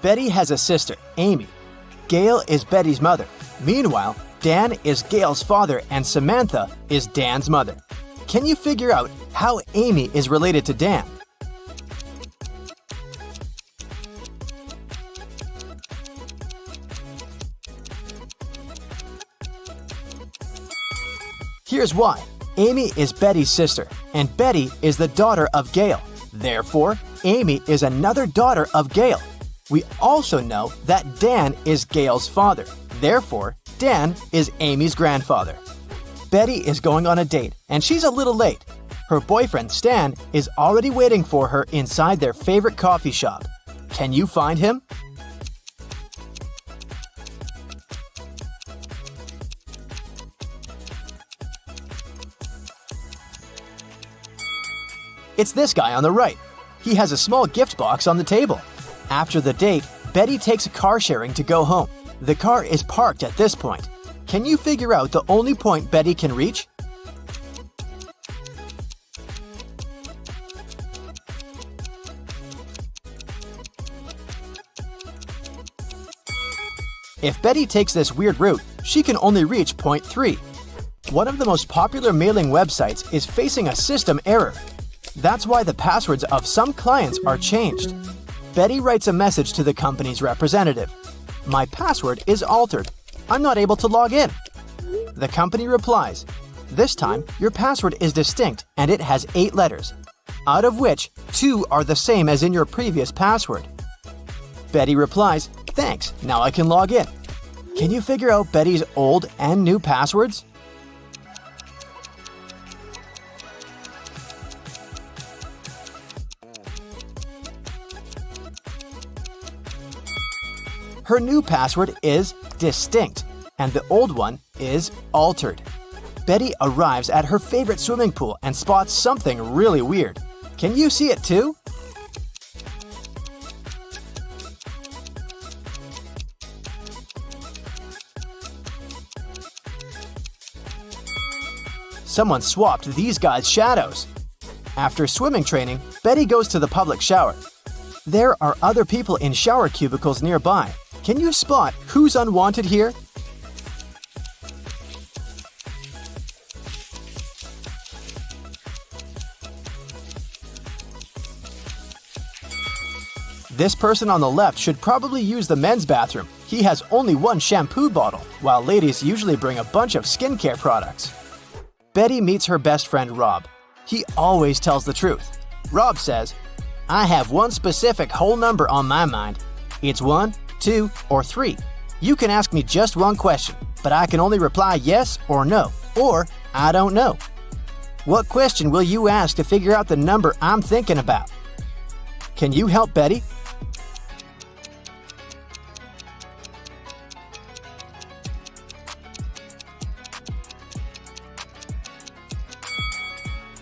Betty has a sister, Amy. Gail is Betty's mother. Meanwhile, Dan is Gail's father and Samantha is Dan's mother. Can you figure out how Amy is related to Dan? Here's why. Amy is Betty's sister, and Betty is the daughter of Gail. Therefore, Amy is another daughter of Gail. We also know that Dan is Gail's father. Therefore, Dan is Amy's grandfather. Betty is going on a date, and she's a little late. Her boyfriend, Stan, is already waiting for her inside their favorite coffee shop. Can you find him? It's this guy on the right. He has a small gift box on the table. After the date, Betty takes a car sharing to go home. The car is parked at this point. Can you figure out the only point Betty can reach? If Betty takes this weird route, she can only reach point 3. One of the most popular mailing websites is facing a system error. That's why the passwords of some clients are changed. Betty writes a message to the company's representative. My password is altered. I'm not able to log in. The company replies, this time your password is distinct and it has 8 letters, out of which 2 are the same as in your previous password. Betty replies, thanks, now I can log in. Can you figure out Betty's old and new passwords? Her new password is distinct, and the old one is altered. Betty arrives at her favorite swimming pool and spots something really weird. Can you see it too? Someone swapped these guys' shadows. After swimming training, Betty goes to the public shower. There are other people in shower cubicles nearby. Can you spot who's unwanted here? This person on the left should probably use the men's bathroom. He has only one shampoo bottle, while ladies usually bring a bunch of skincare products. Betty meets her best friend Rob. He always tells the truth. Rob says, I have one specific whole number on my mind. It's 1, 2, or 3. You can ask me just one question, but I can only reply yes or no, or I don't know. What question will you ask to figure out the number I'm thinking about? Can you help Betty?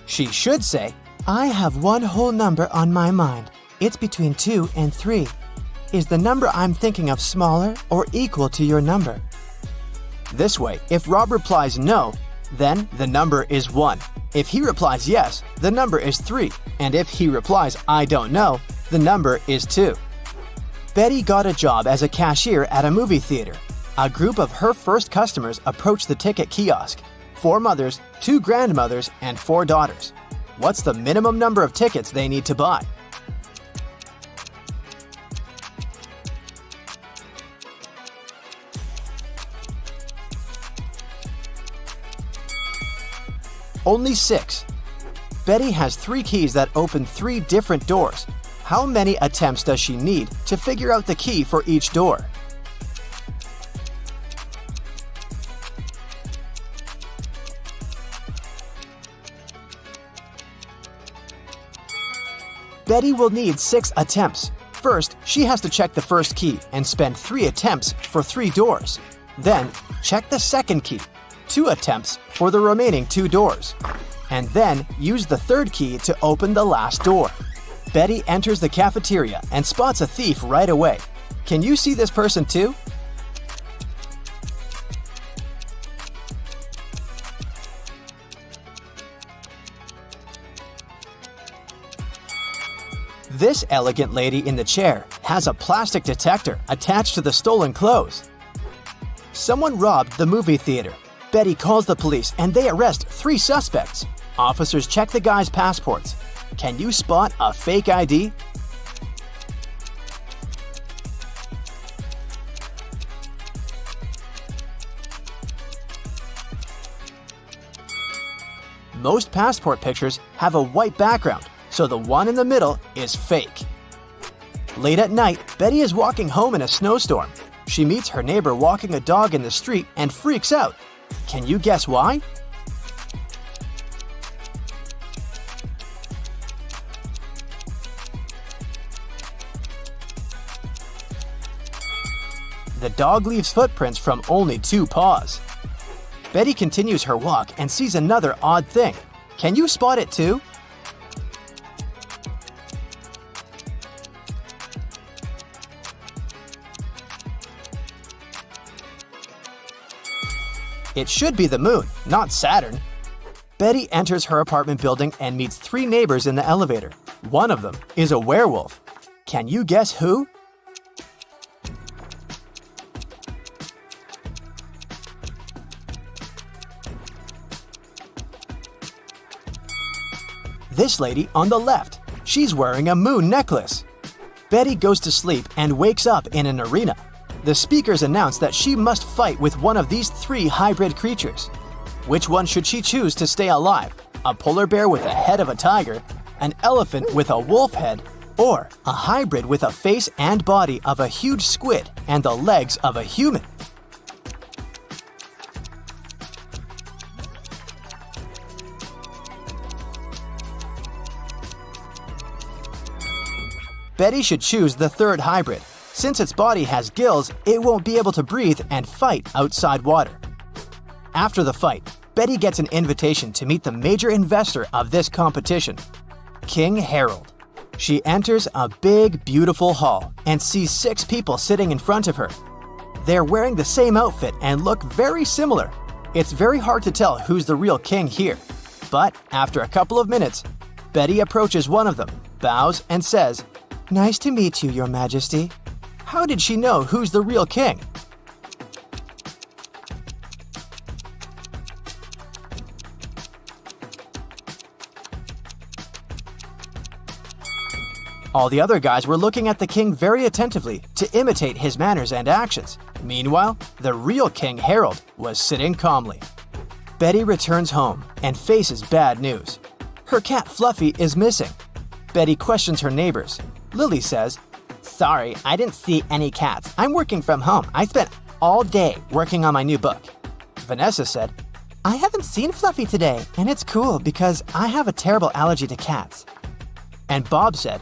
She should say, I have one whole number on my mind. It's between 2 and 3. Is the number I'm thinking of smaller or equal to your number? This way, if Rob replies no, then the number is 1. If he replies yes, the number is 3. And if he replies I don't know, the number is 2. Betty got a job as a cashier at a movie theater. A group of her first customers approached the ticket kiosk. 4 mothers, 2 grandmothers, and 4 daughters. What's the minimum number of tickets they need to buy? Only 6. Betty has 3 keys that open 3 different doors. How many attempts does she need to figure out the key for each door? Betty will need 6 attempts. First, she has to check the first key and spend 3 attempts for 3 doors. Then, check the second key, 2 attempts for the remaining 2 doors. And then, use the third key to open the last door. Betty enters the cafeteria and spots a thief right away. Can you see this person too? This elegant lady in the chair has a plastic detector attached to the stolen clothes. Someone robbed the movie theater. Betty calls the police and they arrest 3 suspects. Officers check the guys' passports. Can you spot a fake ID? Most passport pictures have a white background, so the one in the middle is fake. Late at night, Betty is walking home in a snowstorm. She meets her neighbor walking a dog in the street and freaks out. Can you guess why? The dog leaves footprints from only 2 paws. Betty continues her walk and sees another odd thing. Can you spot it too? It should be the moon, not Saturn. Betty enters her apartment building and meets 3 neighbors in the elevator. One of them is a werewolf. Can you guess who? This lady on the left. She's wearing a moon necklace. Betty goes to sleep and wakes up in an arena. The speakers announce that she must fight with one of these 3 hybrid creatures. Which one should she choose to stay alive? A polar bear with a head of a tiger, an elephant with a wolf head, or a hybrid with a face and body of a huge squid and the legs of a human? Betty should choose the 3rd hybrid. Since its body has gills, it won't be able to breathe and fight outside water. After the fight, Betty gets an invitation to meet the major investor of this competition, King Harold. She enters a big, beautiful hall and sees 6 people sitting in front of her. They're wearing the same outfit and look very similar. It's very hard to tell who's the real king here. But after a couple of minutes, Betty approaches one of them, bows, and says, "Nice to meet you, Your Majesty." How did she know who's the real king? All the other guys were looking at the king very attentively to imitate his manners and actions. Meanwhile, the real King Harold was sitting calmly. Betty returns home and faces bad news. Her cat Fluffy is missing. Betty questions her neighbors. Lily says, "Sorry, I didn't see any cats. I'm working from home. I spent all day working on my new book." Vanessa said, "I haven't seen Fluffy today, and it's cool because I have a terrible allergy to cats." And Bob said,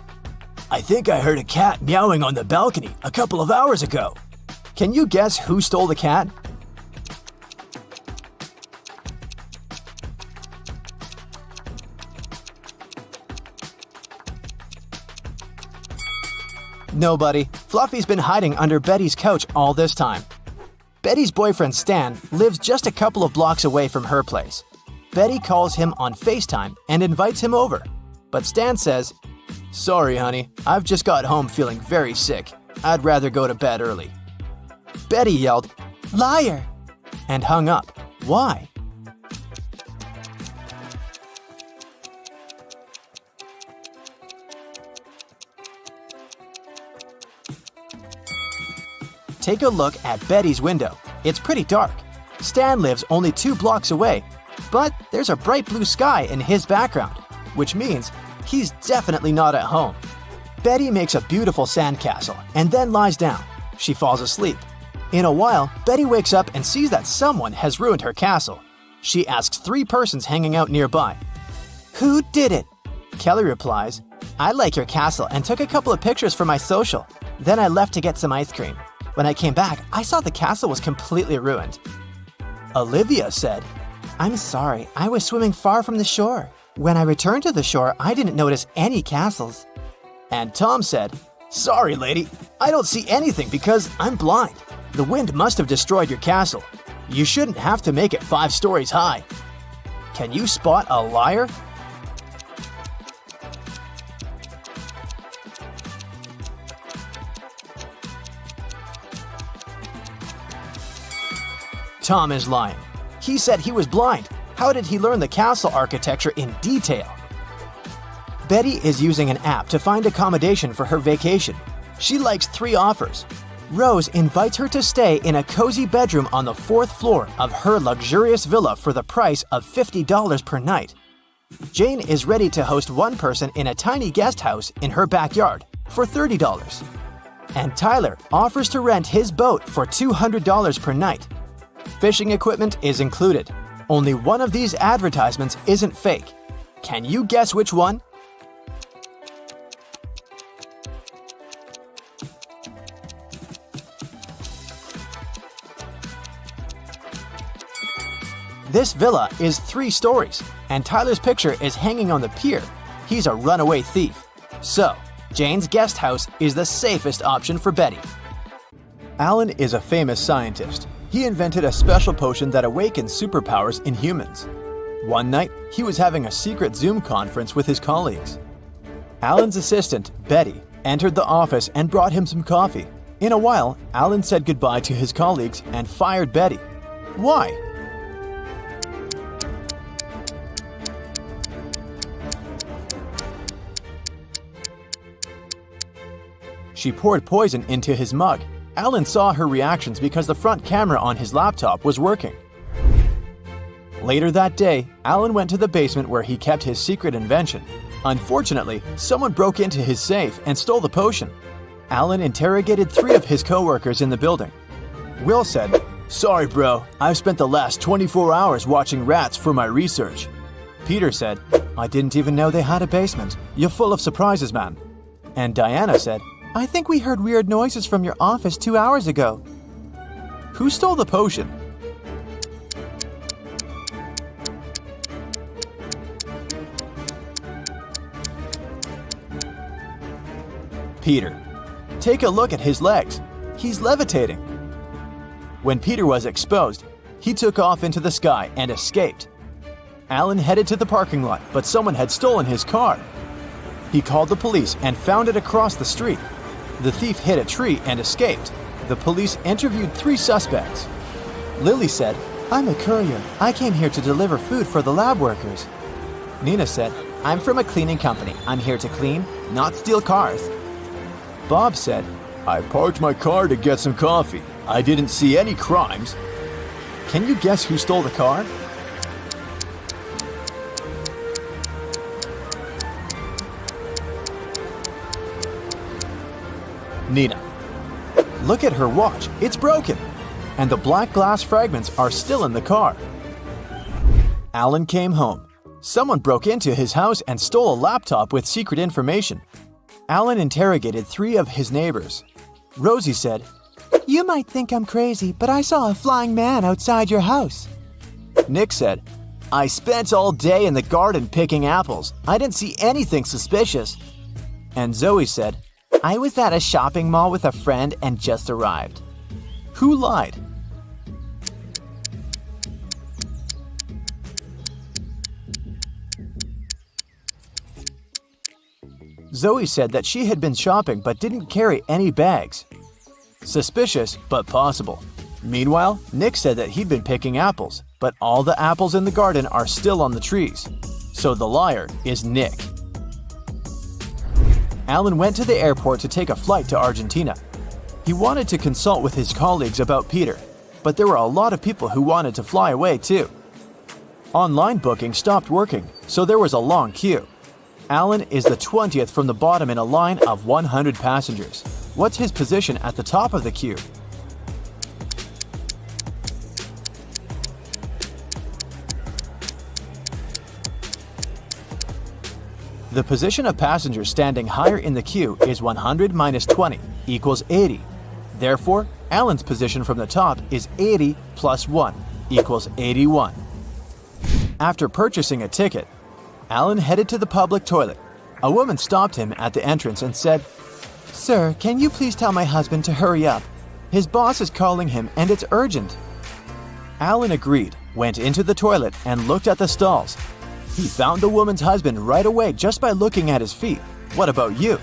"I think I heard a cat meowing on the balcony a couple of hours ago." Can you guess who stole the cat? Nobody. Fluffy's been hiding under Betty's couch all this time. Betty's boyfriend Stan lives just a couple of blocks away from her place. Betty calls him on FaceTime and invites him over. But Stan says, "Sorry, honey, I've just got home feeling very sick. I'd rather go to bed early." Betty yelled, "Liar!" and hung up. Why? Take a look at Betty's window. It's pretty dark. Stan lives only 2 blocks away, but there's a bright blue sky in his background, which means he's definitely not at home. Betty makes a beautiful sandcastle and then lies down. She falls asleep. In a while, Betty wakes up and sees that someone has ruined her castle. She asks 3 persons hanging out nearby, "Who did it?" Kelly replies, "I like your castle and took a couple of pictures for my social. Then I left to get some ice cream. When I came back, I saw the castle was completely ruined." Olivia said, "I'm sorry, I was swimming far from the shore. When I returned to the shore, I didn't notice any castles." And Tom said, "Sorry, lady, I don't see anything because I'm blind. The wind must have destroyed your castle. You shouldn't have to make it 5 stories high." Can you spot a liar? Tom is lying. He said he was blind. How did he learn the castle architecture in detail? Betty is using an app to find accommodation for her vacation. She likes 3 offers. Rose invites her to stay in a cozy bedroom on the 4th floor of her luxurious villa for the price of $50 per night. Jane is ready to host one person in a tiny guest house in her backyard for $30. And Tyler offers to rent his boat for $200 per night. Fishing equipment is included. Only one of these advertisements isn't fake. Can you guess which one? This villa is 3 stories, and Tyler's picture is hanging on the pier. He's a runaway thief. So, Jane's guest house is the safest option for Betty. Alan is a famous scientist. He invented a special potion that awakens superpowers in humans. One night, he was having a secret Zoom conference with his colleagues. Alan's assistant, Betty, entered the office and brought him some coffee. In a while, Alan said goodbye to his colleagues and fired Betty. Why? She poured poison into his mug. Alan saw her reactions because the front camera on his laptop was working. Later that day, Alan went to the basement where he kept his secret invention. Unfortunately, someone broke into his safe and stole the potion. Alan interrogated 3 of his co-workers in the building. Will said, "Sorry bro, I've spent the last 24 hours watching rats for my research." Peter said, "I didn't even know they had a basement. You're full of surprises, man." And Diana said, "I think we heard weird noises from your office 2 hours ago." Who stole the potion? Peter. Take a look at his legs. He's levitating. When Peter was exposed, he took off into the sky and escaped. Alan headed to the parking lot, but someone had stolen his car. He called the police and found it across the street. The thief hit a tree and escaped. The police interviewed 3 suspects. Lily said, "I'm a courier. I came here to deliver food for the lab workers." Nina said, "I'm from a cleaning company. I'm here to clean, not steal cars." Bob said, "I parked my car to get some coffee. I didn't see any crimes." Can you guess who stole the car? Nina. Look at her watch. It's broken. And the black glass fragments are still in the car. Alan came home. Someone broke into his house and stole a laptop with secret information. Alan interrogated 3 of his neighbors. Rosie said, "You might think I'm crazy, but I saw a flying man outside your house." Nick said, "I spent all day in the garden picking apples. I didn't see anything suspicious." And Zoe said, "I was at a shopping mall with a friend and just arrived." Who lied? Zoe said that she had been shopping but didn't carry any bags. Suspicious, but possible. Meanwhile, Nick said that he'd been picking apples, but all the apples in the garden are still on the trees. So the liar is Nick. Alan went to the airport to take a flight to Argentina. He wanted to consult with his colleagues about Peter, but there were a lot of people who wanted to fly away too. Online booking stopped working, so there was a long queue. Alan is the 20th from the bottom in a line of 100 passengers. What's his position at the top of the queue? The position of passengers standing higher in the queue is 100 minus 20 equals 80. Therefore, Alan's position from the top is 80 plus 1 equals 81. After purchasing a ticket, Alan headed to the public toilet. A woman stopped him at the entrance and said, "Sir, can you please tell my husband to hurry up? His boss is calling him and it's urgent." Alan agreed, went into the toilet and looked at the stalls. He found the woman's husband right away just by looking at his feet. What about you?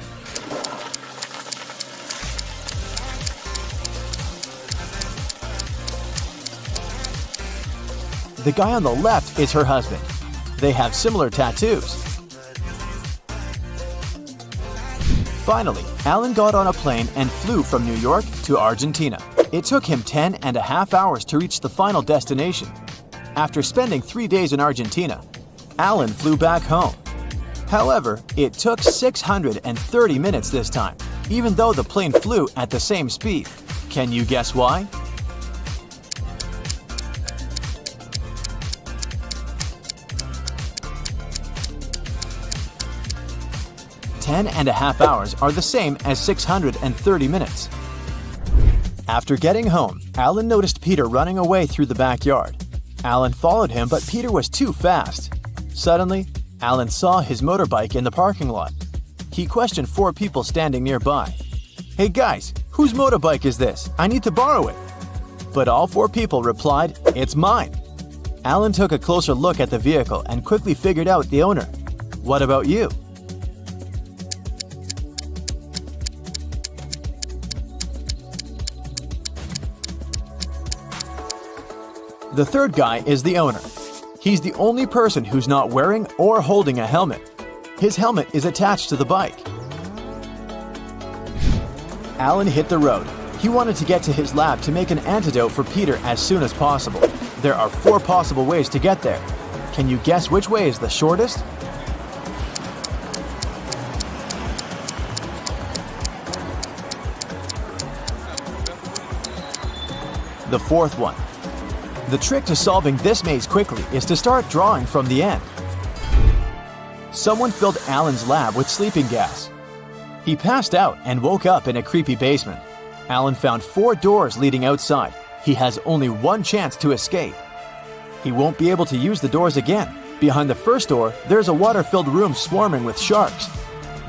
The guy on the left is her husband. They have similar tattoos. Finally, Alan got on a plane and flew from New York to Argentina. It took him 10.5 hours to reach the final destination. After spending 3 days in Argentina, Alan flew back home. However, it took 630 minutes this time, even though the plane flew at the same speed. Can you guess why? Ten and a half hours are the same as 630 minutes. After getting home, Alan noticed Peter running away through the backyard. Alan followed him, but Peter was too fast. Suddenly, Alan saw his motorbike in the parking lot. He questioned 4 people standing nearby. "Hey guys, whose motorbike is this? I need to borrow it." But all 4 people replied, "It's mine." Alan took a closer look at the vehicle and quickly figured out the owner. What about you? The third guy is the owner. He's the only person who's not wearing or holding a helmet. His helmet is attached to the bike. Alan hit the road. He wanted to get to his lab to make an antidote for Peter as soon as possible. There are 4 possible ways to get there. Can you guess which way is the shortest? The 4th one. The trick to solving this maze quickly is to start drawing from the end. Someone filled Alan's lab with sleeping gas. He passed out and woke up in a creepy basement. Alan found 4 doors leading outside. He has only one chance to escape. He won't be able to use the doors again. Behind the first door, there's a water-filled room swarming with sharks.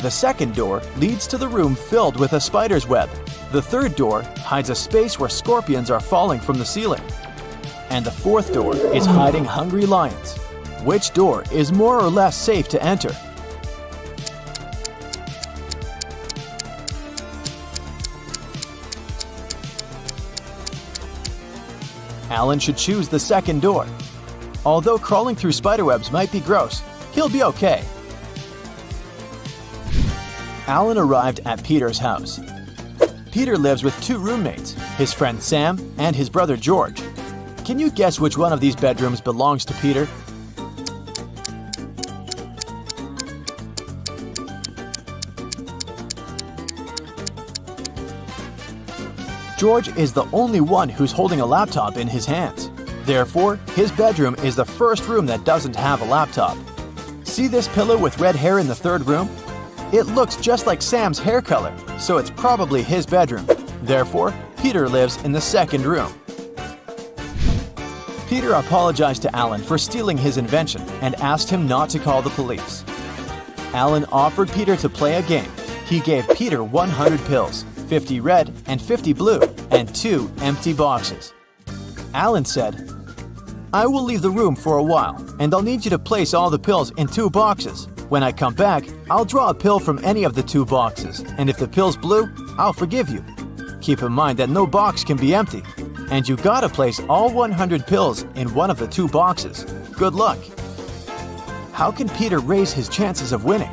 The second door leads to the room filled with a spider's web. The third door hides a space where scorpions are falling from the ceiling. And the 4th door is hiding hungry lions. Which door is more or less safe to enter? Alan should choose the second door. Although crawling through spiderwebs might be gross, he'll be okay. Alan arrived at Peter's house. Peter lives with 2 roommates, his friend Sam and his brother George. Can you guess which one of these bedrooms belongs to Peter? George is the only one who's holding a laptop in his hands. Therefore, his bedroom is the first room that doesn't have a laptop. See this pillow with red hair in the 3rd room? It looks just like Sam's hair color, so it's probably his bedroom. Therefore, Peter lives in the 2nd room. Peter apologized to Alan for stealing his invention and asked him not to call the police. Alan offered Peter to play a game. He gave Peter 100 pills, 50 red and 50 blue, and 2 empty boxes. Alan said, "I will leave the room for a while, and I'll need you to place all the pills in 2 boxes. When I come back, I'll draw a pill from any of the 2 boxes, and if the pill's blue, I'll forgive you. Keep in mind that no box can be empty. And you gotta place all 100 pills in one of the 2 boxes. Good luck." How can Peter raise his chances of winning?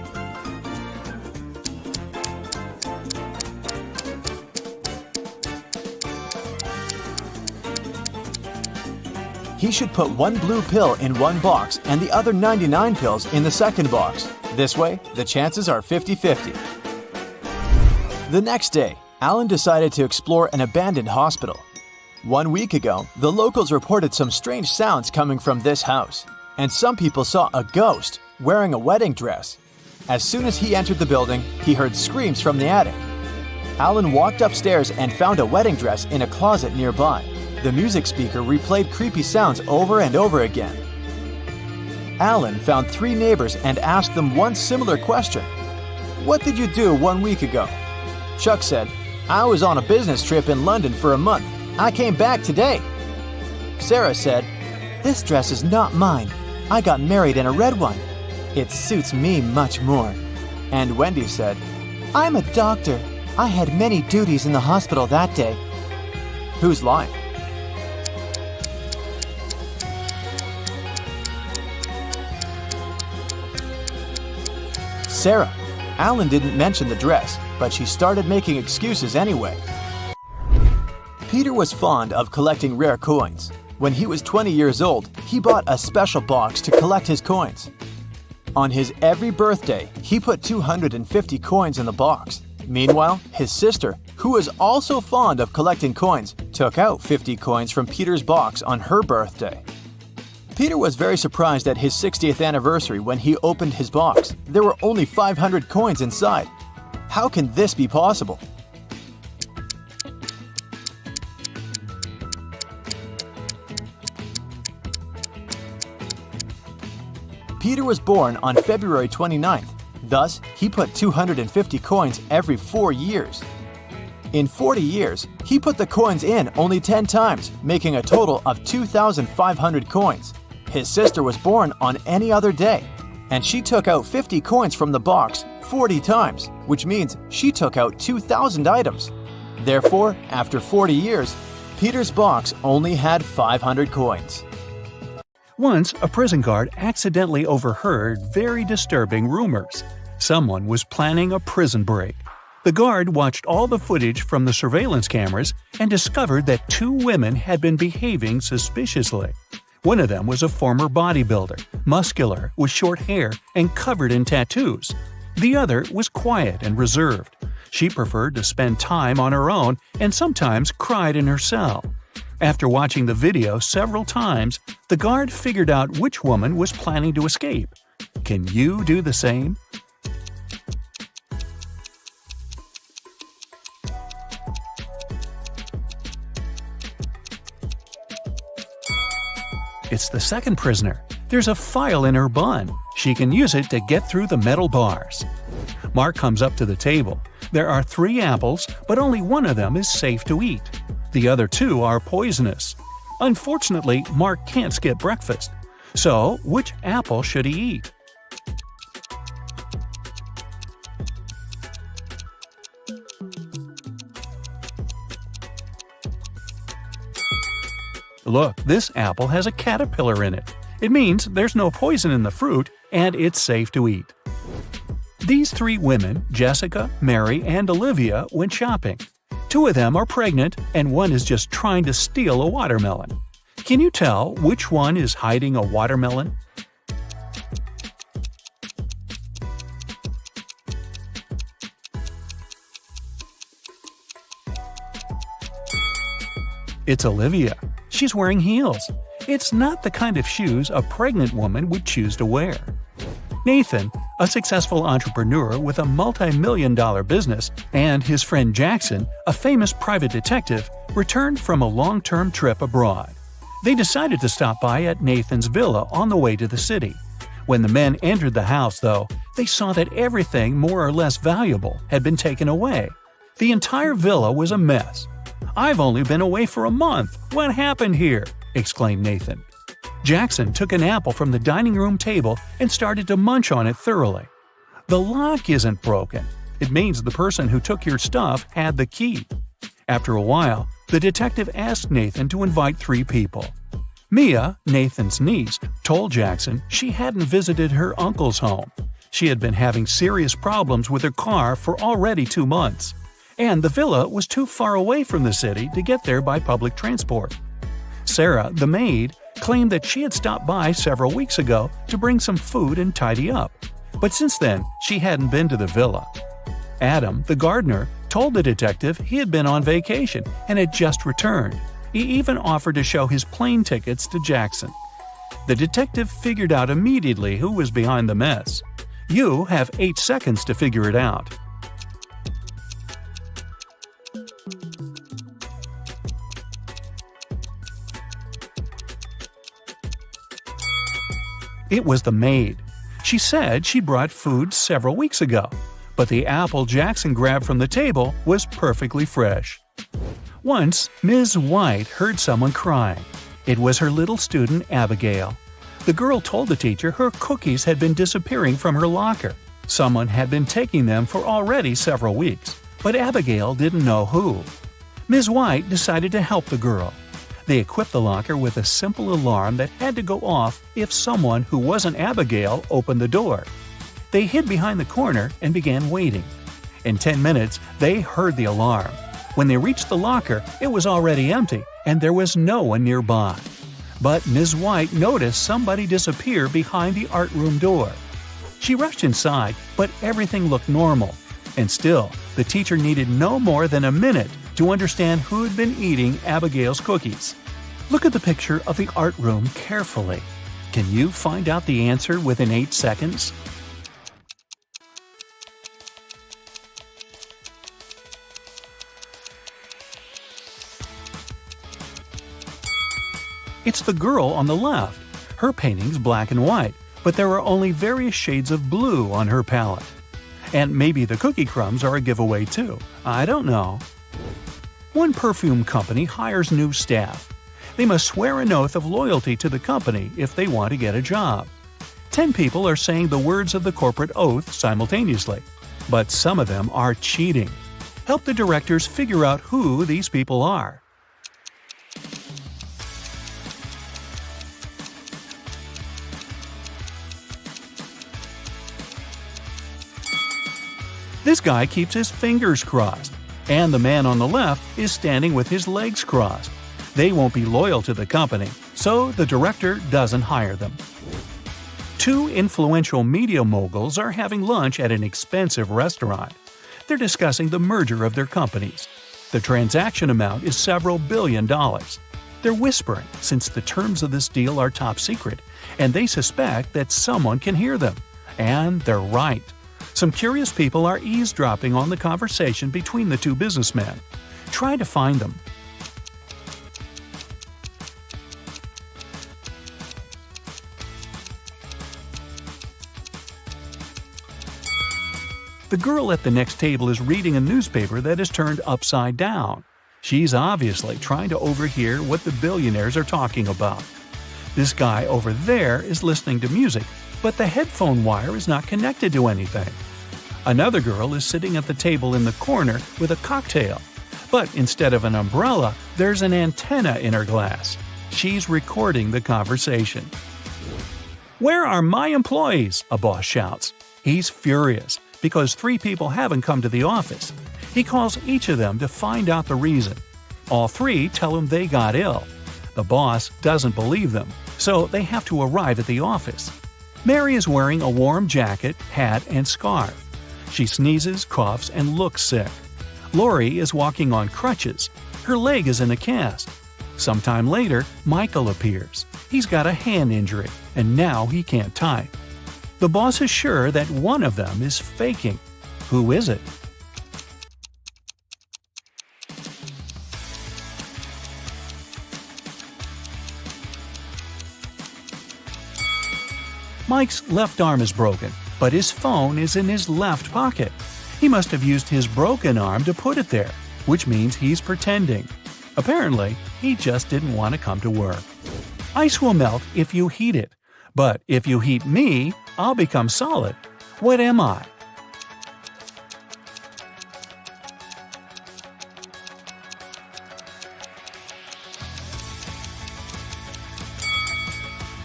He should put 1 blue pill in 1 box and the other 99 pills in the 2nd box. This way, the chances are 50-50. The next day, Alan decided to explore an abandoned hospital. 1 week ago, the locals reported some strange sounds coming from this house, and some people saw a ghost wearing a wedding dress. As soon as he entered the building, he heard screams from the attic. Alan walked upstairs and found a wedding dress in a closet nearby. The music speaker replayed creepy sounds over and over again. Alan found 3 neighbors and asked them one similar question. "What did you do 1 week ago?" Chuck said, "I was on a business trip in London for a month. I came back today." Sarah said, "This dress is not mine. I got married in a red one. It suits me much more." And Wendy said, "I'm a doctor. I had many duties in the hospital that day." Who's lying? Sarah. Alan didn't mention the dress, but she started making excuses anyway. Peter was fond of collecting rare coins. When he was 20 years old, he bought a special box to collect his coins. On his every birthday, he put 250 coins in the box. Meanwhile, his sister, who was also fond of collecting coins, took out 50 coins from Peter's box on her birthday. Peter was very surprised at his 60th anniversary when he opened his box. There were only 500 coins inside. How can this be possible? Peter was born on February 29th. Thus, he put 250 coins every 4 years. In 40 years, he put the coins in only 10 times, making a total of 2,500 coins. His sister was born on any other day, and she took out 50 coins from the box 40 times, which means she took out 2,000 items. Therefore, after 40 years, Peter's box only had 500 coins. Once, a prison guard accidentally overheard very disturbing rumors. Someone was planning a prison break. The guard watched all the footage from the surveillance cameras and discovered that 2 women had been behaving suspiciously. One of them was a former bodybuilder, muscular, with short hair and covered in tattoos. The other was quiet and reserved. She preferred to spend time on her own and sometimes cried in her cell. After watching the video several times, the guard figured out which woman was planning to escape. Can you do the same? It's the second prisoner. There's a file in her bun. She can use it to get through the metal bars. Mark comes up to the table. There are 3 apples, but only one of them is safe to eat. The other 2 are poisonous. Unfortunately, Mark can't skip breakfast. So, which apple should he eat? Look, this apple has a caterpillar in it. It means there's no poison in the fruit and it's safe to eat. These 3 women, Jessica, Mary, and Olivia, went shopping. 2 of them are pregnant and one is just trying to steal a watermelon. Can you tell which one is hiding a watermelon? It's Olivia. She's wearing heels. It's not the kind of shoes a pregnant woman would choose to wear. Nathan, a successful entrepreneur with a multi-million-dollar business, and his friend Jackson, a famous private detective, returned from a long-term trip abroad. They decided to stop by at Nathan's villa on the way to the city. When the men entered the house, though, they saw that everything more or less valuable had been taken away. The entire villa was a mess. "I've only been away for a month. What happened here?" exclaimed Nathan. Jackson took an apple from the dining room table and started to munch on it thoroughly. "The lock isn't broken. It means the person who took your stuff had the key." After a while, the detective asked Nathan to invite 3 people. Mia, Nathan's niece, told Jackson she hadn't visited her uncle's home. She had been having serious problems with her car for already 2 months. And the villa was too far away from the city to get there by public transport. Sarah, the maid, claimed that she had stopped by several weeks ago to bring some food and tidy up, but since then she hadn't been to the villa. Adam, the gardener, told the detective he had been on vacation and had just returned. He even offered to show his plane tickets to Jackson. The detective figured out immediately who was behind the mess. You have 8 seconds to figure it out. It was the maid. She said she brought food several weeks ago, but the apple Jackson grabbed from the table was perfectly fresh. Once, Ms. White heard someone crying. It was her little student, Abigail. The girl told the teacher her cookies had been disappearing from her locker. Someone had been taking them for already several weeks, but Abigail didn't know who. Ms. White decided to help the girl. They equipped the locker with a simple alarm that had to go off if someone who wasn't Abigail opened the door. They hid behind the corner and began waiting. In 10 minutes, they heard the alarm. When they reached the locker, it was already empty, and there was no one nearby. But Ms. White noticed somebody disappear behind the art room door. She rushed inside, but everything looked normal. And still, the teacher needed no more than a minute to understand who had been eating Abigail's cookies. Look at the picture of the art room carefully. Can you find out the answer within 8 seconds? It's the girl on the left. Her painting's black and white, but there are only various shades of blue on her palette. And maybe the cookie crumbs are a giveaway too. I don't know. One perfume company hires new staff. They must swear an oath of loyalty to the company if they want to get a job. 10 people are saying the words of the corporate oath simultaneously, but some of them are cheating. Help the directors figure out who these people are. This guy keeps his fingers crossed, and the man on the left is standing with his legs crossed. They won't be loyal to the company, so the director doesn't hire them. 2 influential media moguls are having lunch at an expensive restaurant. They're discussing the merger of their companies. The transaction amount is several $billion. They're whispering since the terms of this deal are top secret, and they suspect that someone can hear them. And they're right. Some curious people are eavesdropping on the conversation between the 2 businessmen. Try to find them. The girl at the next table is reading a newspaper that is turned upside down. She's obviously trying to overhear what the billionaires are talking about. This guy over there is listening to music, but the headphone wire is not connected to anything. Another girl is sitting at the table in the corner with a cocktail, but instead of an umbrella, there's an antenna in her glass. She's recording the conversation. "Where are my employees?" a boss shouts. He's furious because 3 people haven't come to the office. He calls each of them to find out the reason. All 3 tell him they got ill. The boss doesn't believe them, so they have to arrive at the office. Mary is wearing a warm jacket, hat, and scarf. She sneezes, coughs, and looks sick. Lori is walking on crutches. Her leg is in a cast. Sometime later, Michael appears. He's got a hand injury, and now he can't type. The boss is sure that one of them is faking. Who is it? Mike's left arm is broken, but his phone is in his left pocket. He must have used his broken arm to put it there, which means he's pretending. Apparently, he just didn't want to come to work. Ice will melt if you heat it, but if you heat me, I'll become solid. What am I?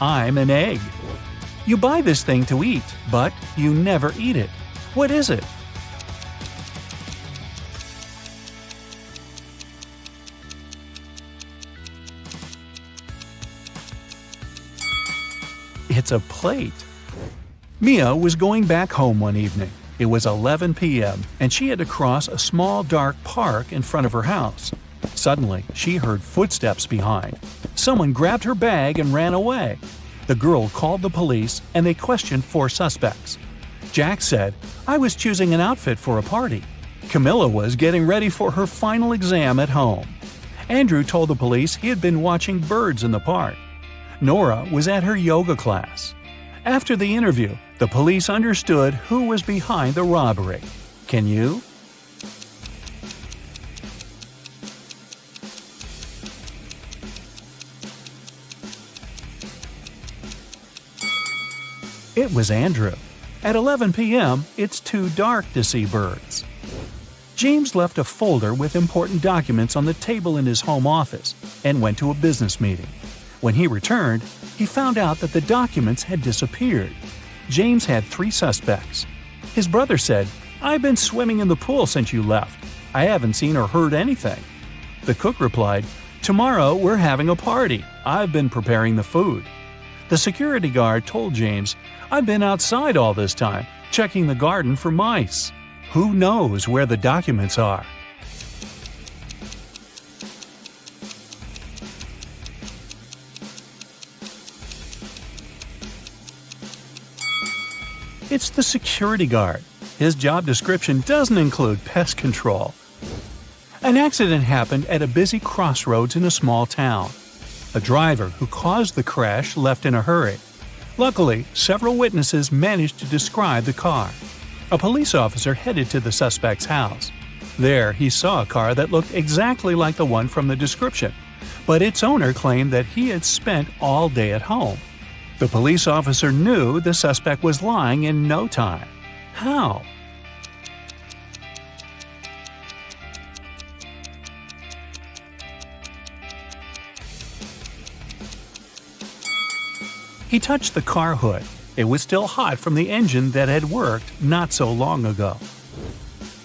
I'm an egg. You buy this thing to eat, but you never eat it. What is it? It's a plate. Mia was going back home one evening. It was 11 p.m., and she had to cross a small dark park in front of her house. Suddenly, she heard footsteps behind. Someone grabbed her bag and ran away. The girl called the police, and they questioned 4 suspects. Jack said, "I was choosing an outfit for a party." Camilla was getting ready for her final exam at home. Andrew told the police he had been watching birds in the park. Nora was at her yoga class. After the interview, the police understood who was behind the robbery. Can you? It was Andrew. At 11 p.m., it's too dark to see birds. James left a folder with important documents on the table in his home office and went to a business meeting. When he returned, he found out that the documents had disappeared. James had 3 suspects. His brother said, "I've been swimming in the pool since you left. I haven't seen or heard anything." The cook replied, "Tomorrow we're having a party. I've been preparing the food." The security guard told James, "I've been outside all this time, checking the garden for mice." Who knows where the documents are? It's the security guard. His job description doesn't include pest control. An accident happened at a busy crossroads in a small town. A driver who caused the crash left in a hurry. Luckily, several witnesses managed to describe the car. A police officer headed to the suspect's house. There, he saw a car that looked exactly like the one from the description, but its owner claimed that he had spent all day at home. The police officer knew the suspect was lying in no time. How? He touched the car hood. It was still hot from the engine that had worked not so long ago.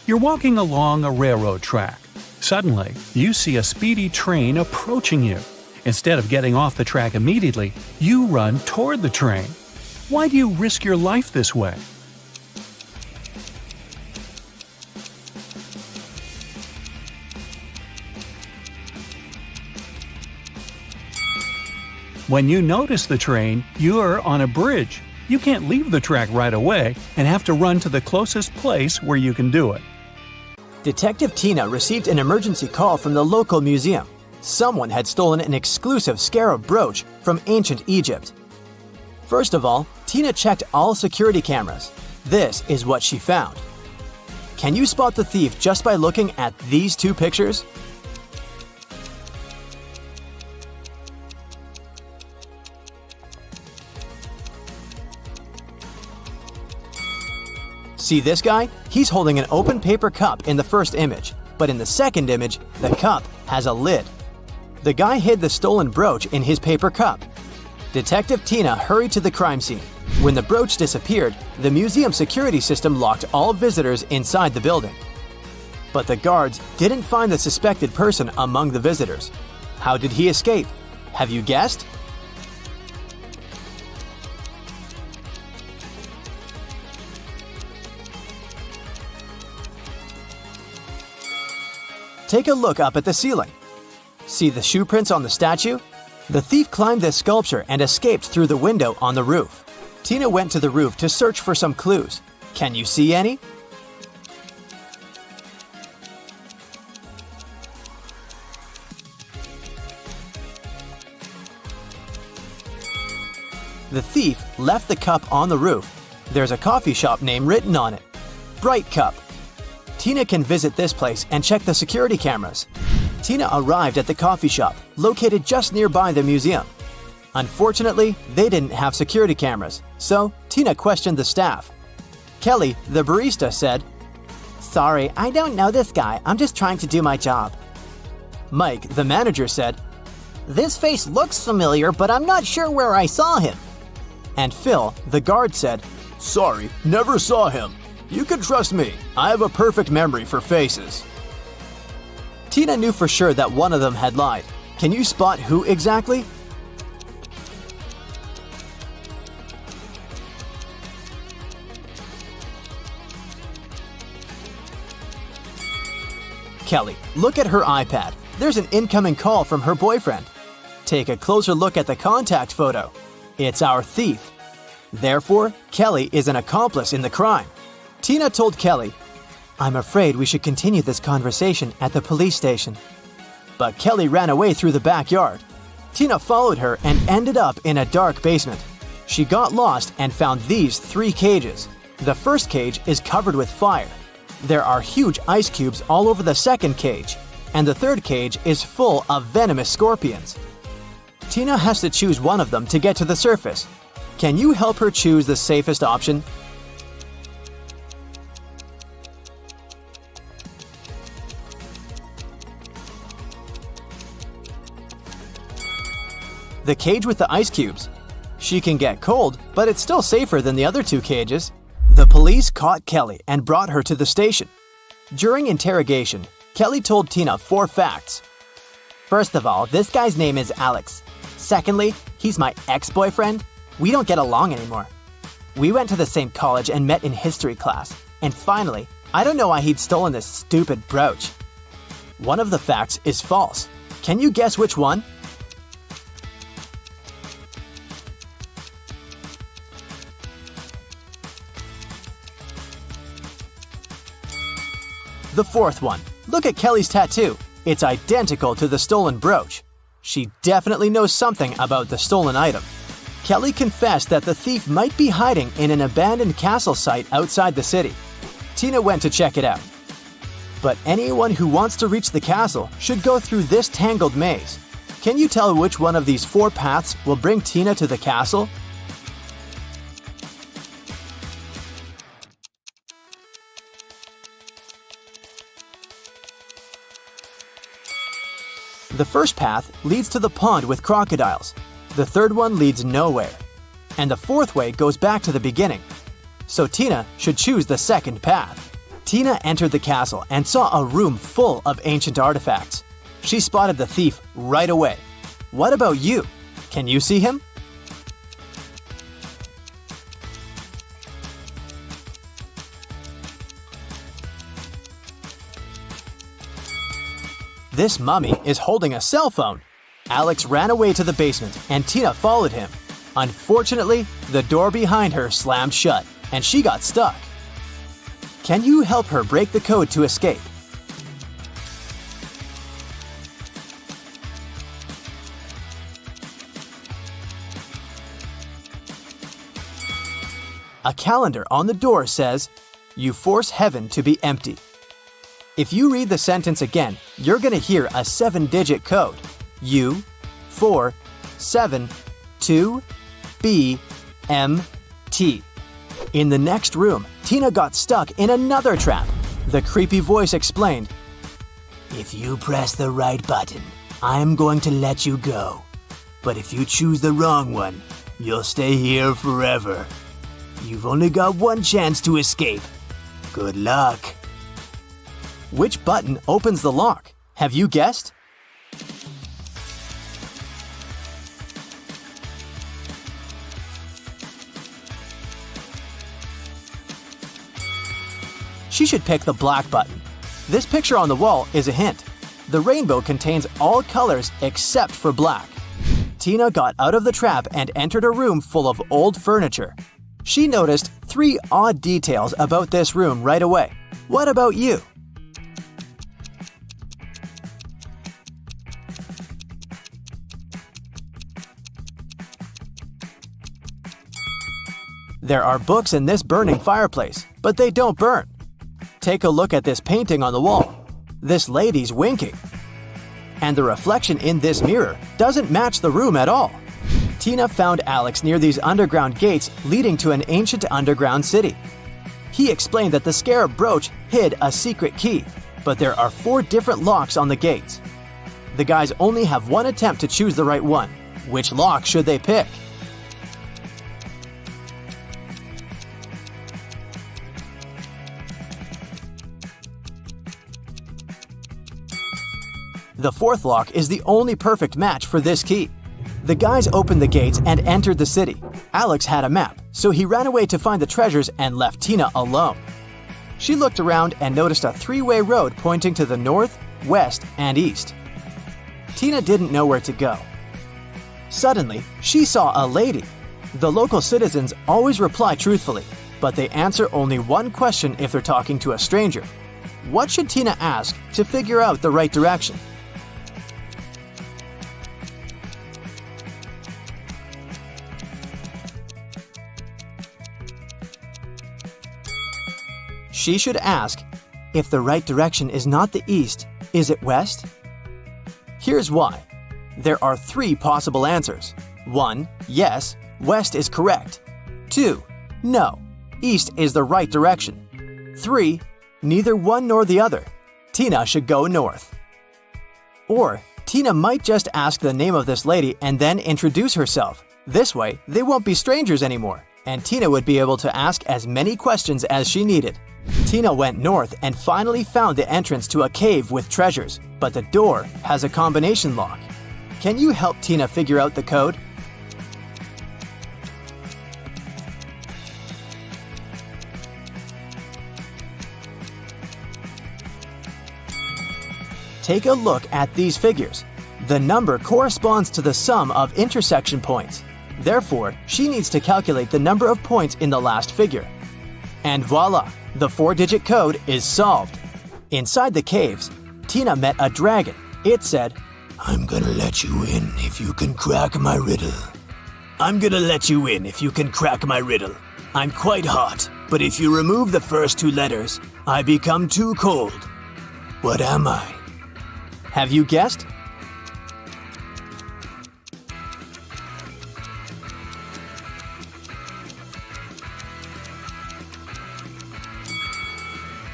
You're walking along a railroad track. Suddenly, you see a speedy train approaching you. Instead of getting off the track immediately, you run toward the train. Why do you risk your life this way? When you notice the train, you're on a bridge. You can't leave the track right away and have to run to the closest place where you can do it. Detective Tina received an emergency call from the local museum. Someone had stolen an exclusive scarab brooch from ancient Egypt. First of all, Tina checked all security cameras. This is what she found. Can you spot the thief just by looking at these 2 pictures? See this guy? He's holding an open paper cup in the first image, but in the second image, the cup has a lid. The guy hid the stolen brooch in his paper cup. Detective Tina hurried to the crime scene. When the brooch disappeared, the museum security system locked all visitors inside the building. But the guards didn't find the suspected person among the visitors. How did he escape? Have you guessed? Take a look up at the ceiling. See the shoe prints on the statue? The thief climbed this sculpture and escaped through the window on the roof. Tina went to the roof to search for some clues. Can you see any? The thief left the cup on the roof. There's a coffee shop name written on it. Bright Cup. Tina can visit this place and check the security cameras. Tina arrived at the coffee shop, located just nearby the museum. Unfortunately, they didn't have security cameras, so Tina questioned the staff. Kelly, the barista, said, "Sorry, I don't know this guy. I'm just trying to do my job." Mike, the manager, said, "This face looks familiar, but I'm not sure where I saw him." And Phil, the guard, said, "Sorry, never saw him. You can trust me. I have a perfect memory for faces." Tina knew for sure that one of them had lied. Can you spot who exactly? Kelly, look at her iPad. There's an incoming call from her boyfriend. Take a closer look at the contact photo. It's our thief. Therefore, Kelly is an accomplice in the crime. Tina told Kelly, "I'm afraid we should continue this conversation at the police station." But Kelly ran away through the backyard. Tina followed her and ended up in a dark basement. She got lost and found these 3 cages. The first cage is covered with fire. There are huge ice cubes all over the second cage, and the third cage is full of venomous scorpions. Tina has to choose one of them to get to the surface. Can you help her choose the safest option? The cage with the ice cubes. She can get cold, but it's still safer than the other two cages. The police caught Kelly and brought her to the station. During interrogation, Kelly told Tina 4 facts. First of all, this guy's name is Alex. Secondly, he's my ex-boyfriend. We don't get along anymore. We went to the same college and met in history class. And finally, I don't know why he'd stolen this stupid brooch. One of the facts is false. Can you guess which one? The 4th one. Look at Kelly's tattoo. It's identical to the stolen brooch. She definitely knows something about the stolen item. Kelly confessed that the thief might be hiding in an abandoned castle site outside the city. Tina went to check it out. But anyone who wants to reach the castle should go through this tangled maze. Can you tell which one of these 4 paths will bring Tina to the castle? The first path leads to the pond with crocodiles. The 3rd one leads nowhere. And the 4th way goes back to the beginning. So Tina should choose the 2nd path. Tina entered the castle and saw a room full of ancient artifacts. She spotted the thief right away. What about you? Can you see him? This mummy is holding a cell phone. Alex ran away to the basement and Tina followed him. Unfortunately, the door behind her slammed shut and she got stuck. Can you help her break the code to escape? A calendar on the door says, "You force heaven to be empty." If you read the sentence again, you're going to hear a 7-digit code. U, 4, 7, 2, B, M, T. In the next room, Tina got stuck in another trap. The creepy voice explained, "If you press the right button, I'm going to let you go. But if you choose the wrong one, you'll stay here forever. You've only got one chance to escape. Good luck." Which button opens the lock? Have you guessed? She should pick the black button. This picture on the wall is a hint. The rainbow contains all colors except for black. Tina got out of the trap and entered a room full of old furniture. She noticed 3 odd details about this room right away. What about you? There are books in this burning fireplace, but they don't burn. Take a look at this painting on the wall. This lady's winking. And the reflection in this mirror doesn't match the room at all. Tina found Alex near these underground gates leading to an ancient underground city. He explained that the scarab brooch hid a secret key, but there are 4 different locks on the gates. The guys only have one attempt to choose the right one. Which lock should they pick? The 4th lock is the only perfect match for this key. The guys opened the gates and entered the city. Alex had a map, so he ran away to find the treasures and left Tina alone. She looked around and noticed a 3-way road pointing to the north, west, and east. Tina didn't know where to go. Suddenly, she saw a lady. The local citizens always reply truthfully, but they answer only one question if they're talking to a stranger. What should Tina ask to figure out the right direction? She should ask, if the right direction is not the east, is it west? Here's why. There are 3 possible answers. 1. Yes, west is correct. 2. No, east is the right direction. 3. Neither one nor the other. Tina should go north. Or, Tina might just ask the name of this lady and then introduce herself. This way, they won't be strangers anymore, and Tina would be able to ask as many questions as she needed. Tina went north and finally found the entrance to a cave with treasures, but the door has a combination lock. Can you help Tina figure out the code? Take a look at these figures. The number corresponds to the sum of intersection points. Therefore, she needs to calculate the number of points in the last figure. And voila! The 4-digit code is solved. Inside the caves, Tina met a dragon. It said, "I'm gonna let you in if you can crack my riddle. I'm gonna let you in if you can crack my riddle. I'm quite hot, but if you remove the first 2 letters, I become too cold. What am I?" Have you guessed?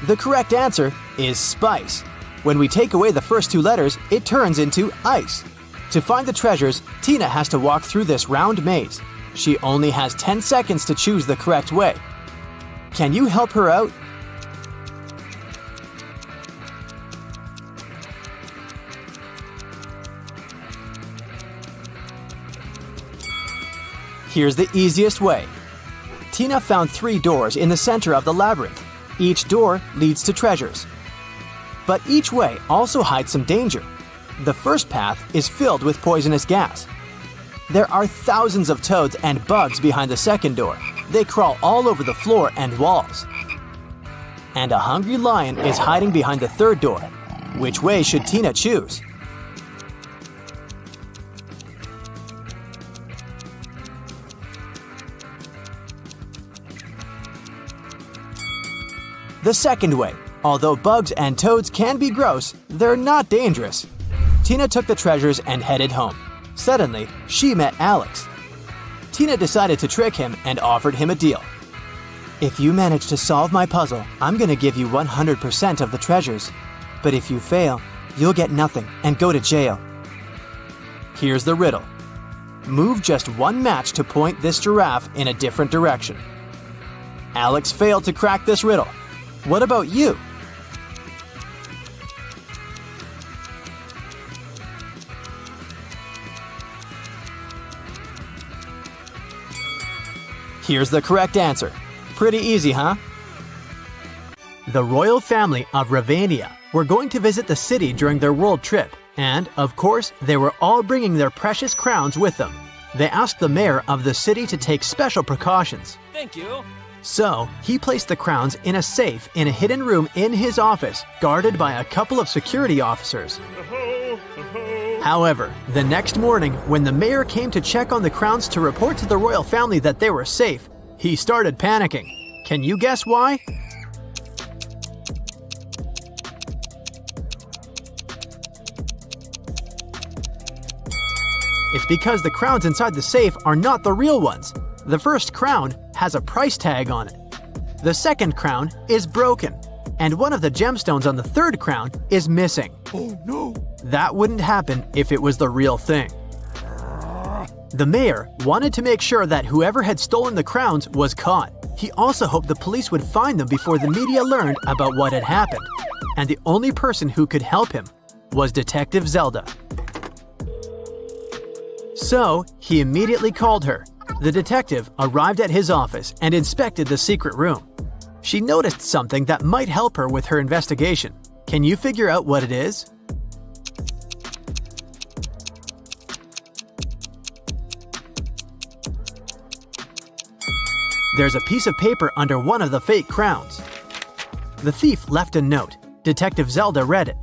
The correct answer is spice. When we take away the first 2 letters, it turns into ice. To find the treasures, Tina has to walk through this round maze. She only has 10 seconds to choose the correct way. Can you help her out? Here's the easiest way. Tina found 3 doors in the center of the labyrinth. Each door leads to treasures. But each way also hides some danger. The first path is filled with poisonous gas. There are thousands of toads and bugs behind the second door. They crawl all over the floor and walls. And a hungry lion is hiding behind the third door. Which way should Tina choose? The second way. Although bugs and toads can be gross, they're not dangerous. Tina took the treasures and headed home. Suddenly, she met Alex. Tina decided to trick him and offered him a deal. "If you manage to solve my puzzle, I'm going to give you 100% of the treasures. But if you fail, you'll get nothing and go to jail." Here's the riddle. Move just 1 match to point this giraffe in a different direction. Alex failed to crack this riddle. What about you? Here's the correct answer. Pretty easy, huh? The royal family of Ravania were going to visit the city during their world trip, and, of course, they were all bringing their precious crowns with them. They asked the mayor of the city to take special precautions. Thank you. So, he placed the crowns in a safe in a hidden room in his office, guarded by a couple of security officers. However, the next morning, when the mayor came to check on the crowns to report to the royal family that they were safe, he started panicking. Can you guess why? It's because the crowns inside the safe are not the real ones. The first crown has a price tag on it. The second crown is broken, and one of the gemstones on the third crown is missing. Oh no! That wouldn't happen if it was the real thing. The mayor wanted to make sure that whoever had stolen the crowns was caught. He also hoped the police would find them before the media learned about what had happened. And the only person who could help him was Detective Zelda. So, he immediately called her. The detective arrived at his office and inspected the secret room. She noticed something that might help her with her investigation. Can you figure out what it is? There's a piece of paper under one of the fake crowns. The thief left a note. Detective Zelda read it.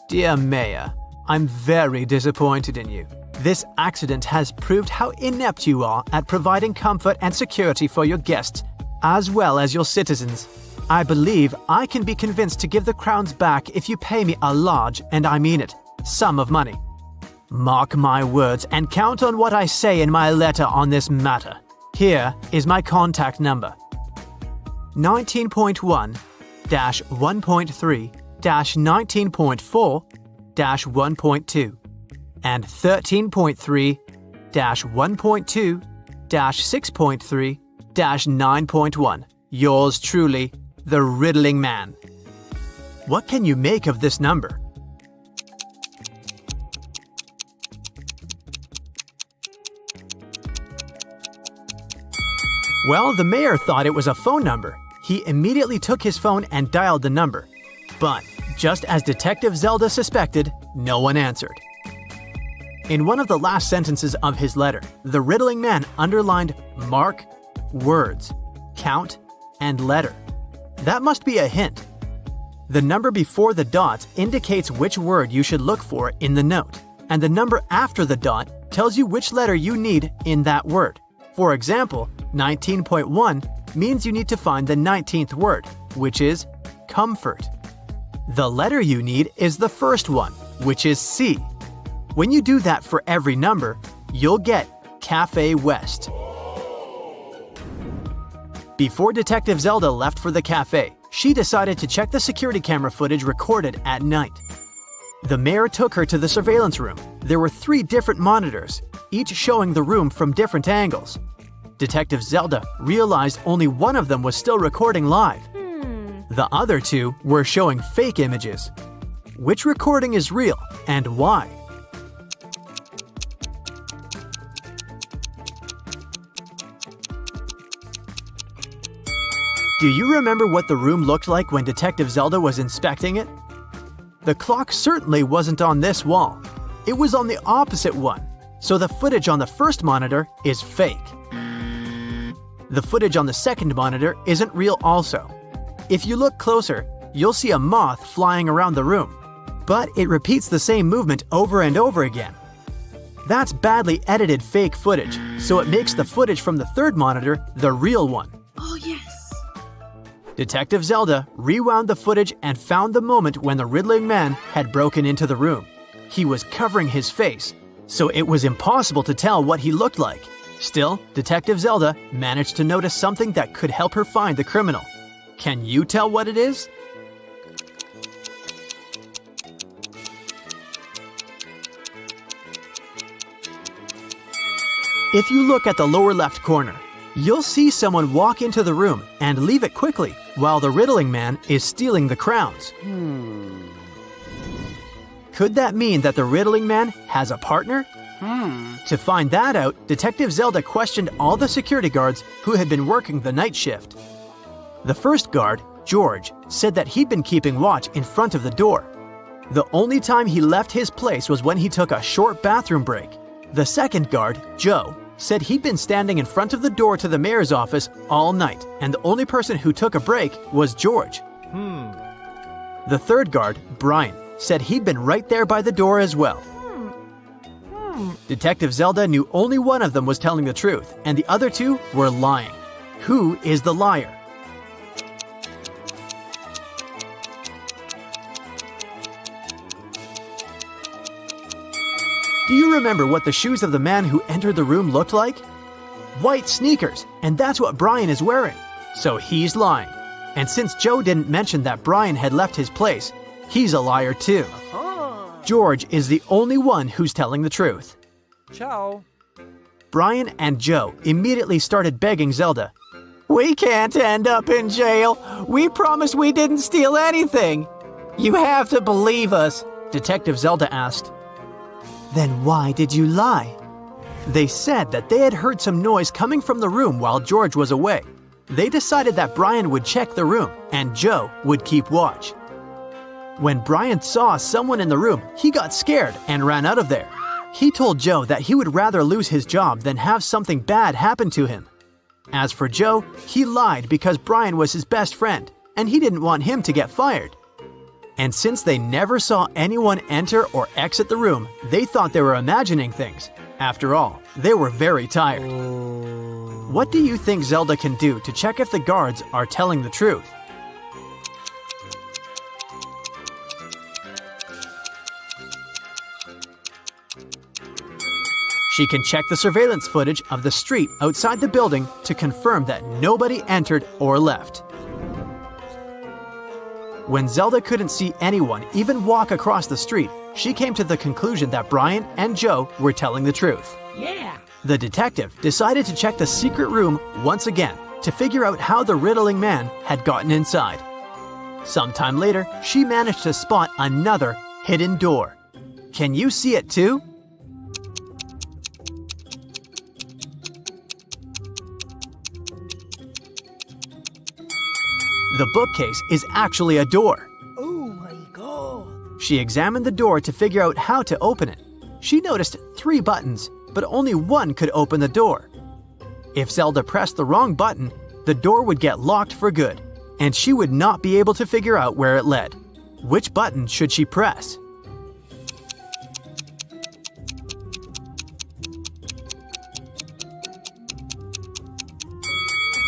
"Dear Maya, I'm very disappointed in you. This accident has proved how inept you are at providing comfort and security for your guests, as well as your citizens. I believe I can be convinced to give the crowns back if you pay me a large, and I mean it, sum of money. Mark my words and count on what I say in my letter on this matter. Here is my contact number. 19.1-1.3-19.4-1.2 and 13.3 1.2-6.3-9.1. Yours truly, the Riddling Man. What can you make of this number? Well, the mayor thought it was a phone number. He immediately took his phone and dialed the number. But, just as Detective Zelda suspected, no one answered. In one of the last sentences of his letter, the Riddling Man underlined mark, words, count, and letter. That must be a hint. The number before the dots indicates which word you should look for in the note, and the number after the dot tells you which letter you need in that word. For example, 19.1 means you need to find the 19th word, which is comfort. The letter you need is the first one, which is C. When you do that for every number, you'll get Cafe West. Before Detective Zelda left for the cafe, she decided to check the security camera footage recorded at night. The mayor took her to the surveillance room. There were 3 different monitors, each showing the room from different angles. Detective Zelda realized only one of them was still recording live. The other 2 were showing fake images. Which recording is real and why? Do you remember what the room looked like when Detective Zelda was inspecting it? The clock certainly wasn't on this wall. It was on the opposite one, so the footage on the first monitor is fake. The footage on the second monitor isn't real also. If you look closer, you'll see a moth flying around the room, but it repeats the same movement over and over again. That's badly edited fake footage, so it makes the footage from the third monitor the real one. Oh yes! Detective Zelda rewound the footage and found the moment when the Riddling Man had broken into the room. He was covering his face, so it was impossible to tell what he looked like. Still, Detective Zelda managed to notice something that could help her find the criminal. Can you tell what it is? If you look at the lower left corner, you'll see someone walk into the room and leave it quickly while the Riddling Man is stealing the crowns. Could that mean that the Riddling Man has a partner? To find that out, Detective Zelda questioned all the security guards who had been working the night shift. The first guard, George, said that he'd been keeping watch in front of the door. The only time he left his place was when he took a short bathroom break. The second guard, Joe, said he'd been standing in front of the door to the mayor's office all night, and the only person who took a break was George. The third guard, Brian, said he'd been right there by the door as well. Detective Zelda knew only one of them was telling the truth, and the other 2 were lying. Who is the liar? Do you remember what the shoes of the man who entered the room looked like? White sneakers, and that's what Brian is wearing. So he's lying. And since Joe didn't mention that Brian had left his place, he's a liar too. George is the only one who's telling the truth. Ciao. Brian and Joe immediately started begging Zelda. "We can't end up in jail. We promised we didn't steal anything. You have to believe us," Detective Zelda asked. "Then why did you lie?" They said that they had heard some noise coming from the room while George was away. They decided that Brian would check the room and Joe would keep watch. When Brian saw someone in the room, he got scared and ran out of there. He told Joe that he would rather lose his job than have something bad happen to him. As for Joe, he lied because Brian was his best friend, and he didn't want him to get fired. And since they never saw anyone enter or exit the room, they thought they were imagining things. After all, they were very tired. What do you think Zelda can do to check if the guards are telling the truth? She can check the surveillance footage of the street outside the building to confirm that nobody entered or left. When Zelda couldn't see anyone even walk across the street, she came to the conclusion that Brian and Joe were telling the truth. Yeah! The detective decided to check the secret room once again to figure out how the riddling man had gotten inside. Sometime later, she managed to spot another hidden door. Can you see it too? The bookcase is actually a door. Oh my god. She examined the door to figure out how to open it. She noticed 3 buttons, but only one could open the door. If Zelda pressed the wrong button, the door would get locked for good, and she would not be able to figure out where it led. Which button should she press?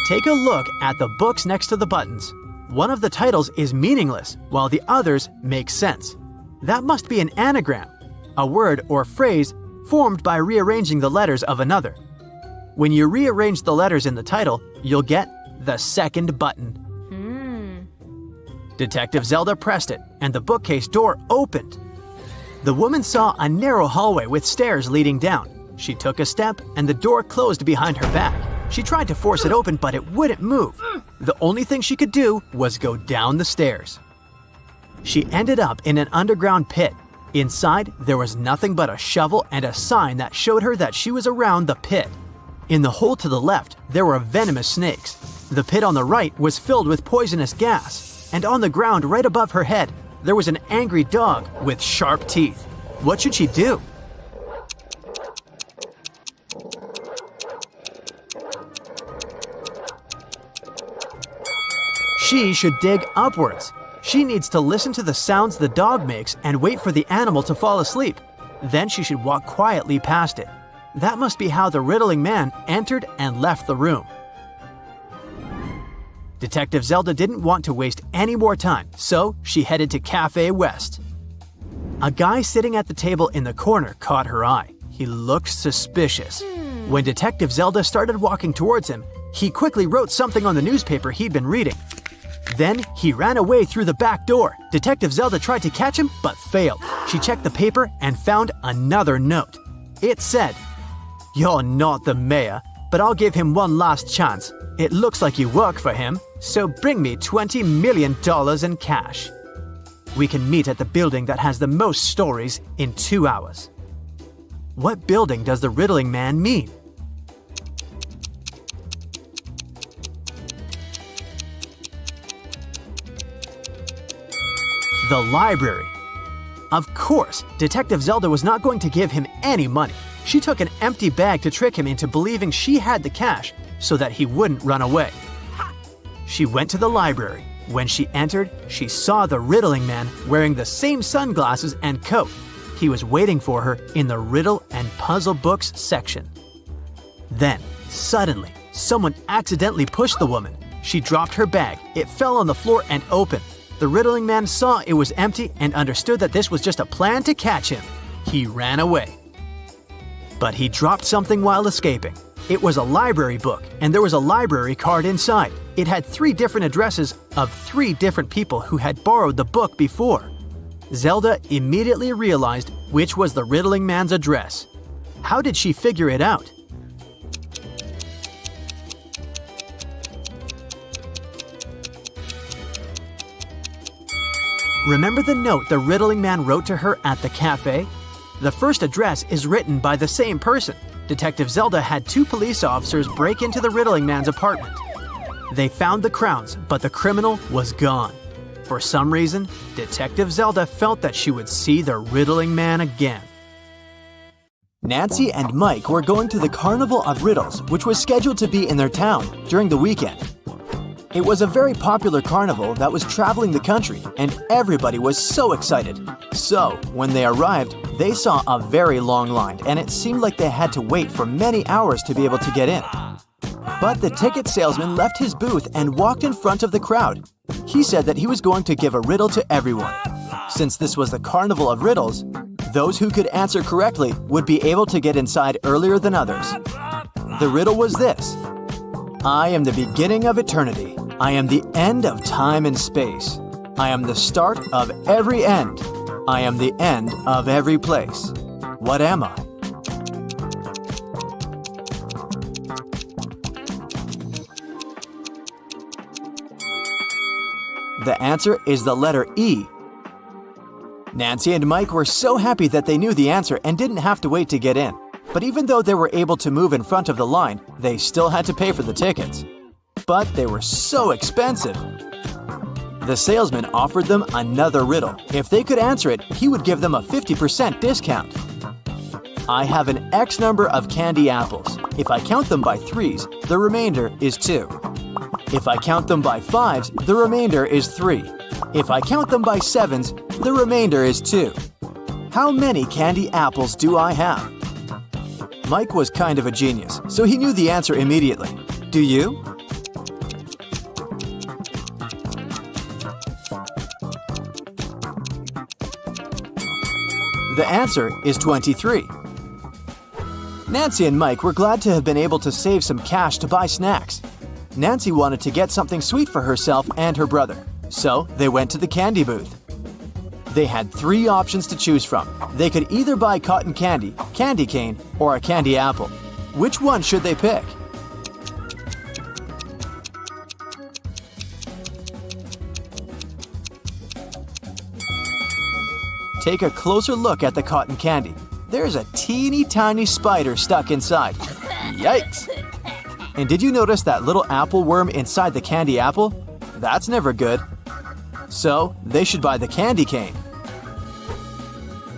Take a look at the books next to the buttons. One of the titles is meaningless, while the others make sense. That must be an anagram, a word or phrase formed by rearranging the letters of another. When you rearrange the letters in the title, you'll get the second button. Detective Zelda pressed it, and the bookcase door opened. The woman saw a narrow hallway with stairs leading down. She took a step, and the door closed behind her back. She tried to force it open, but it wouldn't move. The only thing she could do was go down the stairs. She ended up in an underground pit. Inside, there was nothing but a shovel and a sign that showed her that she was around the pit. In the hole to the left, there were venomous snakes. The pit on the right was filled with poisonous gas. And on the ground right above her head, there was an angry dog with sharp teeth. What should she do? She should dig upwards. She needs to listen to the sounds the dog makes and wait for the animal to fall asleep. Then she should walk quietly past it. That must be how the riddling man entered and left the room. Detective Zelda didn't want to waste any more time, so she headed to Cafe West. A guy sitting at the table in the corner caught her eye. He looked suspicious. When Detective Zelda started walking towards him, he quickly wrote something on the newspaper he'd been reading. Then he ran away through the back door. Detective Zelda tried to catch him, but failed. She checked the paper and found another note. It said, "You're not the mayor, but I'll give him one last chance. It looks like you work for him, so bring me $20 million in cash. We can meet at the building that has the most stories in 2 hours." What building does the riddling man mean? The library. Of course, Detective Zelda was not going to give him any money. She took an empty bag to trick him into believing she had the cash so that he wouldn't run away. She went to the library. When she entered, she saw the riddling man wearing the same sunglasses and coat. He was waiting for her in the riddle and puzzle books section. Then, suddenly, someone accidentally pushed the woman. She dropped her bag. It fell on the floor and opened. The riddling man saw it was empty and understood that this was just a plan to catch him. He ran away. But he dropped something while escaping. It was a library book, and there was a library card inside. It had 3 different addresses of 3 different people who had borrowed the book before. Zelda immediately realized which was the riddling man's address. How did she figure it out? Remember the note the riddling man wrote to her at the cafe? The first address is written by the same person. Detective Zelda had 2 police officers break into the riddling man's apartment. They found the crowns, but the criminal was gone. For some reason, Detective Zelda felt that she would see the riddling man again. Nancy and Mike were going to the Carnival of Riddles, which was scheduled to be in their town during the weekend. It was a very popular carnival that was traveling the country, and everybody was so excited. So, when they arrived, they saw a very long line, and it seemed like they had to wait for many hours to be able to get in. But the ticket salesman left his booth and walked in front of the crowd. He said that he was going to give a riddle to everyone. Since this was the Carnival of Riddles, those who could answer correctly would be able to get inside earlier than others. The riddle was this: I am the beginning of eternity. I am the end of time and space. I am the start of every end. I am the end of every place. What am I? The answer is the letter E. Nancy and Mike were so happy that they knew the answer and didn't have to wait to get in. But even though they were able to move in front of the line, they still had to pay for the tickets. But they were so expensive. The salesman offered them another riddle. If they could answer it, he would give them a 50% discount. I have an X number of candy apples. If I count them by threes, the remainder is 2. If I count them by fives, the remainder is 3. If I count them by sevens, the remainder is 2. How many candy apples do I have? Mike was kind of a genius, so he knew the answer immediately. Do you? The answer is 23. Nancy and Mike were glad to have been able to save some cash to buy snacks. Nancy wanted to get something sweet for herself and her brother, so they went to the candy booth. They had 3 options to choose from. They could either buy cotton candy, candy cane, or a candy apple. Which one should they pick? Take a closer look at the cotton candy. There's a teeny tiny spider stuck inside. Yikes! And did you notice that little apple worm inside the candy apple? That's never good. So, they should buy the candy cane.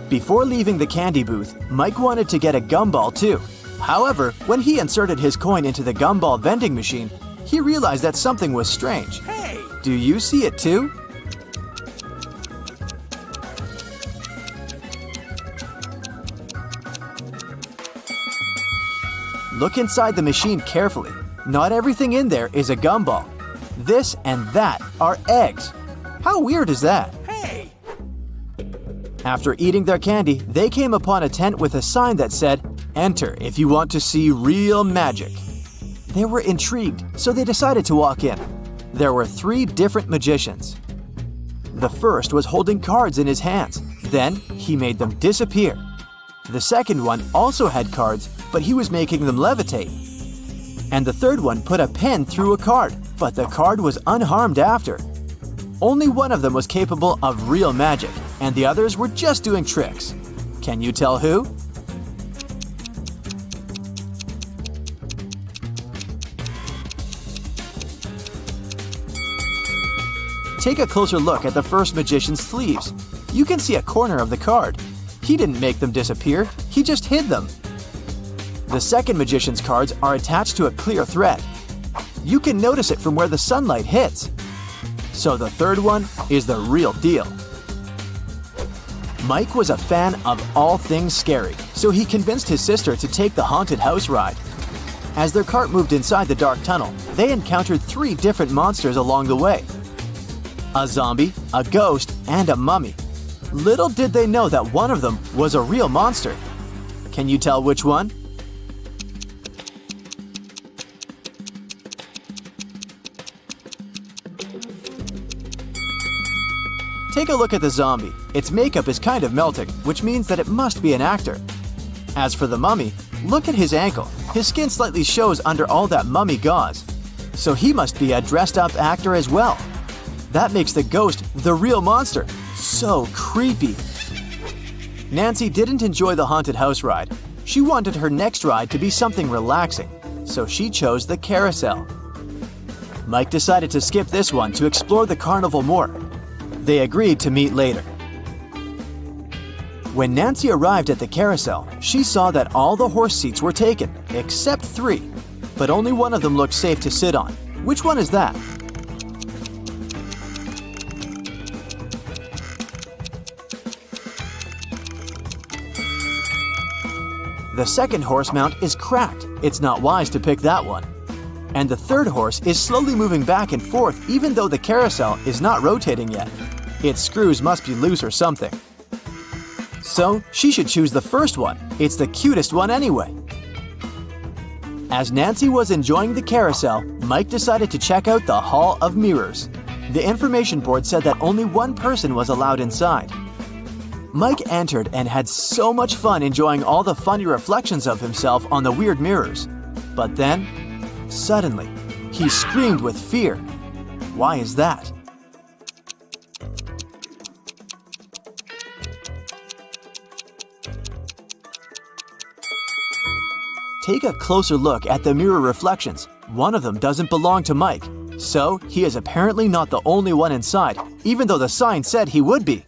Before leaving the candy booth, Mike wanted to get a gumball too. However, when he inserted his coin into the gumball vending machine, he realized that something was strange. Hey! Do you see it too? Look inside the machine carefully. Not everything in there is a gumball. This and that are eggs. How weird is that? Hey! After eating their candy, they came upon a tent with a sign that said, "Enter if you want to see real magic." They were intrigued, so they decided to walk in. There were 3 different magicians. The first was holding cards in his hands. Then he made them disappear. The second one also had cards, but he was making them levitate. And the third one put a pen through a card, but the card was unharmed after. Only one of them was capable of real magic, and the others were just doing tricks. Can you tell who? Take a closer look at the first magician's sleeves. You can see a corner of the card. He didn't make them disappear, he just hid them. The second magician's cards are attached to a clear thread. You can notice it from where the sunlight hits. So the third one is the real deal. Mike was a fan of all things scary, so he convinced his sister to take the haunted house ride. As their cart moved inside the dark tunnel, they encountered 3 different monsters along the way. A zombie, a ghost, and a mummy. Little did they know that one of them was a real monster. Can you tell which one? Take a look at the zombie. Its makeup is kind of melting, which means that it must be an actor. As for the mummy, look at his ankle. His skin slightly shows under all that mummy gauze. So he must be a dressed-up actor as well. That makes the ghost the real monster. So creepy. Nancy didn't enjoy the haunted house ride. She wanted her next ride to be something relaxing, so she chose the carousel. Mike decided to skip this one to explore the carnival more. They agreed to meet later. When Nancy arrived at the carousel, she saw that all the horse seats were taken, except 3. But only one of them looked safe to sit on. Which one is that? The second horse mount is cracked. It's not wise to pick that one. And the third horse is slowly moving back and forth even though the carousel is not rotating yet. Its screws must be loose or something. So she should choose the first one. It's the cutest one anyway. As Nancy was enjoying the carousel, Mike decided to check out the Hall of Mirrors. The information board said that only one person was allowed inside. Mike entered and had so much fun enjoying all the funny reflections of himself on the weird mirrors. But then, suddenly, he screamed with fear. Why is that? Take a closer look at the mirror reflections. One of them doesn't belong to Mike, so he is apparently not the only one inside, even though the sign said he would be.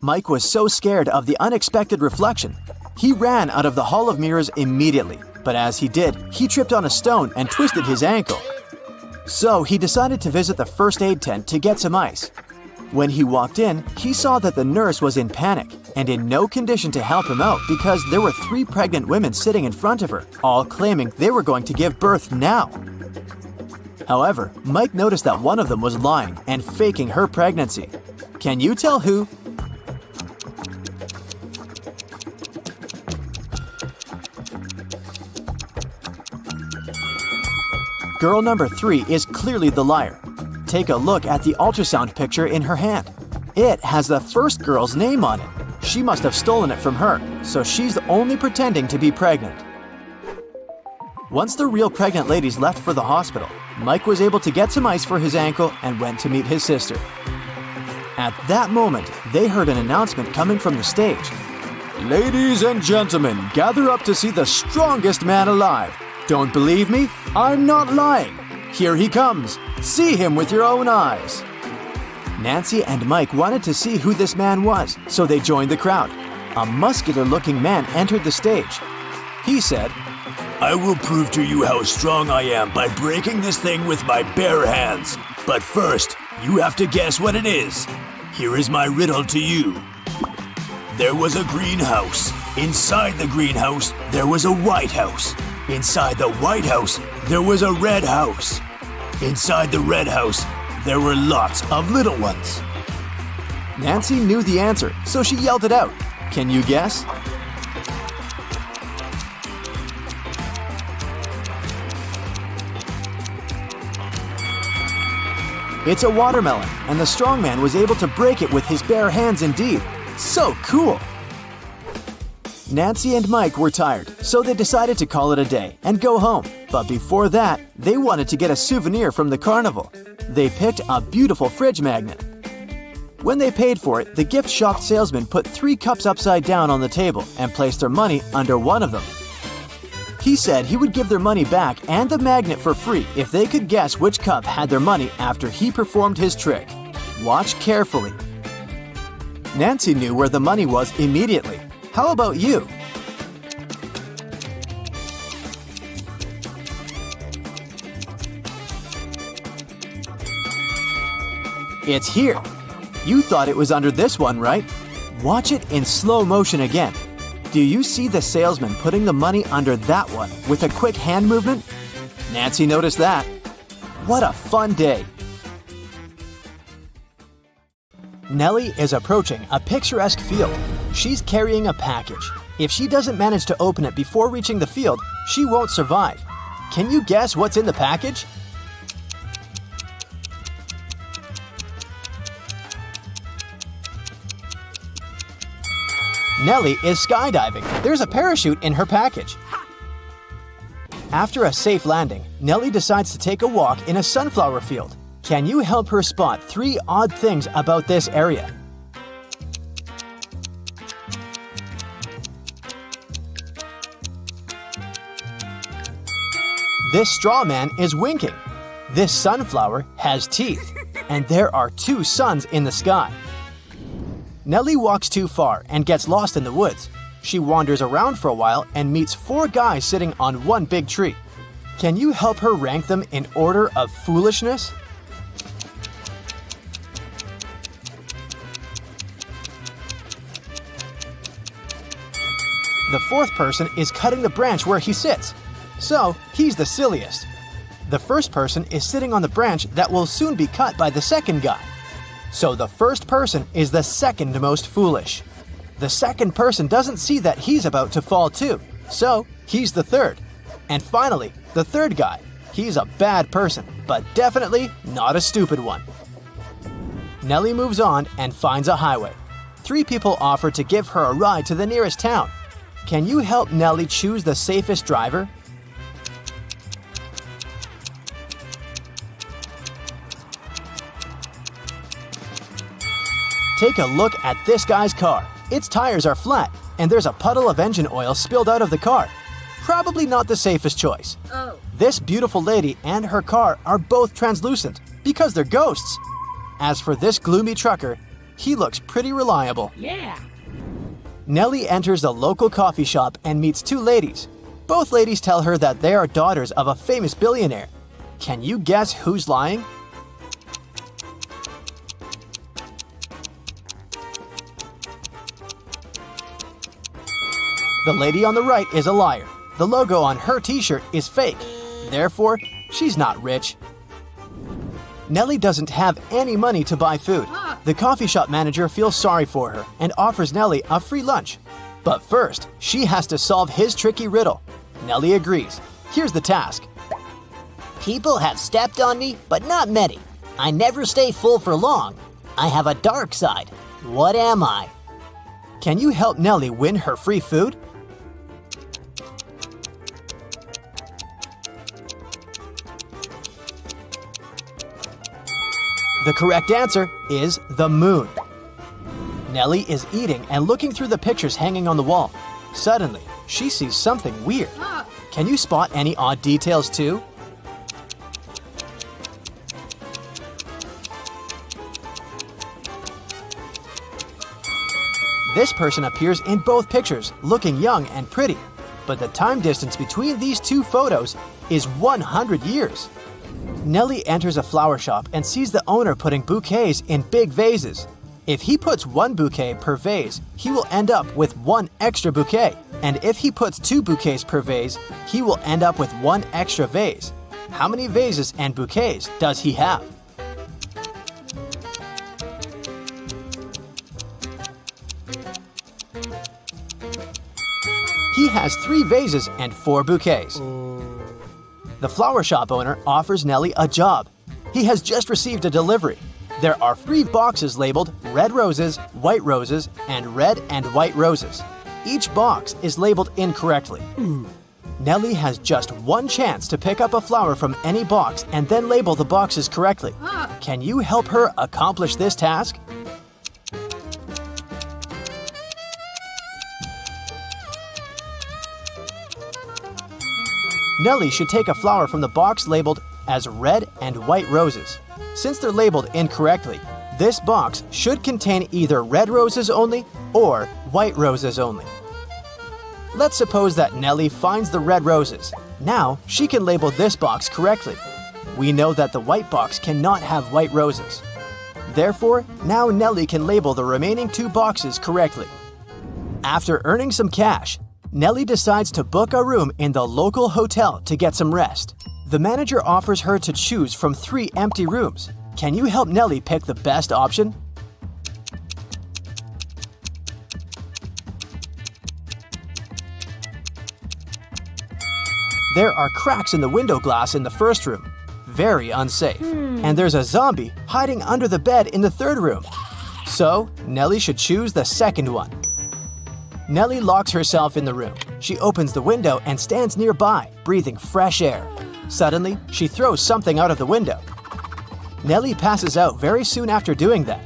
Mike was so scared of the unexpected reflection. He ran out of the Hall of Mirrors immediately, but as he did, he tripped on a stone and twisted his ankle. So he decided to visit the first aid tent to get some ice. When he walked in, he saw that the nurse was in panic and in no condition to help him out because there were 3 pregnant women sitting in front of her, all claiming they were going to give birth now. However, Mike noticed that one of them was lying and faking her pregnancy. Can you tell who? Girl number 3 is clearly the liar. Take a look at the ultrasound picture in her hand. It has the first girl's name on it. She must have stolen it from her, so she's only pretending to be pregnant. Once the real pregnant ladies left for the hospital, Mike was able to get some ice for his ankle and went to meet his sister. At that moment, they heard an announcement coming from the stage. "Ladies and gentlemen, gather up to see the strongest man alive. Don't believe me? I'm not lying. Here he comes. See him with your own eyes." Nancy and Mike wanted to see who this man was, so they joined the crowd. A muscular-looking man entered the stage. He said, I will prove to you how strong I am by breaking this thing with my bare hands. But first, you have to guess what it is. Here is my riddle to you. There was a greenhouse. Inside the greenhouse, there was a white house. Inside the white house, there was a red house. Inside the red house, there were lots of little ones. Nancy knew the answer, so she yelled it out. Can you guess? It's a watermelon, and the strong man was able to break it with his bare hands indeed. So cool! Nancy and Mike were tired, so they decided to call it a day and go home. But before that, they wanted to get a souvenir from the carnival. They picked a beautiful fridge magnet. When they paid for it, the gift shop salesman put 3 cups upside down on the table and placed their money under one of them. He said he would give their money back and the magnet for free if they could guess which cup had their money after he performed his trick. Watch carefully. Nancy knew where the money was immediately. How about you? It's here. You thought it was under this one, right? Watch it in slow motion again. Do you see the salesman putting the money under that one with a quick hand movement? Nancy noticed that. What a fun day! Nellie is approaching a picturesque field. She's carrying a package. If she doesn't manage to open it before reaching the field, she won't survive. Can you guess what's in the package? Nellie is skydiving. There's a parachute in her package. After a safe landing, Nellie decides to take a walk in a sunflower field. Can you help her spot 3 odd things about this area? This straw man is winking. This sunflower has teeth. And there are 2 suns in the sky. Nellie walks too far and gets lost in the woods. She wanders around for a while and meets 4 guys sitting on one big tree. Can you help her rank them in order of foolishness? The 4th person is cutting the branch where he sits. So, he's the silliest. The first person is sitting on the branch that will soon be cut by the second guy. So the first person is the second most foolish. The second person doesn't see that he's about to fall too, so he's the third. And finally, the third guy. He's a bad person, but definitely not a stupid one. Nellie moves on and finds a highway. 3 people offer to give her a ride to the nearest town. Can you help Nellie choose the safest driver? Take a look at this guy's car. Its tires are flat, and there's a puddle of engine oil spilled out of the car. Probably not the safest choice. This beautiful lady and her car are both translucent because they're ghosts. As for this gloomy trucker, he looks pretty reliable. Yeah. Nellie enters a local coffee shop and meets two ladies. Both ladies tell her that they are daughters of a famous billionaire. Can you guess who's lying? The lady on the right is a liar. The logo on her t-shirt is fake. Therefore, she's not rich. Nellie doesn't have any money to buy food. The coffee shop manager feels sorry for her and offers Nellie a free lunch. But first, she has to solve his tricky riddle. Nellie agrees. Here's the task. People have stepped on me, but not many. I never stay full for long. I have a dark side. What am I? Can you help Nellie win her free food? The correct answer is the moon. Nellie is eating and looking through the pictures hanging on the wall. Suddenly, she sees something weird. Can you spot any odd details too? This person appears in both pictures, looking young and pretty. But the time distance between these two photos is 100 years. Nellie enters a flower shop and sees the owner putting bouquets in big vases. If he puts one bouquet per vase, he will end up with one extra bouquet. And if he puts two bouquets per vase, he will end up with one extra vase. How many vases and bouquets does he have? He has 3 vases and 4 bouquets. The flower shop owner offers Nellie a job. He has just received a delivery. There are 3 boxes labeled red roses, white roses, and red and white roses. Each box is labeled incorrectly. Nellie has just one chance to pick up a flower from any box and then label the boxes correctly. Can you help her accomplish this task? Nellie should take a flower from the box labeled as red and white roses. Since they're labeled incorrectly, this box should contain either red roses only or white roses only. Let's suppose that Nellie finds the red roses. Now she can label this box correctly. We know that the white box cannot have white roses. Therefore, now Nellie can label the remaining 2 boxes correctly. After earning some cash, Nellie decides to book a room in the local hotel to get some rest. The manager offers her to choose from 3 empty rooms. Can you help Nellie pick the best option? There are cracks in the window glass in the first room. Very unsafe. And there's a zombie hiding under the bed in the 3rd room. So, Nellie should choose the 2nd one. Nellie locks herself in the room. She opens the window and stands nearby, breathing fresh air. Suddenly, she throws something out of the window. Nellie passes out very soon after doing that.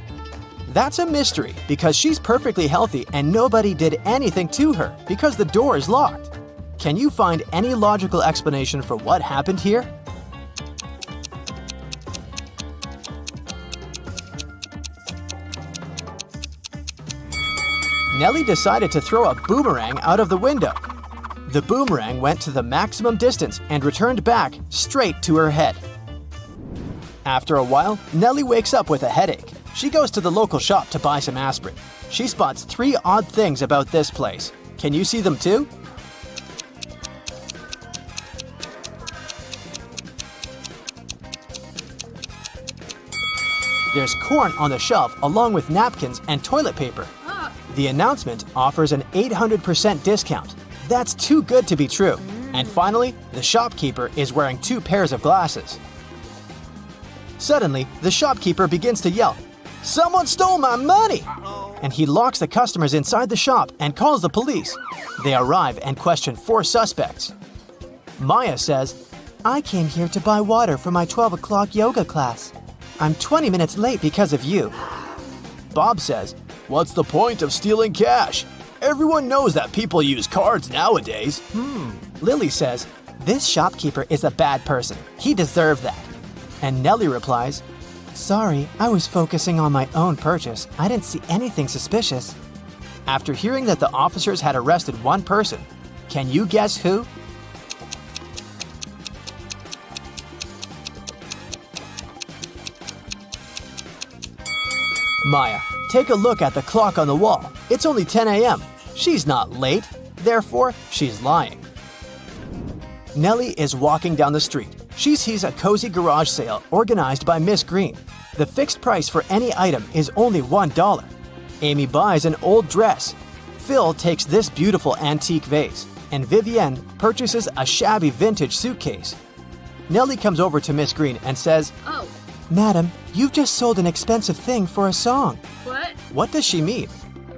That's a mystery because she's perfectly healthy and nobody did anything to her because the door is locked. Can you find any logical explanation for what happened here? Nellie decided to throw a boomerang out of the window. The boomerang went to the maximum distance and returned back straight to her head. After a while, Nellie wakes up with a headache. She goes to the local shop to buy some aspirin. She spots 3 odd things about this place. Can you see them too? There's corn on the shelf along with napkins and toilet paper. The announcement offers an 800% discount. That's too good to be true. And finally, the shopkeeper is wearing 2 pairs of glasses. Suddenly, the shopkeeper begins to yell, "Someone stole my money!" And he locks the customers inside the shop and calls the police. They arrive and question 4 suspects. Maya says, "I came here to buy water for my 12 o'clock yoga class. I'm 20 minutes late because of you." Bob says, "What's the point of stealing cash? Everyone knows that people use cards nowadays. Lily says, "This shopkeeper is a bad person. He deserved that." And Nellie replies, "Sorry, I was focusing on my own purchase. I didn't see anything suspicious." After hearing that the officers had arrested one person, can you guess who? Maya, take a look at the clock on the wall. It's only 10 a.m. She's not late, therefore she's lying. Nellie is walking down the street. She sees a cozy garage sale organized by Miss Green. The fixed price for any item is only $1. Amy buys an old dress. Phil takes this beautiful antique vase, and Vivienne purchases a shabby vintage suitcase. Nellie comes over to Miss Green and says, Oh, "Madam, you've just sold an expensive thing for a song." what? What does she mean?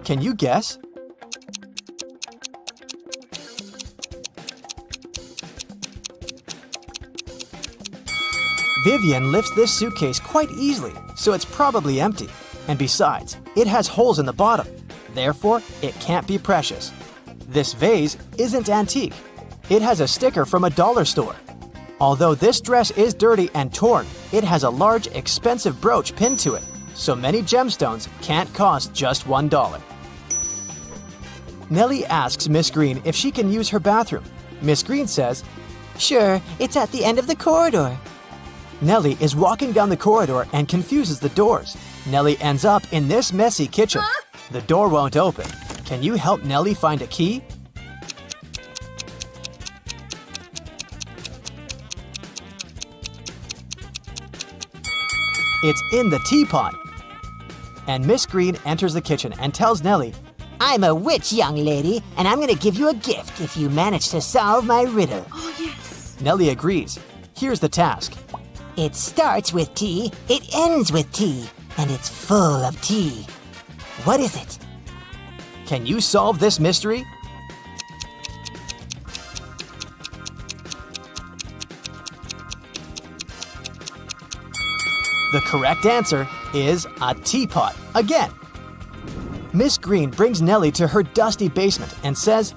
Can you guess? Vivian lifts this suitcase quite easily, so it's probably empty. And besides, it has holes in the bottom. Therefore, it can't be precious. This vase isn't antique. It has a sticker from a dollar store. Although this dress is dirty and torn, it has a large, expensive brooch pinned to it, so many gemstones can't cost just $1. Nellie asks Miss Green if she can use her bathroom. Miss Green says, Sure, it's at the end of the corridor. Nellie is walking down the corridor and confuses the doors. Nellie ends up in this messy kitchen. The door won't open. Can you help Nellie find a key? It's in the teapot. And Miss Green enters the kitchen and tells Nellie, I'm a witch, young lady, and I'm gonna give you a gift if you manage to solve my riddle. Oh, yes. Nellie agrees. Here's the task. It starts with T, it ends with T, and it's full of tea. What is it? Can you solve this mystery? The correct answer is a teapot again. Miss Green brings Nellie to her dusty basement and says,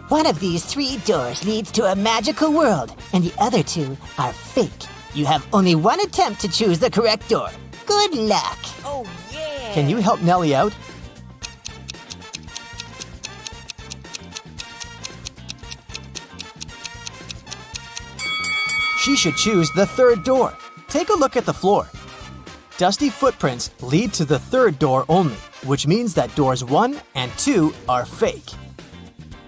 One of these 3 doors leads to a magical world, and the other 2 are fake. You have only one attempt to choose the correct door. Good luck. Oh, yeah. Can you help Nellie out? She should choose the 3rd door. Take a look at the floor. Dusty footprints lead to the 3rd door only, which means that doors 1 and 2 are fake.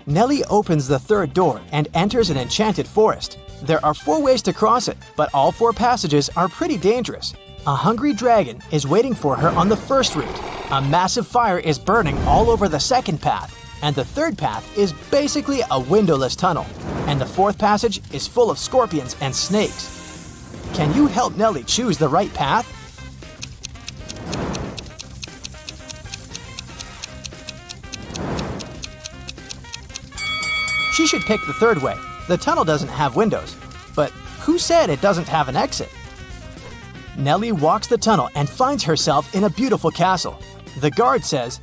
Nellie opens the 3rd door and enters an enchanted forest. There are 4 ways to cross it, but all 4 passages are pretty dangerous. A hungry dragon is waiting for her on the first route. A massive fire is burning all over the 2nd path. And the 3rd path is basically a windowless tunnel. And the 4th passage is full of scorpions and snakes. Can you help Nellie choose the right path? She should pick the 3rd way. The tunnel doesn't have windows. But who said it doesn't have an exit? Nellie walks the tunnel and finds herself in a beautiful castle. The guard says,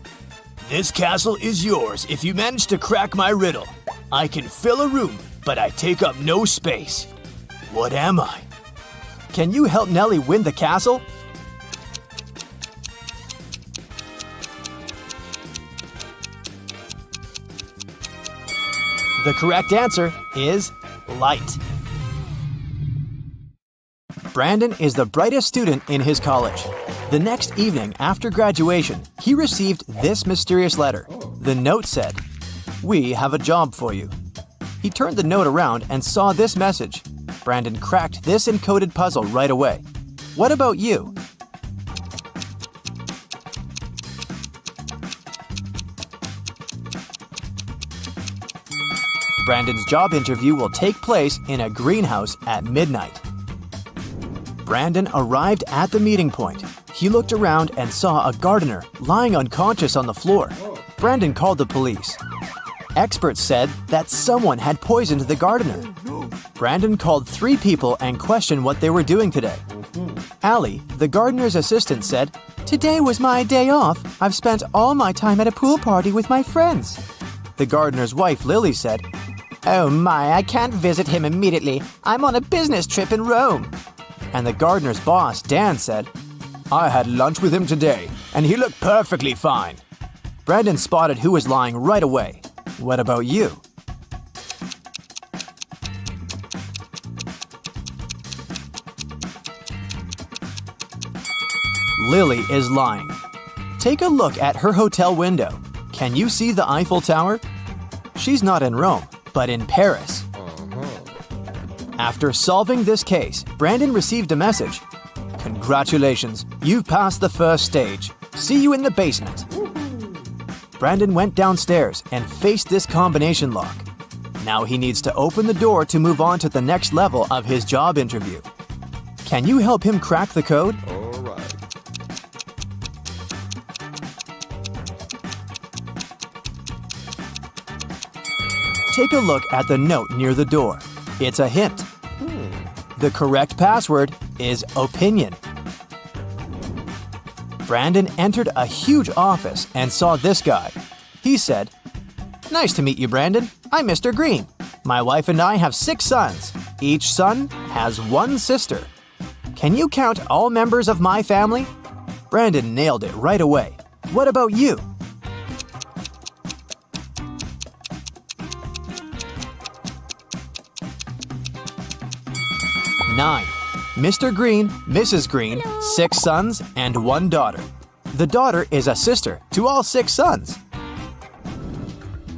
This castle is yours if you manage to crack my riddle. I can fill a room, but I take up no space. What am I? Can you help Nellie win the castle? The correct answer is light. Brandon is the brightest student in his college. The next evening after graduation, he received this mysterious letter. The note said, "We have a job for you." He turned the note around and saw this message. Brandon cracked this encoded puzzle right away. What about you? Brandon's job interview will take place in a greenhouse at midnight. Brandon arrived at the meeting point. He looked around and saw a gardener lying unconscious on the floor. Brandon called the police. Experts said that someone had poisoned the gardener. Brandon called 3 people and questioned what they were doing today. Allie, the gardener's assistant, said, "Today was my day off. I've spent all my time at a pool party with my friends." The gardener's wife, Lily, said, "Oh my, I can't visit him immediately. I'm on a business trip in Rome." And the gardener's boss, Dan, said, "I had lunch with him today, and he looked perfectly fine." Brandon spotted who was lying right away. What about you? Lily is lying. Take a look at her hotel window. Can you see the Eiffel Tower? She's not in Rome, but in Paris. After solving this case, Brandon received a message. "Congratulations, you've passed the first stage. See you in the basement." Brandon went downstairs and faced this combination lock. Now he needs to open the door to move on to the next level of his job interview. Can you help him crack the code? Take a look at the note near the door. It's a hint. The correct password is opinion. Brandon entered a huge office and saw this guy. He said, "Nice to meet you, Brandon. I'm Mr. Green. My wife and I have 6 sons. Each son has 1 sister. Can you count all members of my family?" Brandon nailed it right away. What about you? Nine. Mr. Green, Mrs. Green, 6 sons, and 1 daughter. The daughter is a sister to all 6 sons.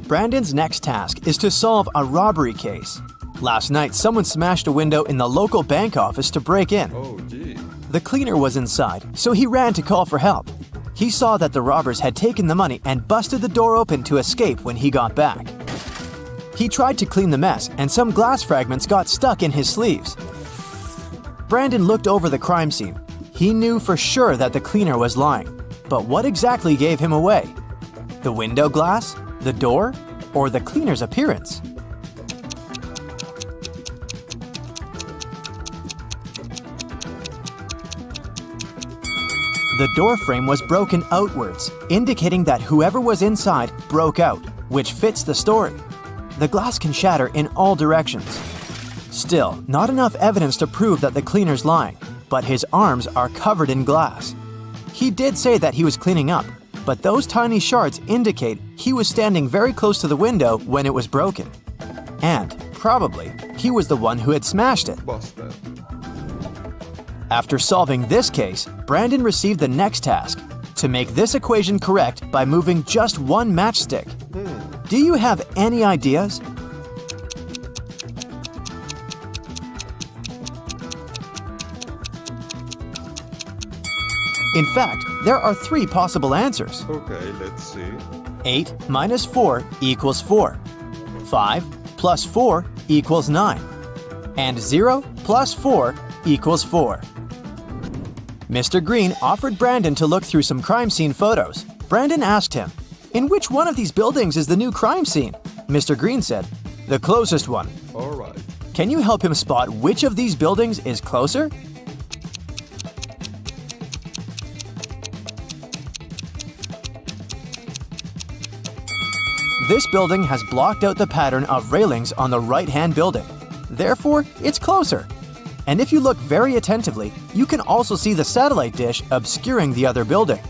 Brandon's next task is to solve a robbery case. Last night, someone smashed a window in the local bank office to break in. The cleaner was inside, so he ran to call for help. He saw that the robbers had taken the money and busted the door open to escape when he got back. He tried to clean the mess, and some glass fragments got stuck in his sleeves. Brandon looked over the crime scene. He knew for sure that the cleaner was lying. But what exactly gave him away? The window glass, the door, or the cleaner's appearance? The door frame was broken outwards, indicating that whoever was inside broke out, which fits the story. The glass can shatter in all directions. Still, not enough evidence to prove that the cleaner's lying, but his arms are covered in glass. He did say that he was cleaning up, but those tiny shards indicate he was standing very close to the window when it was broken. And, probably, he was the one who had smashed it. After solving this case, Brandon received the next task, to make this equation correct by moving just 1 matchstick. Do you have any ideas? In fact, there are 3 possible answers. Okay, let's see. 8 minus 4 equals 4. 5 plus 4 equals 9. And 0 plus 4 equals 4. Mr. Green offered Brandon to look through some crime scene photos. Brandon asked him, "In which one of these buildings is the new crime scene?" Mr. Green said, "The closest one." All right. Can you help him spot which of these buildings is closer? This building has blocked out the pattern of railings on the right-hand building. Therefore, it's closer. And if you look very attentively, you can also see the satellite dish obscuring the other building.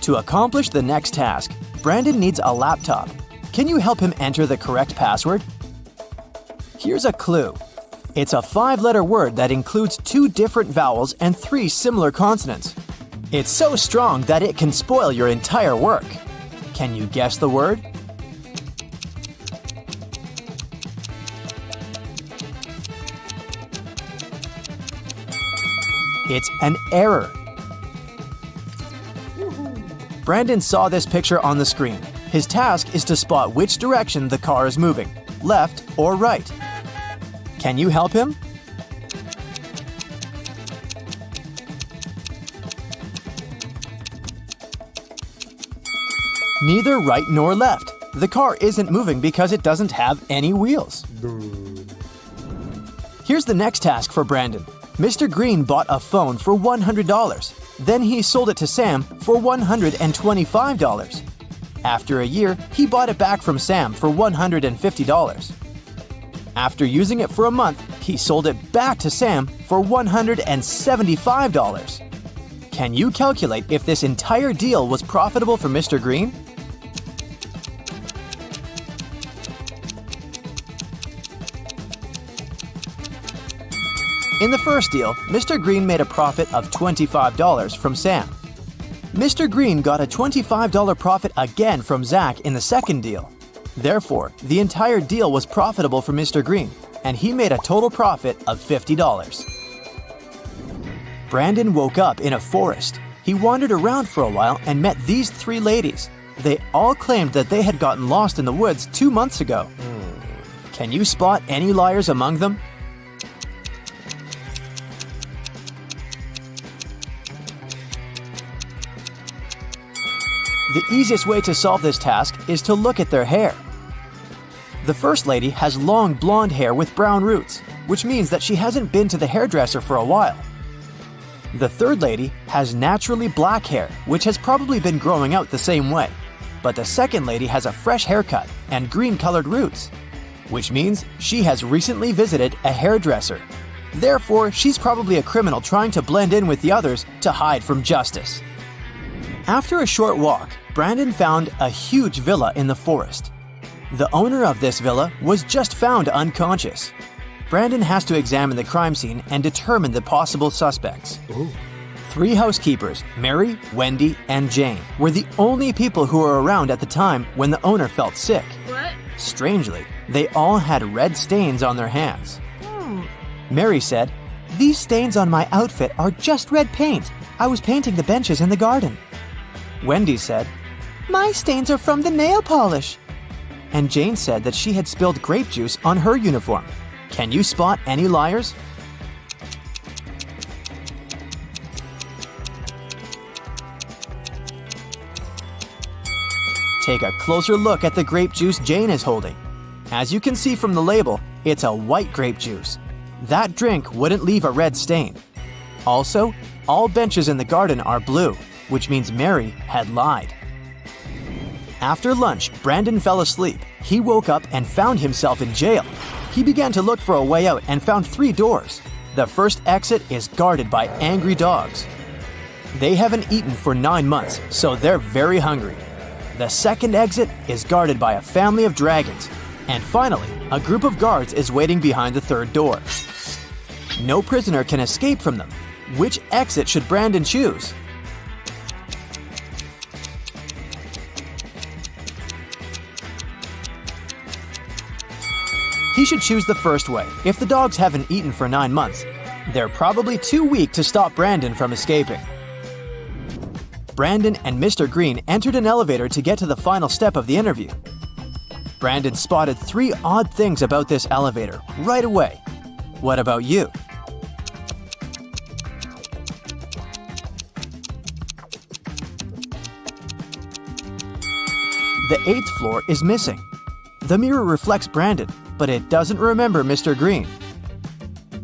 To accomplish the next task, Brandon needs a laptop. Can you help him enter the correct password? Here's a clue. It's a 5-letter word that includes 2 different vowels and 3 similar consonants. It's so strong that it can spoil your entire work. Can you guess the word? It's an error. Brandon saw this picture on the screen. His task is to spot which direction the car is moving, left or right. Can you help him? Neither right nor left. The car isn't moving because it doesn't have any wheels. Here's the next task for Brandon. Mr. Green bought a phone for $100. Then he sold it to Sam for $125. After a year, he bought it back from Sam for $150. After using it for a month, he sold it back to Sam for $175. Can you calculate if this entire deal was profitable for Mr. Green? In the first deal, Mr. Green made a profit of $25 from Sam. Mr. Green got a $25 profit again from Zach in the second deal. Therefore, the entire deal was profitable for Mr. Green, and he made a total profit of $50. Brandon woke up in a forest. He wandered around for a while and met these three ladies. They all claimed that they had gotten lost in the woods 2 months ago. Can you spot any liars among them? The easiest way to solve this task is to look at their hair. The first lady has long blonde hair with brown roots, which means that she hasn't been to the hairdresser for a while. The third lady has naturally black hair, which has probably been growing out the same way. But the second lady has a fresh haircut and green-colored roots, which means she has recently visited a hairdresser. Therefore, she's probably a criminal trying to blend in with the others to hide from justice. After a short walk, Brandon found a huge villa in the forest. The owner of this villa was just found unconscious. Brandon has to examine the crime scene and determine the possible suspects. Three housekeepers, Mary, Wendy, and Jane, were the only people who were around at the time when the owner felt sick. What? Strangely, they all had red stains on their hands. Mary said, "These stains on my outfit are just red paint. I was painting the benches in the garden." Wendy said, "My stains are from the nail polish." And Jane said that she had spilled grape juice on her uniform. Can you spot any liars? Take a closer look at the grape juice Jane is holding. As you can see from the label, it's a white grape juice. That drink wouldn't leave a red stain. Also, all benches in the garden are blue, which means Mary had lied. After lunch, Brandon fell asleep. He woke up and found himself in jail. He began to look for a way out and found 3 doors. The first exit is guarded by angry dogs. They haven't eaten for 9 months, so they're very hungry. The second exit is guarded by a family of dragons. And finally, a group of guards is waiting behind the third door. No prisoner can escape from them. Which exit should Brandon choose? He should choose the first way. If the dogs haven't eaten for 9 months, they're probably too weak to stop Brandon from escaping. Brandon and Mr. Green entered an elevator to get to the final step of the interview. Brandon spotted 3 odd things about this elevator right away. What about you? The 8th floor is missing. The mirror reflects Brandon, but it doesn't remember Mr. Green.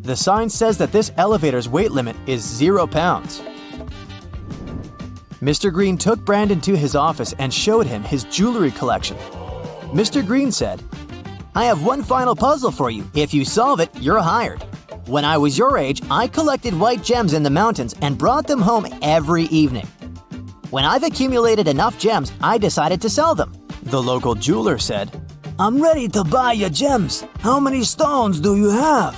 The sign says that this elevator's weight limit is 0 pounds. Mr. Green took Brandon to his office and showed him his jewelry collection. Mr. Green said, "I have one final puzzle for you. If you solve it, you're hired. When I was your age, I collected white gems in the mountains and brought them home every evening. When I've accumulated enough gems, I decided to sell them." The local jeweler said, I'm ready to buy your gems. How many stones do you have?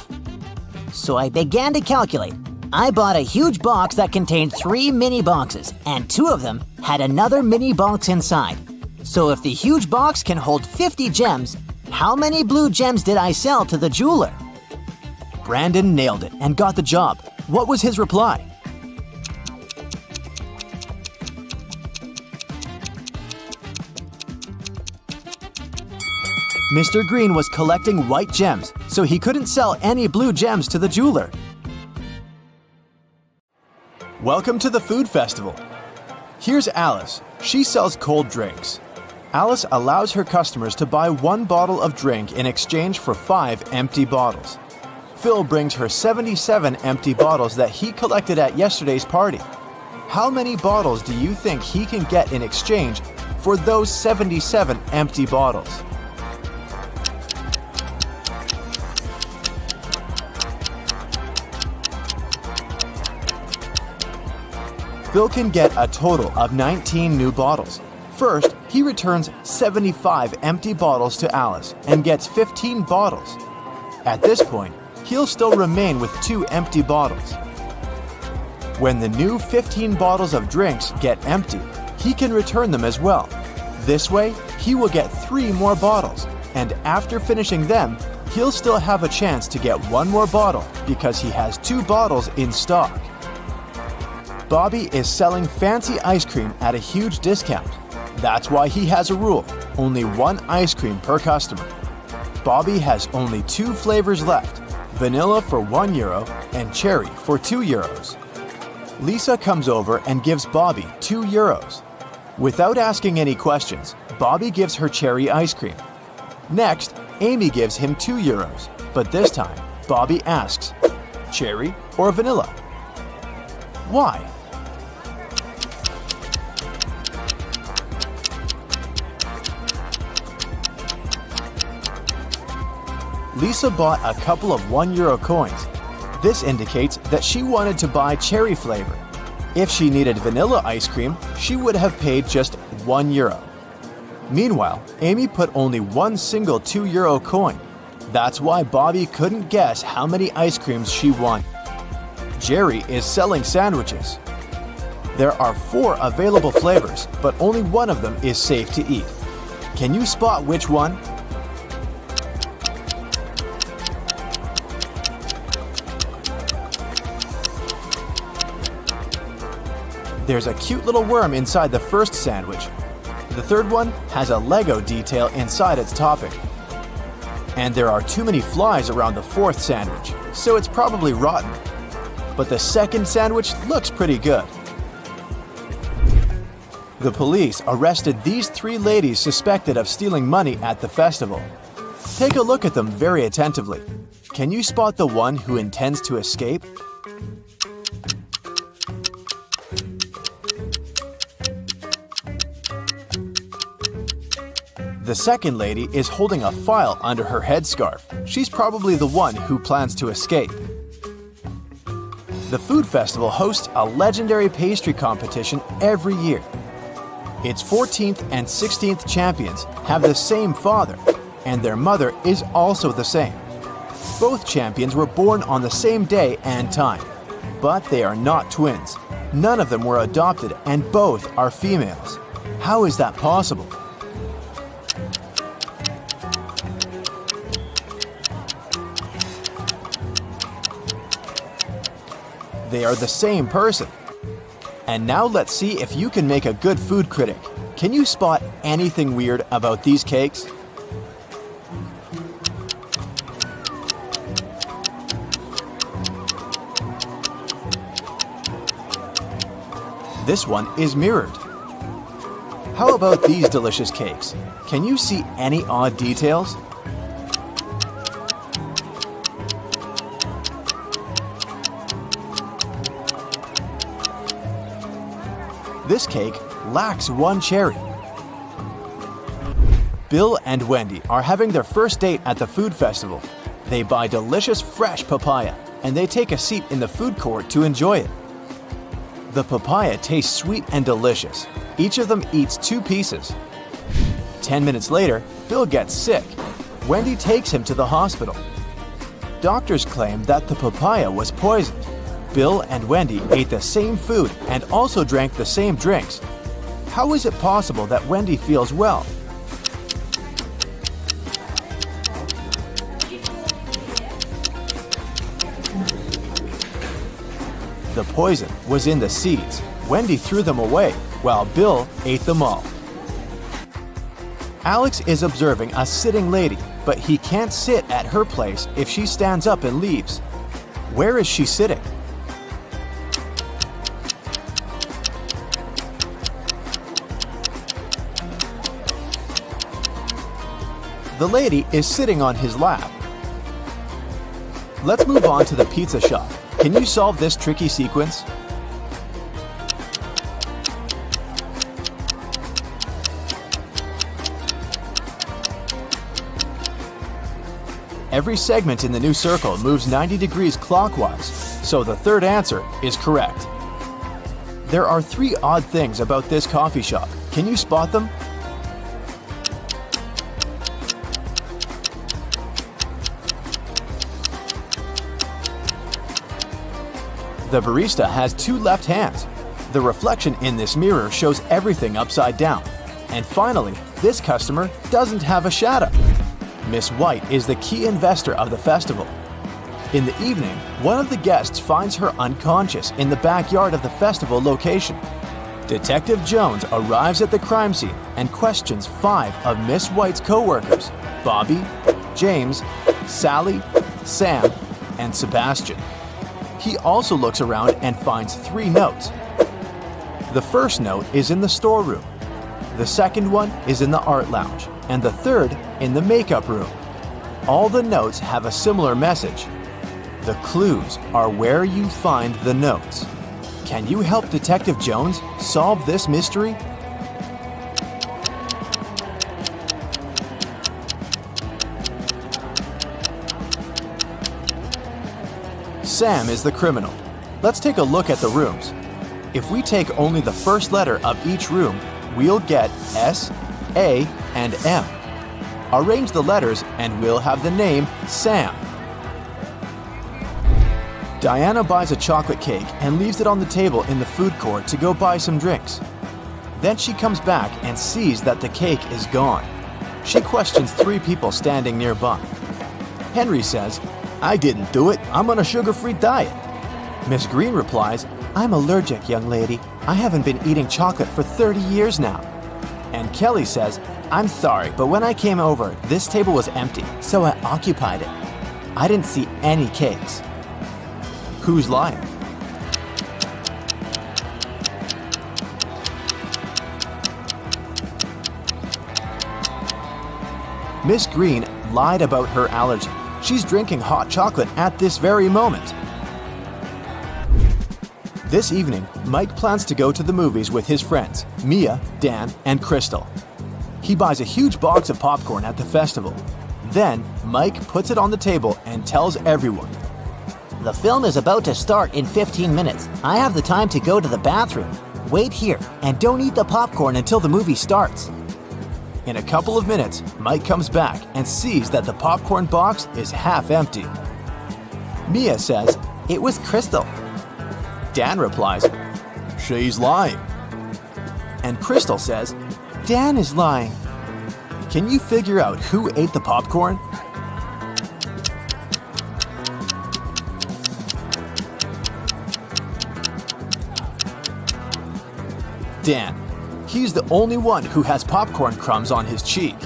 So I began to calculate. I bought a huge box that contained 3 mini boxes, and 2 of them had another mini box inside. So if the huge box can hold 50 gems, how many blue gems did I sell to the jeweler? Brandon nailed it and got the job. What was his reply? Mr. Green was collecting white gems, so he couldn't sell any blue gems to the jeweler. Welcome to the food festival. Here's Alice. She sells cold drinks. Alice allows her customers to buy 1 bottle of drink in exchange for 5 empty bottles. Phil brings her 77 empty bottles that he collected at yesterday's party. How many bottles do you think he can get in exchange for those 77 empty bottles? Bill can get a total of 19 new bottles. First, he returns 75 empty bottles to Alice and gets 15 bottles. At this point, he'll still remain with 2 empty bottles. When the new 15 bottles of drinks get empty, he can return them as well. This way, he will get 3 more bottles, and after finishing them, he'll still have a chance to get 1 more bottle because he has 2 bottles in stock. Bobby is selling fancy ice cream at a huge discount. That's why he has a rule: only 1 ice cream per customer. Bobby has only 2 flavors left: vanilla for €1 and cherry for €2. Lisa comes over and gives Bobby €2. Without asking any questions, Bobby gives her cherry ice cream. Next, Amy gives him €2, but this time, Bobby asks, cherry or vanilla? Why? Lisa bought a couple of €1 coins. This indicates that she wanted to buy cherry flavor. If she needed vanilla ice cream, she would have paid just €1. Meanwhile, Amy put only 1 single €2 coin. That's why Bobby couldn't guess how many ice creams she wanted. Jerry is selling sandwiches. There are 4 available flavors, but only one of them is safe to eat. Can you spot which one? There's a cute little worm inside the first sandwich. The third one has a Lego detail inside its topping. And there are too many flies around the 4th sandwich, so it's probably rotten. But the second sandwich looks pretty good. The police arrested these 3 ladies suspected of stealing money at the festival. Take a look at them very attentively. Can you spot the one who intends to escape? The second lady is holding a file under her headscarf. She's probably the one who plans to escape. The food festival hosts a legendary pastry competition every year. Its 14th and 16th champions have the same father, and their mother is also the same. Both champions were born on the same day and time, but they are not twins. None of them were adopted, and both are females. How is that possible? They are the same person. And now let's see if you can make a good food critic. Can you spot anything weird about these cakes? This one is mirrored. How about these delicious cakes? Can you see any odd details? This cake lacks 1 cherry. Bill and Wendy are having their first date at the food festival. They buy delicious fresh papaya, and they take a seat in the food court to enjoy it. The papaya tastes sweet and delicious. Each of them eats 2 pieces. 10 minutes later, Bill gets sick. Wendy takes him to the hospital. Doctors claim that the papaya was poisoned. Bill and Wendy ate the same food and also drank the same drinks. How is it possible that Wendy feels well? The poison was in the seeds. Wendy threw them away, while Bill ate them all. Alex is observing a sitting lady, but he can't sit at her place if she stands up and leaves. Where is she sitting? The lady is sitting on his lap. Let's move on to the pizza shop. Can you solve this tricky sequence? Every segment in the new circle moves 90 degrees clockwise, so the third answer is correct. There are 3 odd things about this coffee shop. Can you spot them? The barista has 2 left hands. The reflection in this mirror shows everything upside down. And finally, this customer doesn't have a shadow. Miss White is the key investor of the festival. In the evening, one of the guests finds her unconscious in the backyard of the festival location. Detective Jones arrives at the crime scene and questions 5 of Miss White's co-workers: Bobby, James, Sally, Sam, and Sebastian. He also looks around and finds 3 notes. The first note is in the storeroom. The second one is in the art lounge, and the third in the makeup room. All the notes have a similar message. The clues are where you find the notes. Can you help Detective Jones solve this mystery? Sam is the criminal. Let's take a look at the rooms. If we take only the first letter of each room, we'll get S, A, and M. Arrange the letters and we'll have the name Sam. Diana buys a chocolate cake and leaves it on the table in the food court to go buy some drinks. Then she comes back and sees that the cake is gone. She questions 3 people standing nearby. Henry says, "I didn't do it. I'm on a sugar-free diet." Miss Green replies, "I'm allergic, young lady. I haven't been eating chocolate for 30 years now." And Kelly says, "I'm sorry, but when I came over, this table was empty, so I occupied it. I didn't see any cakes." Who's lying? Miss Green lied about her allergy. She's drinking hot chocolate at this very moment. This evening, Mike plans to go to the movies with his friends, Mia, Dan, and Crystal. He buys a huge box of popcorn at the festival. Then, Mike puts it on the table and tells everyone, The film is about to start in 15 minutes. I have the time to go to the bathroom. Wait here and don't eat the popcorn until the movie starts. In a couple of minutes, Mike comes back and sees that the popcorn box is half empty. Mia says, "It was Crystal." Dan replies, "She's lying." And Crystal says, "Dan is lying." Can you figure out who ate the popcorn? Dan. He's the only one who has popcorn crumbs on his cheek.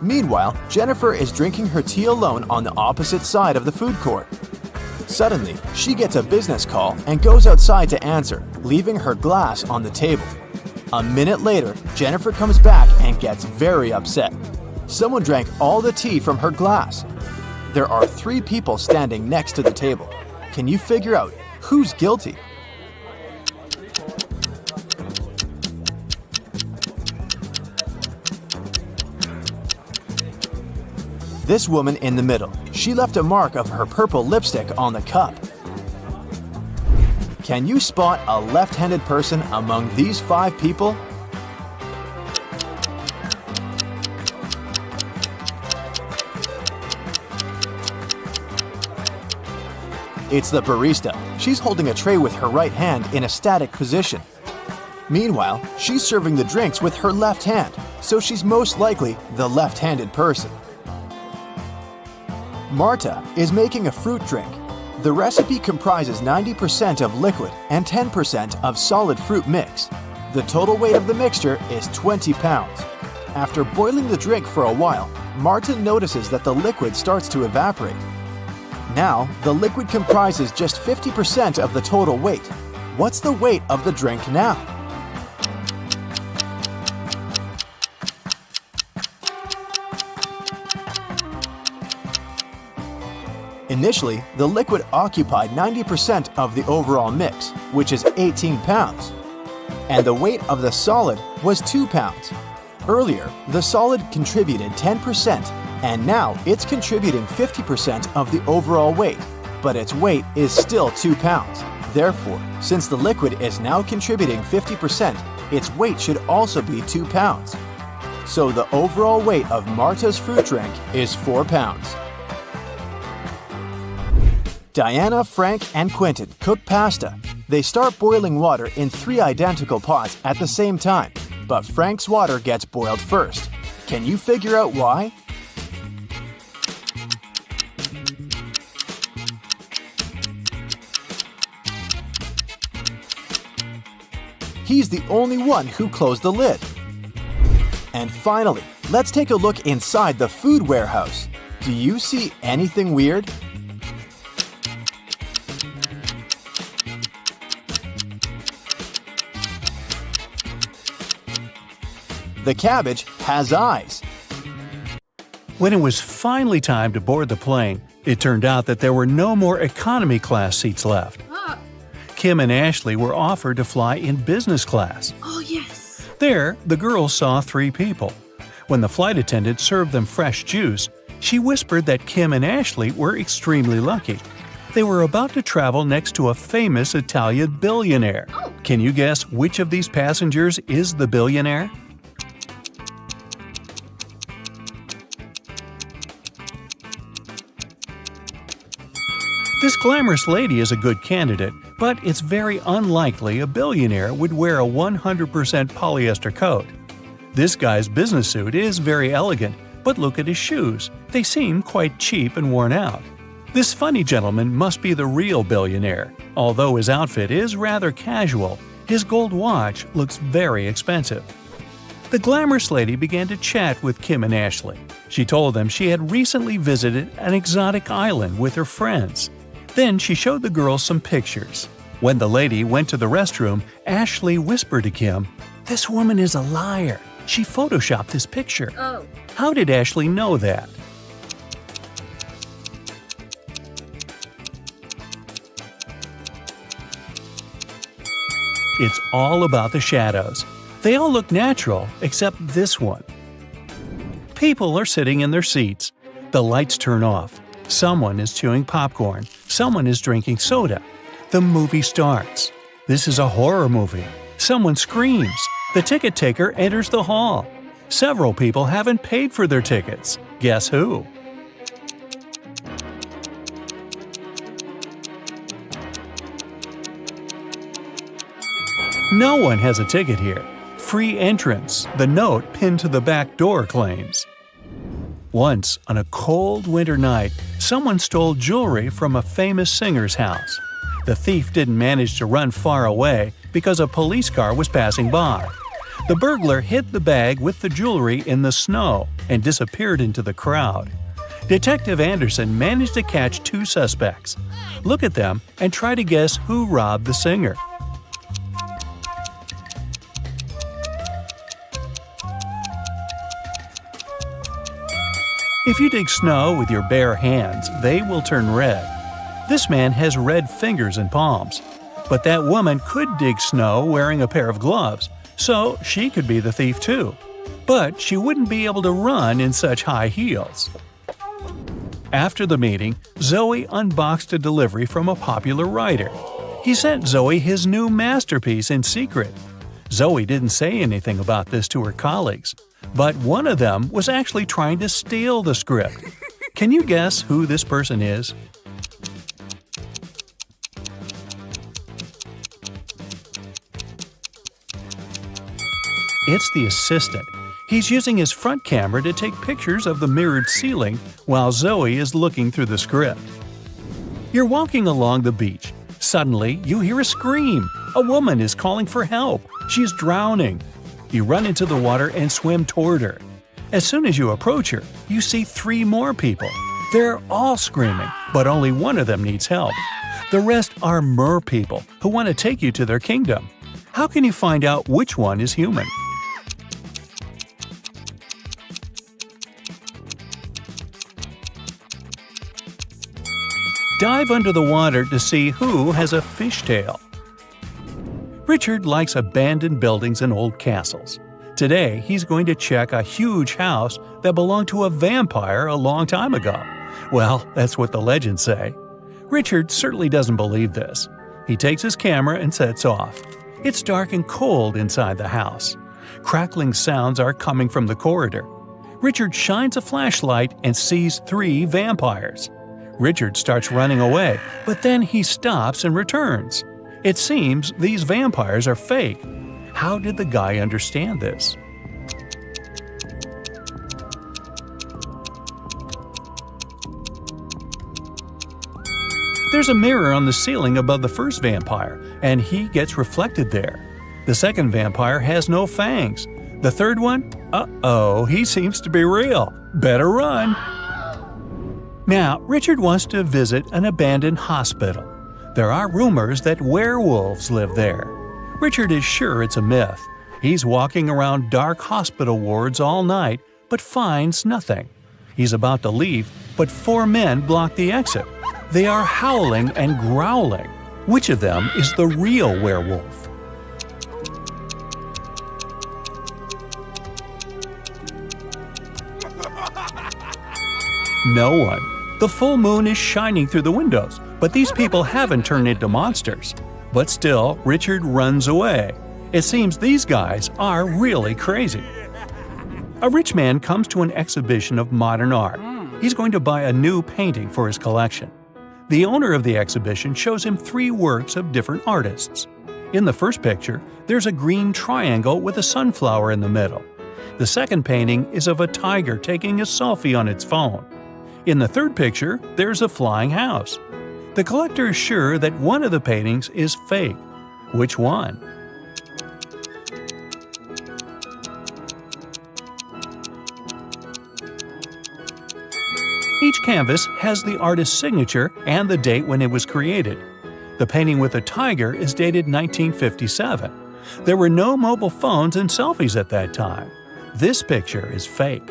Meanwhile, Jennifer is drinking her tea alone on the opposite side of the food court. Suddenly, she gets a business call and goes outside to answer, leaving her glass on the table. A minute later, Jennifer comes back and gets very upset. Someone drank all the tea from her glass. There are 3 people standing next to the table. Can you figure out who's guilty? This woman in the middle, she left a mark of her purple lipstick on the cup. Can you spot a left-handed person among these 5 people? It's the barista. She's holding a tray with her right hand in a static position. Meanwhile, she's serving the drinks with her left hand, so she's most likely the left-handed person. Marta is making a fruit drink. The recipe comprises 90% of liquid and 10% of solid fruit mix. The total weight of the mixture is 20 pounds. After boiling the drink for a while, Marta notices that the liquid starts to evaporate. Now, the liquid comprises just 50% of the total weight. What's the weight of the drink now? Initially, the liquid occupied 90% of the overall mix, which is 18 pounds. And the weight of the solid was 2 pounds. Earlier, the solid contributed 10%, And now it's contributing 50% of the overall weight, but its weight is still 2 pounds. Therefore, since the liquid is now contributing 50%, its weight should also be 2 pounds. So the overall weight of Marta's fruit drink is 4 pounds. Diana, Frank, and Quentin cook pasta. They start boiling water in 3 identical pots at the same time, but Frank's water gets boiled first. Can you figure out why? He's the only one who closed the lid. And finally, let's take a look inside the food warehouse. Do you see anything weird? The cabbage has eyes. When it was finally time to board the plane, it turned out that there were no more economy class seats left. Kim and Ashley were offered to fly in business class. Oh, yes. There, the girls saw 3 people. When the flight attendant served them fresh juice, she whispered that Kim and Ashley were extremely lucky. They were about to travel next to a famous Italian billionaire. Oh. Can you guess which of these passengers is the billionaire? This glamorous lady is a good candidate, but it's very unlikely a billionaire would wear a 100% polyester coat. This guy's business suit is very elegant, but look at his shoes. They seem quite cheap and worn out. This funny gentleman must be the real billionaire. Although his outfit is rather casual, his gold watch looks very expensive. The glamorous lady began to chat with Kim and Ashley. She told them she had recently visited an exotic island with her friends. Then she showed the girls some pictures. When the lady went to the restroom, Ashley whispered to Kim, "This woman is a liar. She photoshopped this picture." Oh. How did Ashley know that? It's all about the shadows. They all look natural, except this one. People are sitting in their seats. The lights turn off. Someone is chewing popcorn. Someone is drinking soda. The movie starts. This is a horror movie. Someone screams. The ticket taker enters the hall. Several people haven't paid for their tickets. Guess who? No one has a ticket here. Free entrance, the note pinned to the back door claims. Once, on a cold winter night, someone stole jewelry from a famous singer's house. The thief didn't manage to run far away because a police car was passing by. The burglar hid the bag with the jewelry in the snow and disappeared into the crowd. Detective Anderson managed to catch 2 suspects. Look at them and try to guess who robbed the singer. If you dig snow with your bare hands, they will turn red. This man has red fingers and palms. But that woman could dig snow wearing a pair of gloves, so she could be the thief too. But she wouldn't be able to run in such high heels. After the meeting, Zoe unboxed a delivery from a popular writer. He sent Zoe his new masterpiece in secret. Zoe didn't say anything about this to her colleagues. But one of them was actually trying to steal the script. Can you guess who this person is? It's the assistant. He's using his front camera to take pictures of the mirrored ceiling while Zoe is looking through the script. You're walking along the beach. Suddenly, you hear a scream. A woman is calling for help. She's drowning. You run into the water and swim toward her. As soon as you approach her, you see 3 more people. They're all screaming, but only one of them needs help. The rest are mer people who want to take you to their kingdom. How can you find out which one is human? Dive under the water to see who has a fishtail. Richard likes abandoned buildings and old castles. Today, he's going to check a huge house that belonged to a vampire a long time ago. Well, that's what the legends say. Richard certainly doesn't believe this. He takes his camera and sets off. It's dark and cold inside the house. Crackling sounds are coming from the corridor. Richard shines a flashlight and sees 3 vampires. Richard starts running away, but then he stops and returns. It seems these vampires are fake. How did the guy understand this? There's a mirror on the ceiling above the first vampire, and he gets reflected there. The second vampire has no fangs. The third one? Uh-oh, he seems to be real. Better run. Now, Richard wants to visit an abandoned hospital. There are rumors that werewolves live there. Richard is sure it's a myth. He's walking around dark hospital wards all night, but finds nothing. He's about to leave, but 4 men block the exit. They are howling and growling. Which of them is the real werewolf? No one. The full moon is shining through the windows, but these people haven't turned into monsters. But still, Richard runs away. It seems these guys are really crazy. A rich man comes to an exhibition of modern art. He's going to buy a new painting for his collection. The owner of the exhibition shows him 3 works of different artists. In the first picture, there's a green triangle with a sunflower in the middle. The second painting is of a tiger taking a selfie on its phone. In the third picture, there's a flying house. The collector is sure that one of the paintings is fake. Which one? Each canvas has the artist's signature and the date when it was created. The painting with the tiger is dated 1957. There were no mobile phones and selfies at that time. This picture is fake.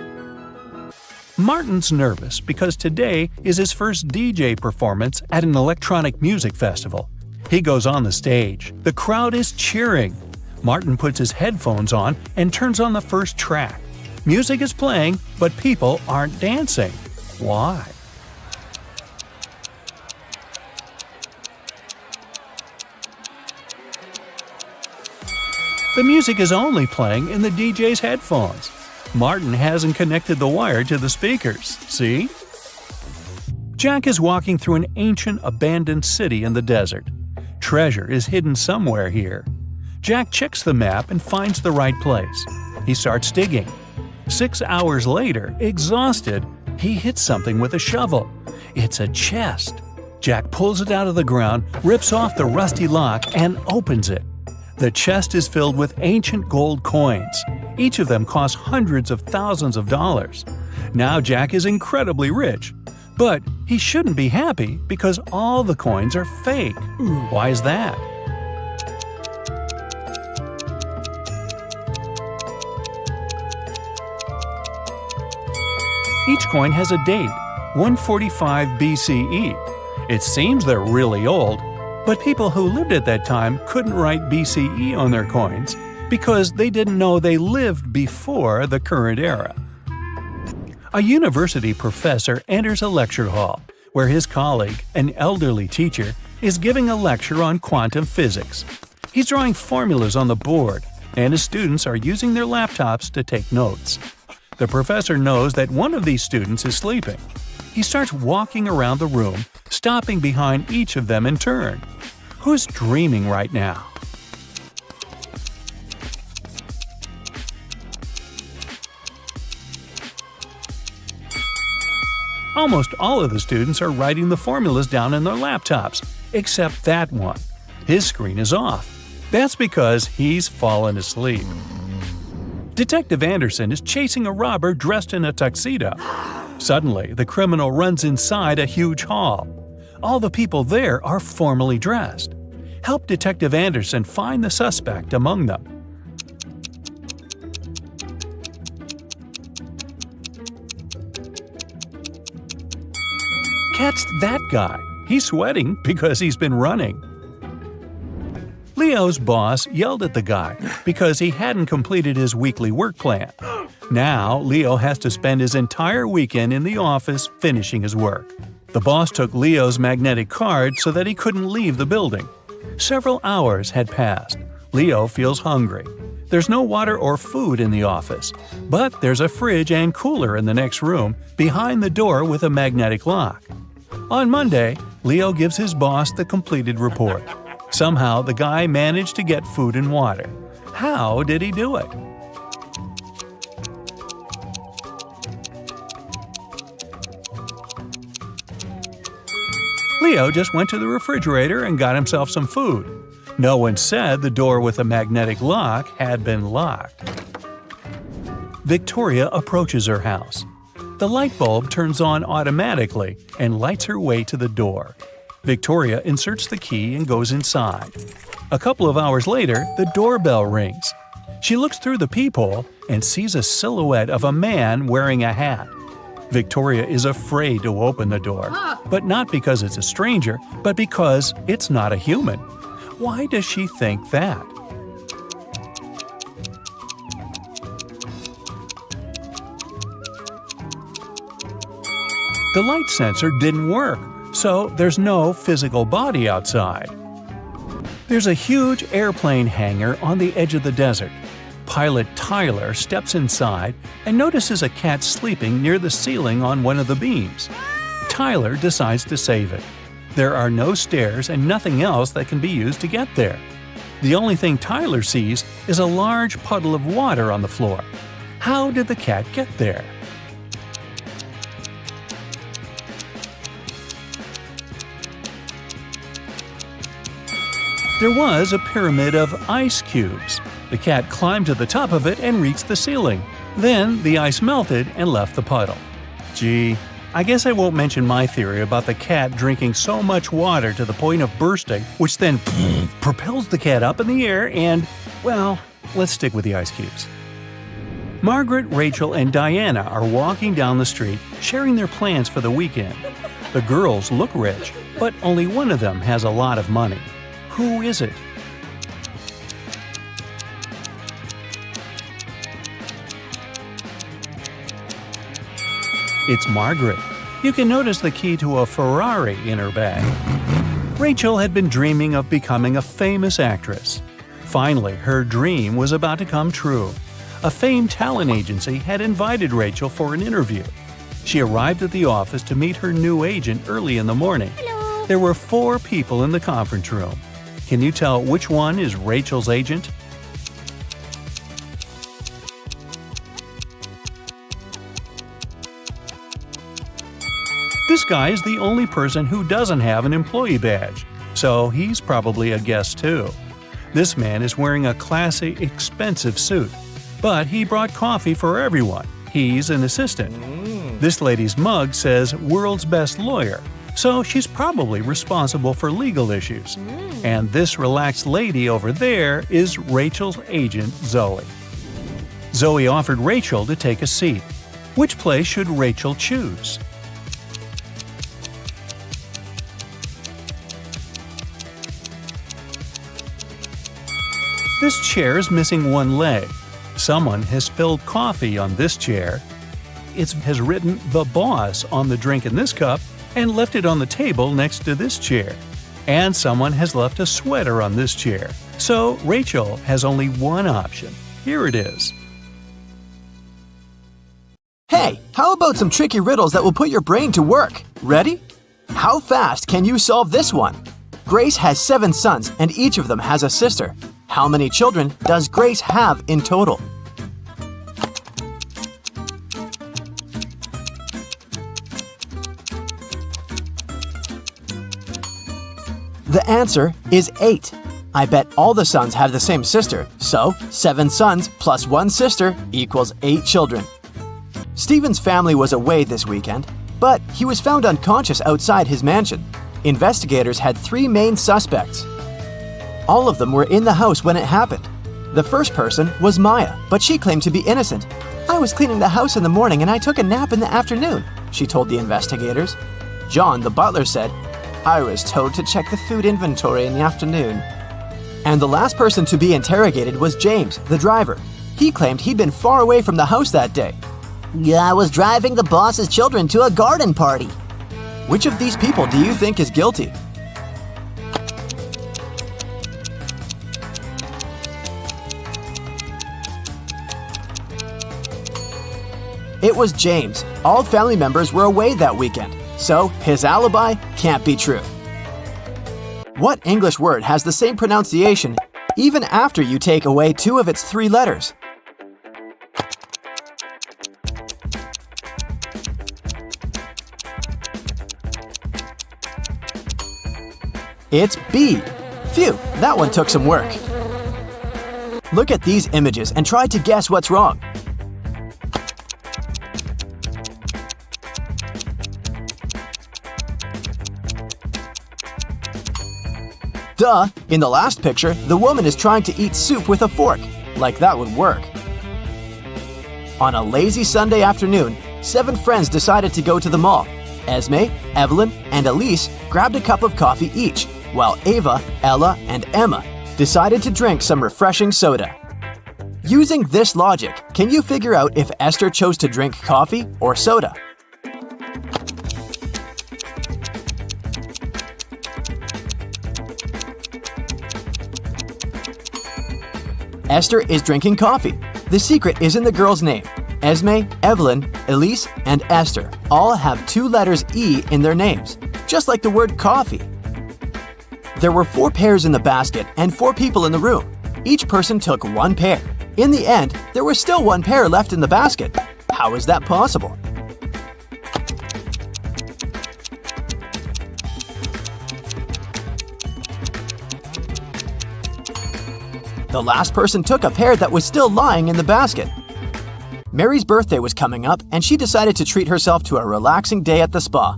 Martin's nervous because today is his first DJ performance at an electronic music festival. He goes on the stage. The crowd is cheering. Martin puts his headphones on and turns on the first track. Music is playing, but people aren't dancing. Why? The music is only playing in the DJ's headphones. Martin hasn't connected the wire to the speakers, see? Jack is walking through an ancient, abandoned city in the desert. Treasure is hidden somewhere here. Jack checks the map and finds the right place. He starts digging. 6 hours later, exhausted, he hits something with a shovel. It's a chest. Jack pulls it out of the ground, rips off the rusty lock, and opens it. The chest is filled with ancient gold coins. Each of them costs hundreds of thousands of dollars. Now Jack is incredibly rich. But he shouldn't be happy because all the coins are fake. Why is that? Each coin has a date, 145 BCE. It seems they're really old, but people who lived at that time couldn't write BCE on their coins because they didn't know they lived before the current era. A university professor enters a lecture hall where his colleague, an elderly teacher, is giving a lecture on quantum physics. He's drawing formulas on the board, and his students are using their laptops to take notes. The professor knows that one of these students is sleeping. He starts walking around the room, stopping behind each of them in turn. Who's dreaming right now? Almost all of the students are writing the formulas down in their laptops, except that one. His screen is off. That's because he's fallen asleep. Detective Anderson is chasing a robber dressed in a tuxedo. Suddenly, the criminal runs inside a huge hall. All the people there are formally dressed. Help Detective Anderson find the suspect among them. Catch that guy. He's sweating because he's been running. Leo's boss yelled at the guy because he hadn't completed his weekly work plan. Now, Leo has to spend his entire weekend in the office finishing his work. The boss took Leo's magnetic card so that he couldn't leave the building. Several hours had passed. Leo feels hungry. There's no water or food in the office, but there's a fridge and cooler in the next room behind the door with a magnetic lock. On Monday, Leo gives his boss the completed report. Somehow, the guy managed to get food and water. How did he do it? Leo just went to the refrigerator and got himself some food. No one said the door with a magnetic lock had been locked. Victoria approaches her house. The light bulb turns on automatically and lights her way to the door. Victoria inserts the key and goes inside. A couple of hours later, the doorbell rings. She looks through the peephole and sees a silhouette of a man wearing a hat. Victoria is afraid to open the door, but not because it's a stranger, but because it's not a human. Why does she think that? The light sensor didn't work, so there's no physical body outside. There's a huge airplane hangar on the edge of the desert. Pilot Tyler steps inside and notices a cat sleeping near the ceiling on one of the beams. Tyler decides to save it. There are no stairs and nothing else that can be used to get there. The only thing Tyler sees is a large puddle of water on the floor. How did the cat get there? There was a pyramid of ice cubes. The cat climbed to the top of it and reached the ceiling. Then the ice melted and left the puddle. Gee, I guess I won't mention my theory about the cat drinking so much water to the point of bursting, which then propels the cat up in the air and, well, let's stick with the ice cubes. Margaret, Rachel, and Diana are walking down the street, sharing their plans for the weekend. The girls look rich, but only one of them has a lot of money. Who is it? It's Margaret. You can notice the key to a Ferrari in her bag. Rachel had been dreaming of becoming a famous actress. Finally, her dream was about to come true. A famed talent agency had invited Rachel for an interview. She arrived at the office to meet her new agent early in the morning. Hello. There were 4 people in the conference room. Can you tell which one is Rachel's agent? This guy is the only person who doesn't have an employee badge, so he's probably a guest too. This man is wearing a classy, expensive suit, but he brought coffee for everyone. He's an assistant. This lady's mug says "World's Best Lawyer," so she's probably responsible for legal issues. And this relaxed lady over there is Rachel's agent, Zoe. Zoe offered Rachel to take a seat. Which place should Rachel choose? This chair is missing one leg. Someone has spilled coffee on this chair. It has written "The Boss" on the drink in this cup and left it on the table next to this chair. And someone has left a sweater on this chair. So Rachel has only one option. Here it is. Hey, how about some tricky riddles that will put your brain to work? Ready? How fast can you solve this one? Grace has 7 sons and each of them has a sister. How many children does Grace have in total? The answer is 8. I bet all the sons have the same sister, so 7 sons plus 1 sister equals 8 children. Stephen's family was away this weekend, but he was found unconscious outside his mansion. Investigators had 3 main suspects. All of them were in the house when it happened. The first person was Maya, but she claimed to be innocent. I was cleaning the house in the morning and I took a nap in the afternoon, she told the investigators. John, the butler, said, I was told to check the food inventory in the afternoon. And the last person to be interrogated was James, the driver. He claimed he'd been far away from the house that day. I was driving the boss's children to a garden party. Which of these people do you think is guilty? It was James. All family members were away that weekend, so his alibi can't be true. What English word has the same pronunciation even after you take away 2 of its 3 letters? It's B. Phew, that one took some work. Look at these images and try to guess what's wrong. Duh! In the last picture, the woman is trying to eat soup with a fork. Like that would work. On a lazy Sunday afternoon, 7 friends decided to go to the mall. Esme, Evelyn, and Elise grabbed a cup of coffee each, while Ava, Ella, and Emma decided to drink some refreshing soda. Using this logic, can you figure out if Esther chose to drink coffee or soda? Esther is drinking coffee. The secret is in the girl's name. Esme, Evelyn, Elise, and Esther all have 2 letters E in their names, just like the word coffee. There were 4 pairs in the basket and 4 people in the room. Each person took 1 pair. In the end, there was still 1 pair left in the basket. How is that possible? The last person took a pair that was still lying in the basket. Mary's birthday was coming up, and she decided to treat herself to a relaxing day at the spa.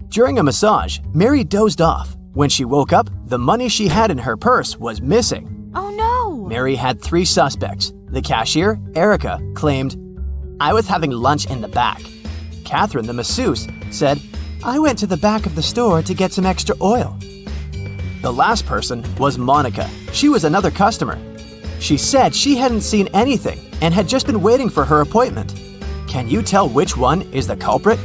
During a massage, Mary dozed off. When she woke up, the money she had in her purse was missing. Oh no! Mary had 3 suspects. The cashier, Erica, claimed, "I was having lunch in the back." Catherine, the masseuse, said, "I went to the back of the store to get some extra oil." The last person was Monica. She was another customer. She said she hadn't seen anything and had just been waiting for her appointment. Can you tell which one is the culprit?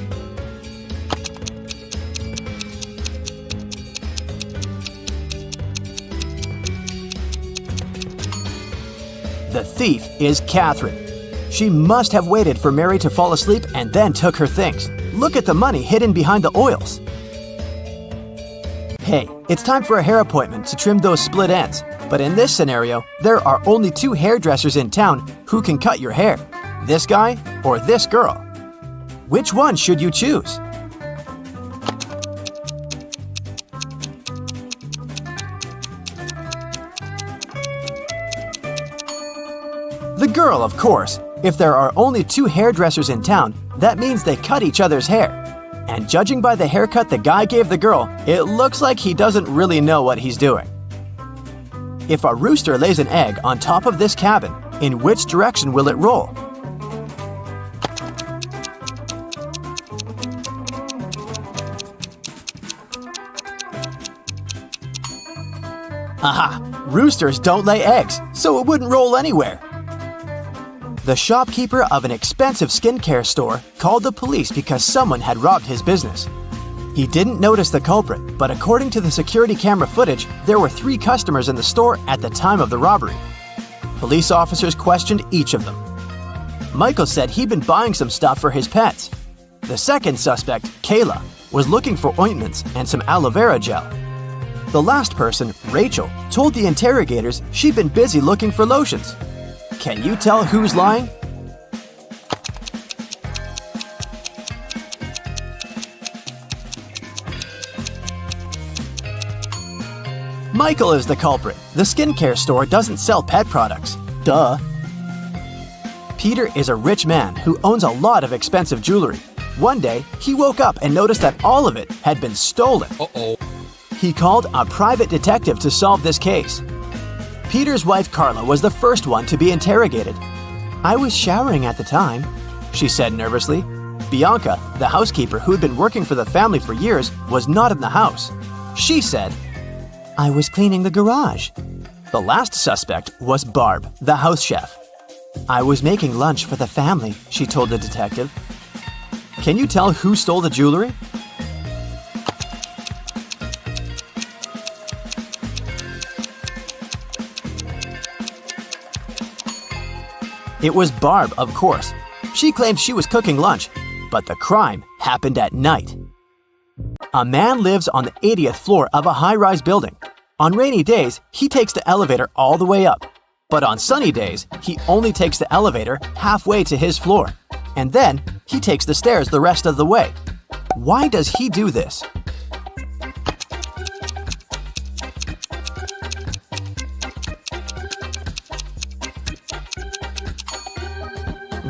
The thief is Catherine. She must have waited for Mary to fall asleep and then took her things. Look at the money hidden behind the oils. Hey, it's time for a hair appointment to trim those split ends. But in this scenario, there are only 2 hairdressers in town who can cut your hair. This guy or this girl. Which one should you choose? The girl, of course. If there are only 2 hairdressers in town, that means they cut each other's hair. And judging by the haircut the guy gave the girl, it looks like he doesn't really know what he's doing. If a rooster lays an egg on top of this cabin, in which direction will it roll? Aha! Roosters don't lay eggs, so it wouldn't roll anywhere. The shopkeeper of an expensive skincare store called the police because someone had robbed his business. He didn't notice the culprit, but according to the security camera footage, there were 3 customers in the store at the time of the robbery. Police officers questioned each of them. Michael said he'd been buying some stuff for his pets. The second suspect, Kayla, was looking for ointments and some aloe vera gel. The last person, Rachel, told the interrogators she'd been busy looking for lotions. Can you tell who's lying? Michael is the culprit. The skincare store doesn't sell pet products. Duh. Peter is a rich man who owns a lot of expensive jewelry. One day, he woke up and noticed that all of it had been stolen. Uh-oh. He called a private detective to solve this case. Peter's wife Carla was the first one to be interrogated. "I was showering at the time," she said nervously. Bianca, the housekeeper who'd been working for the family for years, was not in the house. She said, "I was cleaning the garage." The last suspect was Barb, the house chef. I was making lunch for the family, she told the detective. Can you tell who stole the jewelry? It was Barb, of course. She claimed she was cooking lunch, but the crime happened at night. A man lives on the 80th floor of a high-rise building. On rainy days, he takes the elevator all the way up. But on sunny days, he only takes the elevator halfway to his floor. And then, he takes the stairs the rest of the way. Why does he do this?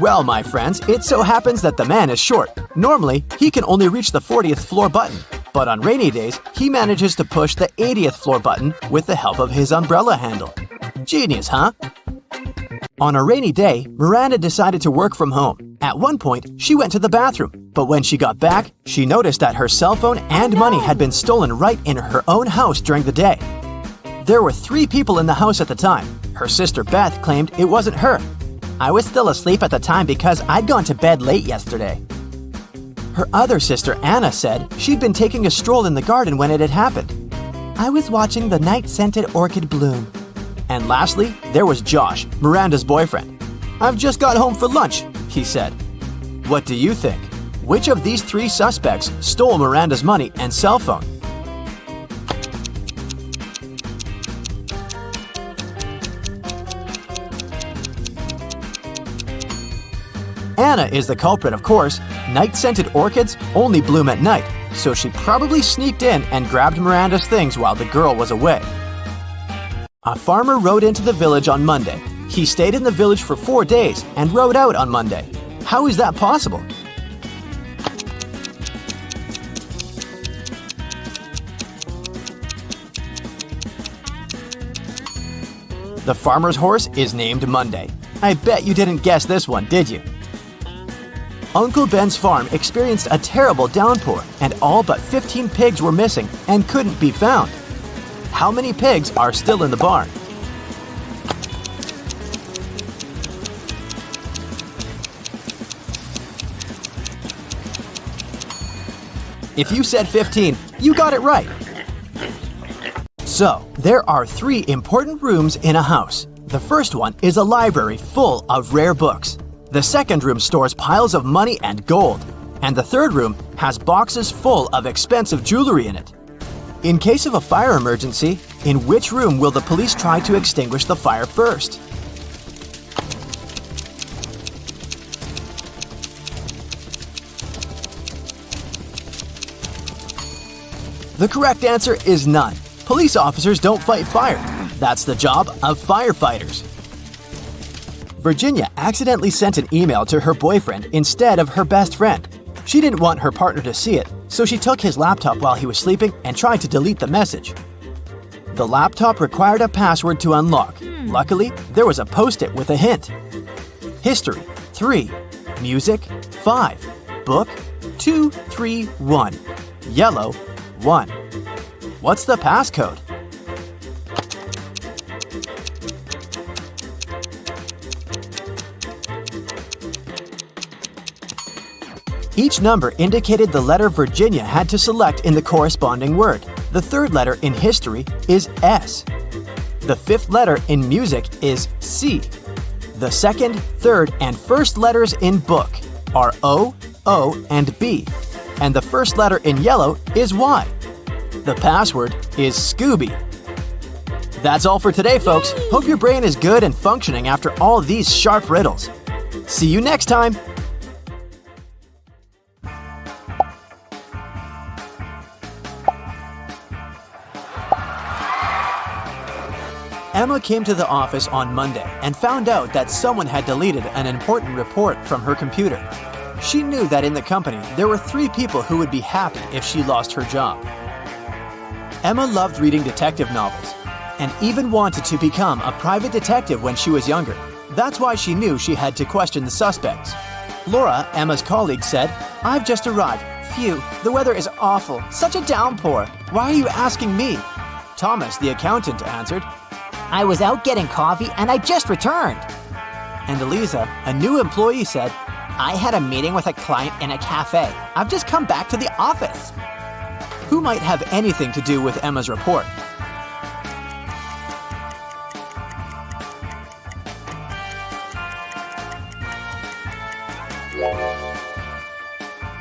Well, my friends, it so happens that the man is short. Normally, he can only reach the 40th floor button. But on rainy days, he manages to push the 80th floor button with the help of his umbrella handle. Genius, huh? On a rainy day, Miranda decided to work from home. At one point, she went to the bathroom. But when she got back, she noticed that her cell phone and money had been stolen right in her own house during the day. There were 3 people in the house at the time. Her sister Beth claimed it wasn't her. I was still asleep at the time because I'd gone to bed late yesterday. Her other sister Anna said she'd been taking a stroll in the garden when it had happened. I was watching the night-scented orchid bloom. And lastly, there was Josh, Miranda's boyfriend. I've just got home for lunch, he said. What do you think? Which of these 3 suspects stole Miranda's money and cell phone? Anna is the culprit, of course. Night-scented orchids only bloom at night, so she probably sneaked in and grabbed Miranda's things while the girl was away. A farmer rode into the village on Monday. He stayed in the village for 4 days and rode out on Monday. How is that possible? The farmer's horse is named Monday. I bet you didn't guess this one, did you? Uncle Ben's farm experienced a terrible downpour, and all but 15 pigs were missing and couldn't be found. How many pigs are still in the barn? If you said 15, you got it right. So, there are 3 important rooms in a house. The first one is a library full of rare books. The second room stores piles of money and gold. And the third room has boxes full of expensive jewelry in it. In case of a fire emergency, in which room will the police try to extinguish the fire first? The correct answer is none. Police officers don't fight fire. That's the job of firefighters. Virginia accidentally sent an email to her boyfriend instead of her best friend. She didn't want her partner to see it, so she took his laptop while he was sleeping and tried to delete the message. The laptop required a password to unlock. Luckily, there was a post-it with a hint. History, 3. Music, 5. Book, 2, 3, 1. Yellow, 1. What's the passcode? Each number indicated the letter Virginia had to select in the corresponding word. The third letter in history is S. The fifth letter in music is C. The second, third, and first letters in book are O, O, and B. And the first letter in yellow is Y. The password is Scooby. That's all for today, folks. Hope your brain is good and functioning after all these sharp riddles. See you next time! Emma came to the office on Monday and found out that someone had deleted an important report from her computer. She knew that in the company there were 3 people who would be happy if she lost her job. Emma loved reading detective novels and even wanted to become a private detective when she was younger. That's why she knew she had to question the suspects. Laura, Emma's colleague, said, "I've just arrived. Phew, the weather is awful. Such a downpour. Why are you asking me?" Thomas, the accountant, answered, I was out getting coffee and I just returned. and Eliza, a new employee, said, I had a meeting with a client in a cafe. I've just come back to the office. who might have anything to do with Emma's report.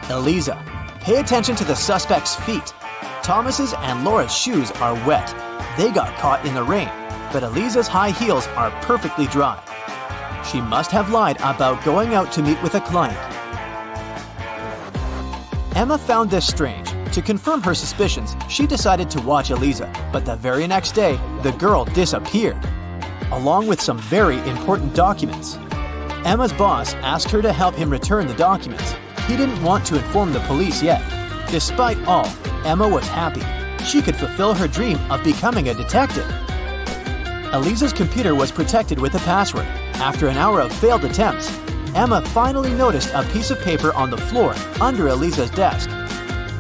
Eliza, pay attention to the suspect's feet. Thomas's and Laura's shoes are wet. They got caught in the rain, but Eliza's high heels are perfectly dry. She must have lied about going out to meet with a client. Emma found this strange. To confirm her suspicions, she decided to watch Eliza, but the very next day, the girl disappeared, along with some very important documents. Emma's boss asked her to help him return the documents. He didn't want to inform the police yet. Despite all, Emma was happy. She could fulfill her dream of becoming a detective. Eliza's computer was protected with a password. After an hour of failed attempts, Emma finally noticed a piece of paper on the floor under Eliza's desk.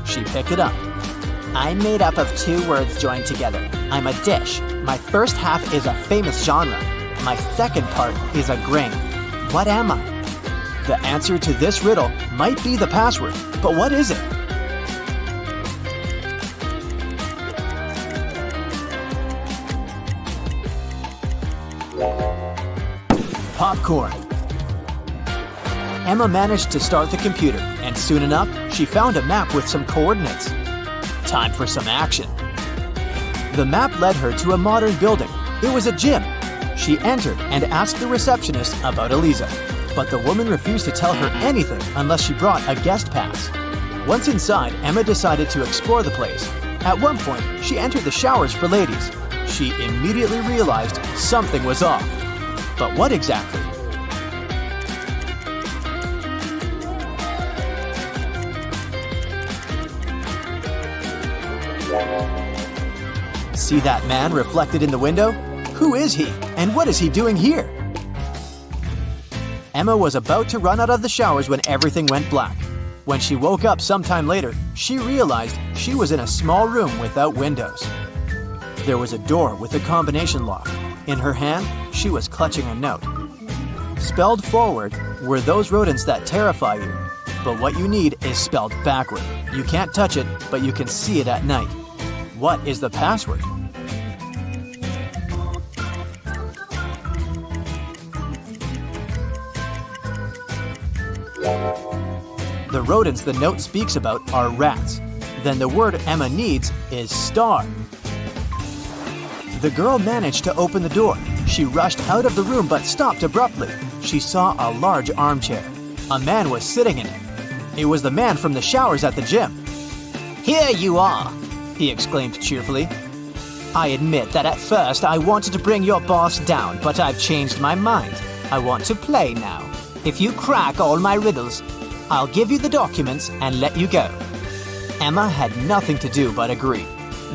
She picked it up. I'm made up of two words joined together. I'm a dish. My first half is a famous genre. My second part is a grain. What am I? The answer to this riddle might be the password, but what is it? Popcorn. Emma managed to start the computer, and soon enough, she found a map with some coordinates. Time for some action. The map led her to a modern building. It was a gym. She entered and asked the receptionist about Eliza, but the woman refused to tell her anything unless she brought a guest pass. Once inside, Emma decided to explore the place. At one point, she entered the showers for ladies. She immediately realized something was off. But what exactly? See that man reflected in the window? Who is he, and what is he doing here? Emma was about to run out of the showers when everything went black. When she woke up sometime later, she realized she was in a small room without windows. There was a door with a combination lock. In her hand, she was clutching a note. Spelled forward were those rodents that terrify you. But what you need is spelled backward. You can't touch it, but you can see it at night. What is the password? The rodents the note speaks about are rats. Then the word Emma needs is star. The girl managed to open the door. She rushed out of the room but stopped abruptly. She saw a large armchair. A man was sitting in it. It was the man from the showers at the gym. Here you are, He exclaimed cheerfully. I admit that at first I wanted to bring your boss down, but I've changed my mind. I want to play now. If you crack all my riddles, I'll give you the documents and let you go. Emma had nothing to do but agree.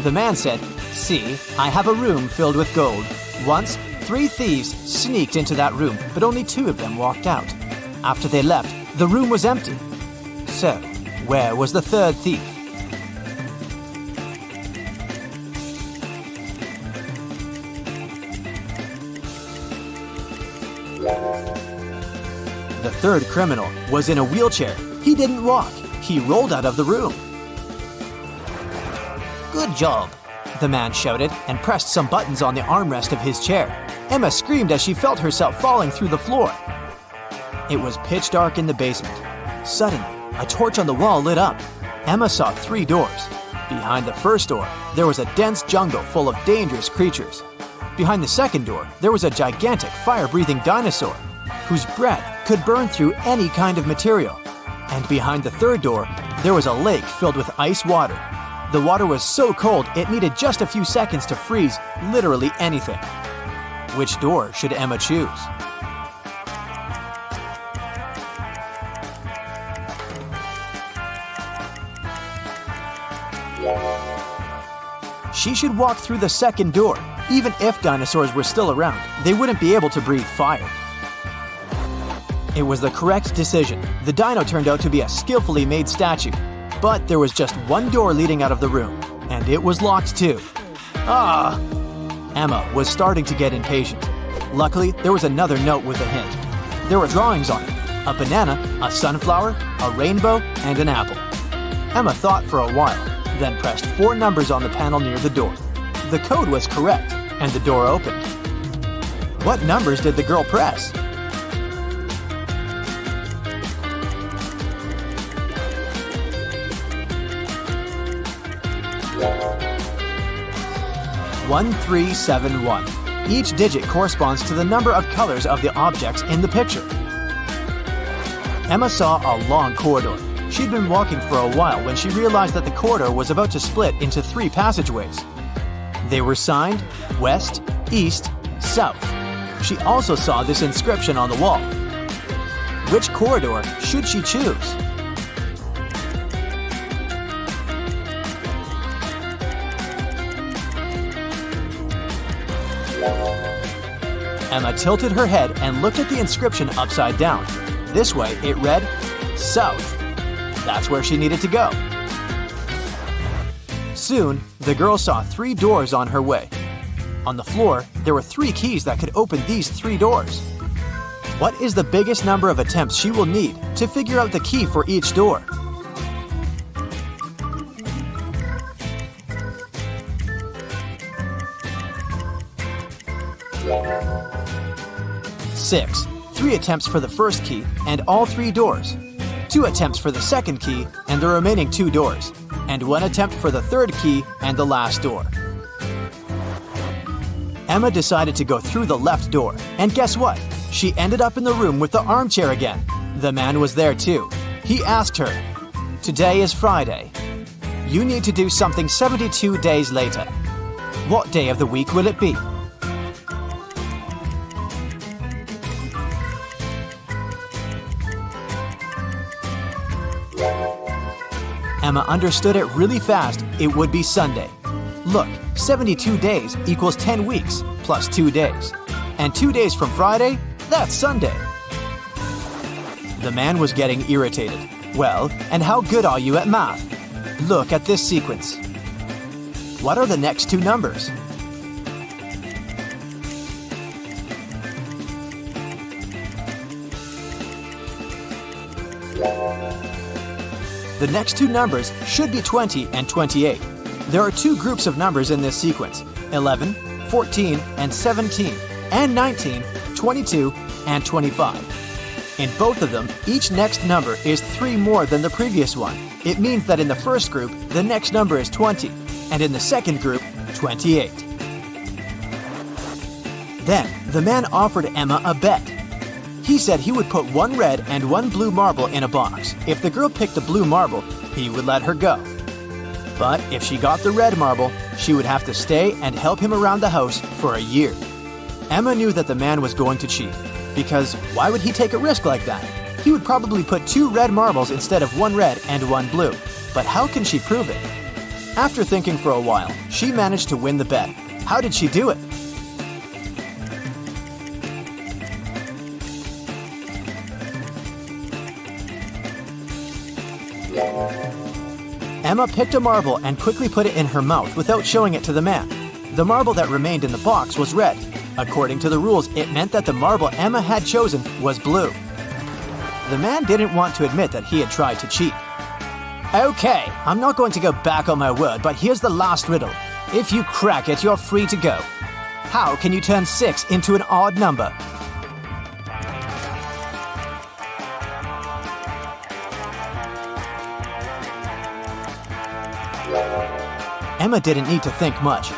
The man said, See, I have a room filled with gold. Once, 3 thieves sneaked into that room, but only 2 of them walked out. After they left, the room was empty. So, where was the 3rd thief? The 3rd criminal was in a wheelchair. He didn't walk. He rolled out of the room. Good job, The man shouted and pressed some buttons on the armrest of his chair. Emma screamed as she felt herself falling through the floor. It was pitch dark in the basement. Suddenly, a torch on the wall lit up. Emma saw 3 doors. Behind the first door, there was a dense jungle full of dangerous creatures. Behind the second door, there was a gigantic fire-breathing dinosaur whose breath could burn through any kind of material. And behind the third door, there was a lake filled with ice water. The water was so cold it needed just a few seconds to freeze literally anything. Which door should Emma choose? She should walk through the second door. Even if dinosaurs were still around, they wouldn't be able to breathe fire. It was the correct decision. The dino turned out to be a skillfully made statue. But there was just one door leading out of the room, and it was locked too. Emma was starting to get impatient. Luckily, there was another note with a hint. There were drawings on it: a banana, a sunflower, a rainbow, and an apple. Emma thought for a while, then pressed 4 numbers on the panel near the door. The code was correct, and the door opened. What numbers did the girl press? One, 3, 7, 1. Each digit corresponds to the number of colors of the objects in the picture. Emma saw a long corridor. She'd been walking for a while when she realized that the corridor was about to split into 3 passageways. They were signed West, East, South. She also saw this inscription on the wall. Which corridor should she choose? Emma tilted her head and looked at the inscription upside down. This way, it read, South. That's where she needed to go. Soon, the girl saw 3 doors on her way. On the floor, there were 3 keys that could open these 3 doors. What is the biggest number of attempts she will need to figure out the key for each door? Six. 3 attempts for the first key and all 3 doors. 2 attempts for the second key and the remaining 2 doors. And 1 attempt for the third key and the last door. Emma decided to go through the left door, and guess what? She ended up in the room with the armchair again. The man was there too. He asked her, "Today is Friday. You need to do something 72 days later. What day of the week will it be?" Emma understood it really fast. It would be Sunday. Look, 72 days equals 10 weeks plus 2 days. And 2 days from Friday, that's Sunday. The man was getting irritated. "Well, and how good are you at math? Look at this sequence. What are the next 2 numbers?" The next 2 numbers should be 20 and 28. There are 2 groups of numbers in this sequence: 11, 14, and 17, and 19, 22, and 25. In both of them, each next number is 3 more than the previous one. It means that in the first group, the next number is 20, and in the second group, 28. Then, the man offered Emma a bet. He said he would put 1 red and 1 blue marble in a box. If the girl picked the blue marble, he would let her go. But if she got the red marble, she would have to stay and help him around the house for a year. Emma knew that the man was going to cheat, because why would he take a risk like that? He would probably put 2 red marbles instead of 1 red and 1 blue. But how can she prove it? After thinking for a while, she managed to win the bet. How did she do it? Emma picked a marble and quickly put it in her mouth without showing it to the man. The marble that remained in the box was red. According to the rules, it meant that the marble Emma had chosen was blue. The man didn't want to admit that he had tried to cheat. "Okay, I'm not going to go back on my word, but here's the last riddle. If you crack it, you're free to go. How can you turn 6 into an odd number?" Emma didn't need to think much.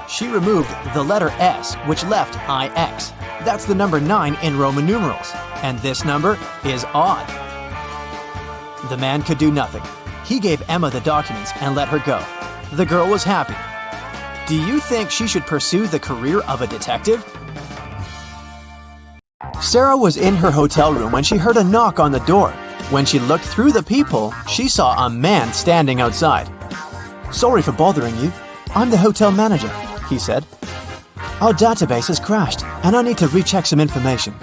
She removed the letter S, which left IX. That's the number 9 in Roman numerals, and this number is odd. The man could do nothing. He gave Emma the documents and let her go. The girl was happy. Do you think she should pursue the career of a detective? Sarah was in her hotel room when she heard a knock on the door. When she looked through the peephole, she saw a man standing outside. "Sorry for bothering you. I'm the hotel manager," he said. "Our database has crashed, and I need to recheck some information."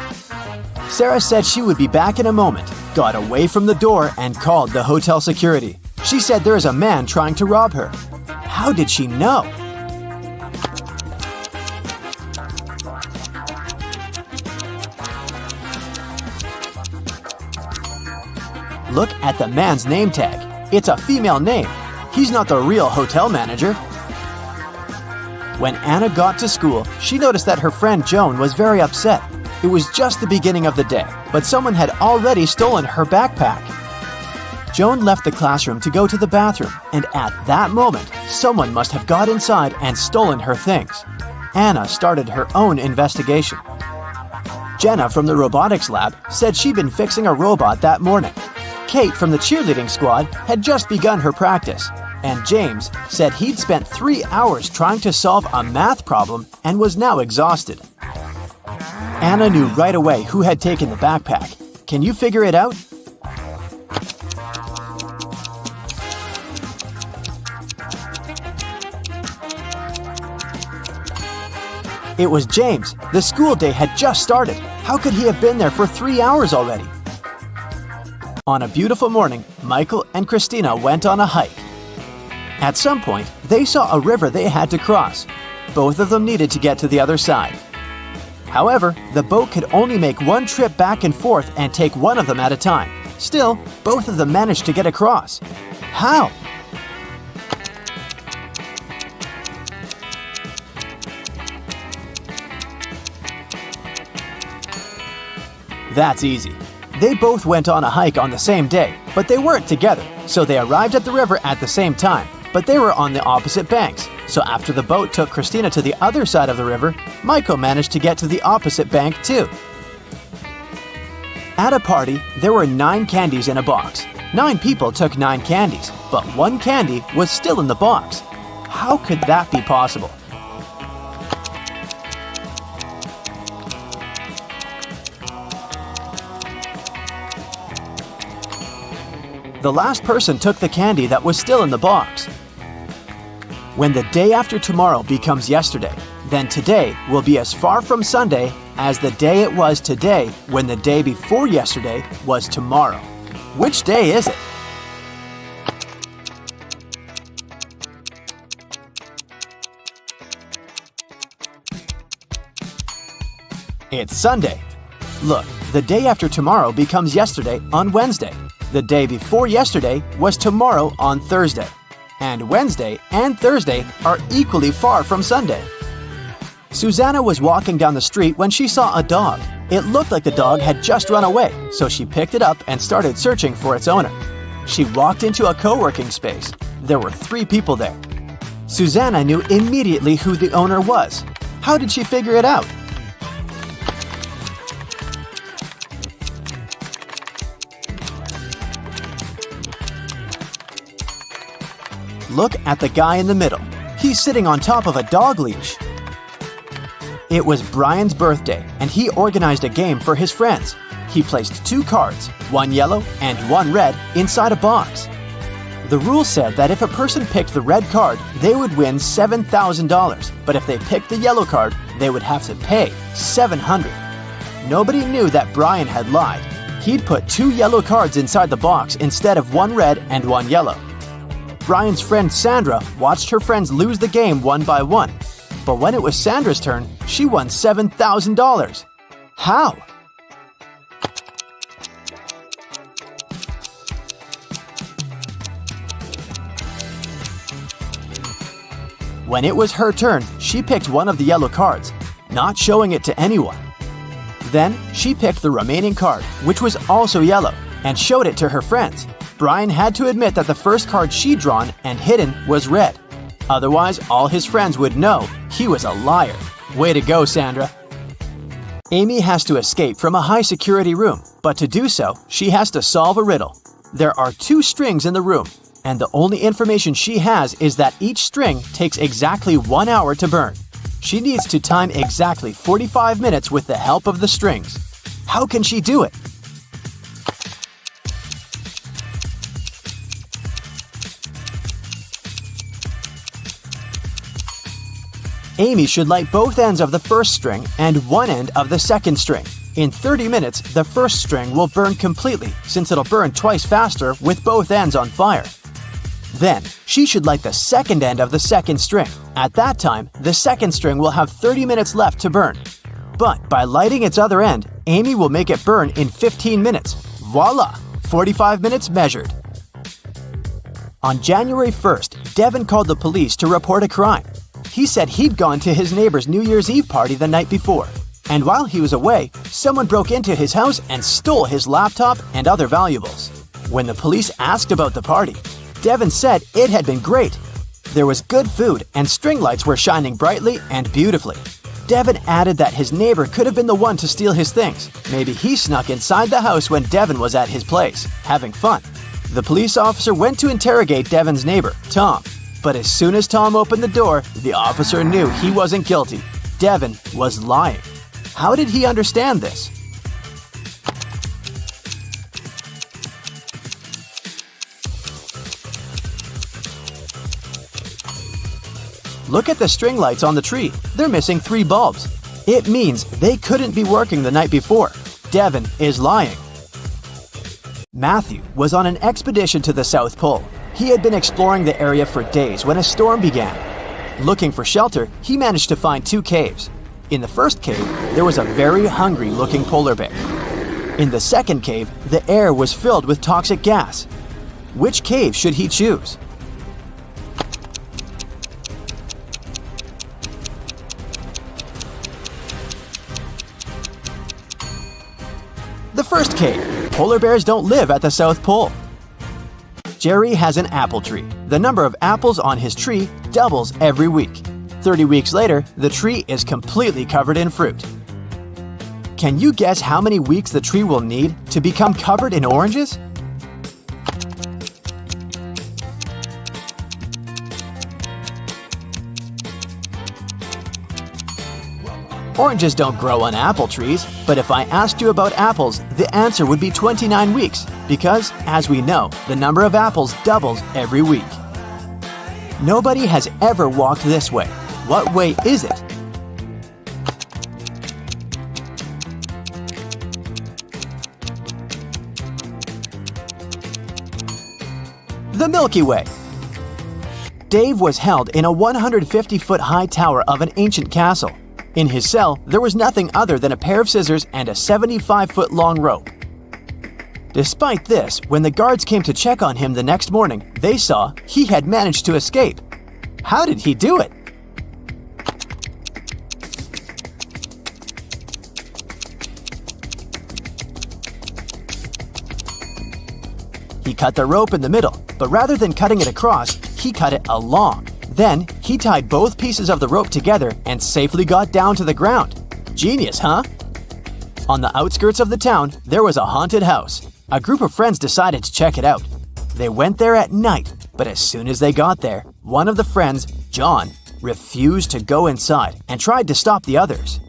Sarah said she would be back in a moment, got away from the door, and called the hotel security. She said there is a man trying to rob her. How did she know? Look at the man's name tag. It's a female name. He's not the real hotel manager. When Anna got to school, she noticed that her friend Joan was very upset. It was just the beginning of the day, but someone had already stolen her backpack. Joan left the classroom to go to the bathroom, and at that moment, someone must have got inside and stolen her things. Anna started her own investigation. Jenna from the robotics lab said she'd been fixing a robot that morning. Kate from the cheerleading squad had just begun her practice, and James said he'd spent 3 hours trying to solve a math problem and was now exhausted. Anna knew right away who had taken the backpack. Can you figure it out? It was James. The school day had just started. How could he have been there for 3 hours already? On a beautiful morning, Michael and Christina went on a hike. At some point, they saw a river they had to cross. Both of them needed to get to the other side. However, the boat could only make one trip back and forth and take one of them at a time. Still, both of them managed to get across. How? That's easy. They both went on a hike on the same day, but they weren't together, so they arrived at the river at the same time, but they were on the opposite banks. So after the boat took Christina to the other side of the river, Michael managed to get to the opposite bank too. At a party, there were 9 candies in a box. 9 people took 9 candies, but 1 candy was still in the box. How could that be possible? The last person took the candy that was still in the box. When the day after tomorrow becomes yesterday, then today will be as far from Sunday as the day it was today when the day before yesterday was tomorrow. Which day is it? It's Sunday. Look, the day after tomorrow becomes yesterday on Wednesday. The day before yesterday was tomorrow on Thursday. And Wednesday and Thursday are equally far from Sunday. Susanna was walking down the street when she saw a dog. It looked like the dog had just run away, so she picked it up and started searching for its owner. She walked into a co-working space. There were 3 people there. Susanna knew immediately who the owner was. How did she figure it out? Look at the guy in the middle. He's sitting on top of a dog leash. It was Brian's birthday, and he organized a game for his friends. He placed 2 cards, 1 yellow and 1 red, inside a box. The rule said that if a person picked the red card, they would win $7,000, but if they picked the yellow card, they would have to pay $700. Nobody knew that Brian had lied. He'd put 2 yellow cards inside the box instead of 1 red and 1 yellow. Brian's friend Sandra watched her friends lose the game one by one. But when it was Sandra's turn, she won $7,000. How? When it was her turn, she picked one of the yellow cards, not showing it to anyone. Then she picked the remaining card, which was also yellow, and showed it to her friends. Brian had to admit that the first card she'd drawn and hidden was red. Otherwise, all his friends would know he was a liar. Way to go, Sandra. Amy has to escape from a high-security room, but to do so, she has to solve a riddle. There are 2 strings in the room, and the only information she has is that each string takes exactly 1 hour to burn. She needs to time exactly 45 minutes with the help of the strings. How can she do it? Amy should light both ends of the first string and one end of the second string. In 30 minutes, the first string will burn completely since it'll burn twice faster with both ends on fire. Then, she should light the second end of the second string. At that time, the second string will have 30 minutes left to burn. But by lighting its other end, Amy will make it burn in 15 minutes. Voila! 45 minutes measured. On January 1st, Devin called the police to report a crime. He said he'd gone to his neighbor's New Year's Eve party the night before, and while he was away, someone broke into his house and stole his laptop and other valuables. When the police asked about the party, Devin said it had been great. There was good food and string lights were shining brightly and beautifully. Devin added that his neighbor could have been the one to steal his things. Maybe he snuck inside the house when Devin was at his place, having fun. The police officer went to interrogate Devin's neighbor, Tom. But as soon as Tom opened the door, the officer knew he wasn't guilty. Devin was lying. How did he understand this? Look at the string lights on the tree. They're missing 3 bulbs. It means they couldn't be working the night before. Devin is lying. Matthew was on an expedition to the South Pole. He had been exploring the area for days when a storm began. Looking for shelter, he managed to find 2 caves. In the first cave, there was a very hungry-looking polar bear. In the second cave, the air was filled with toxic gas. Which cave should he choose? The first cave. Polar bears don't live at the South Pole. Jerry has an apple tree. The number of apples on his tree doubles every week. 30 weeks later, the tree is completely covered in fruit. Can you guess how many weeks the tree will need to become covered in oranges? Oranges don't grow on apple trees, but if I asked you about apples, the answer would be 29 weeks, because, as we know, the number of apples doubles every week. Nobody has ever walked this way. What way is it? The Milky Way. Dave was held in a 150-foot-high tower of an ancient castle. In his cell, there was nothing other than a pair of scissors and a 75-foot-long rope. Despite this, when the guards came to check on him the next morning, they saw he had managed to escape. How did he do it? He cut the rope in the middle, but rather than cutting it across, he cut it along. Then, he tied both pieces of the rope together and safely got down to the ground. Genius, huh? On the outskirts of the town, there was a haunted house. A group of friends decided to check it out. They went there at night, but as soon as they got there, one of the friends, John, refused to go inside and tried to stop the others.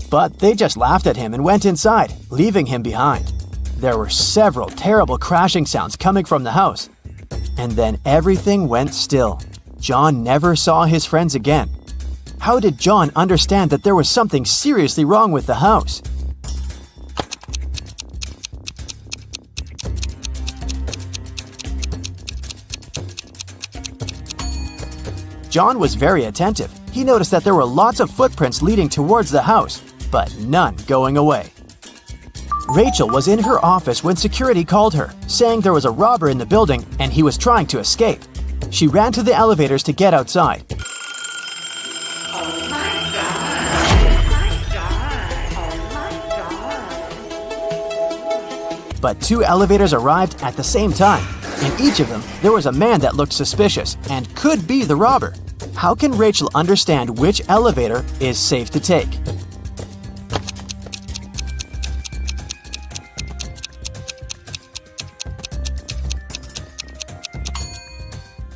But they just laughed at him and went inside, leaving him behind. There were several terrible crashing sounds coming from the house. And then everything went still. John never saw his friends again. How did John understand that there was something seriously wrong with the house? John was very attentive. He noticed that there were lots of footprints leading towards the house, but none going away. Rachel was in her office when security called her, saying there was a robber in the building and he was trying to escape. She ran to the elevators to get outside. But 2 elevators arrived at the same time. In each of them, there was a man that looked suspicious and could be the robber. How can Rachel understand which elevator is safe to take?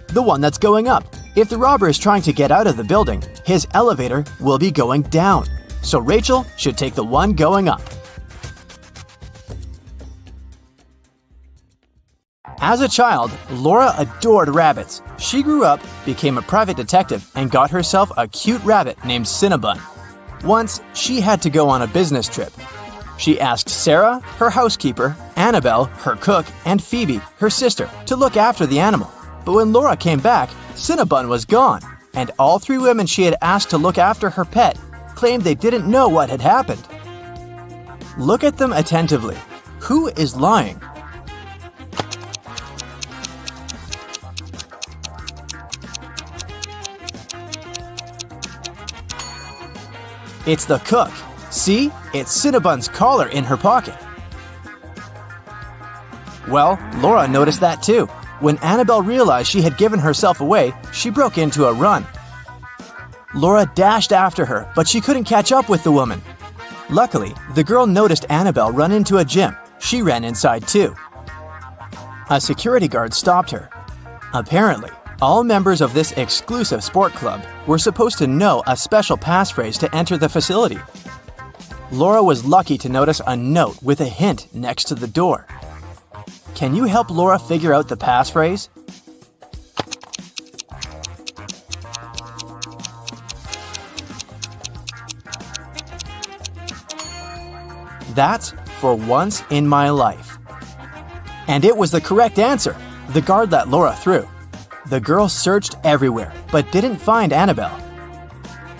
The one that's going up. If the robber is trying to get out of the building, his elevator will be going down. So Rachel should take the one going up. As a child, Laura adored rabbits. She grew up, became a private detective, and got herself a cute rabbit named Cinnabon. Once, she had to go on a business trip. She asked Sarah, her housekeeper, Annabelle, her cook, and Phoebe, her sister, to look after the animal. But when Laura came back, Cinnabon was gone, and all 3 women she had asked to look after her pet claimed they didn't know what had happened. Look at them attentively. Who is lying? It's the cook. See? It's Cinnabon's collar in her pocket. Well, Laura noticed that too. When Annabelle realized she had given herself away, she broke into a run. Laura dashed after her, but she couldn't catch up with the woman. Luckily, the girl noticed Annabelle run into a gym. She ran inside too. A security guard stopped her. Apparently, all members of this exclusive sport club were supposed to know a special passphrase to enter the facility. Laura was lucky to notice a note with a hint next to the door. Can you help Laura figure out the passphrase? That's "for once in my life." And it was the correct answer. The guard let Laura through. The girl searched everywhere, but didn't find Annabelle.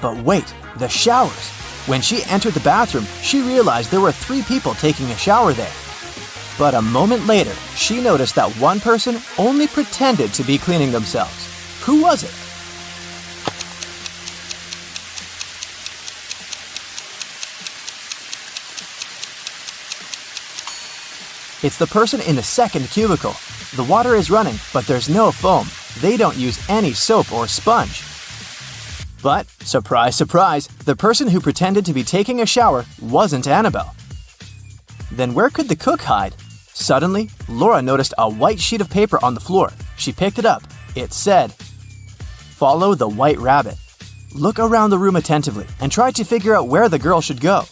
But wait, the showers. When she entered the bathroom, she realized there were 3 people taking a shower there. But a moment later, she noticed that one person only pretended to be cleaning themselves. Who was it? It's the person in the second cubicle. The water is running, but there's no foam. They don't use any soap or sponge. But, surprise, surprise, the person who pretended to be taking a shower wasn't Annabelle. Then where could the cook hide? Suddenly, Laura noticed a white sheet of paper on the floor. She picked it up. It said, "Follow the white rabbit." Look around the room attentively and try to figure out where the girl should go.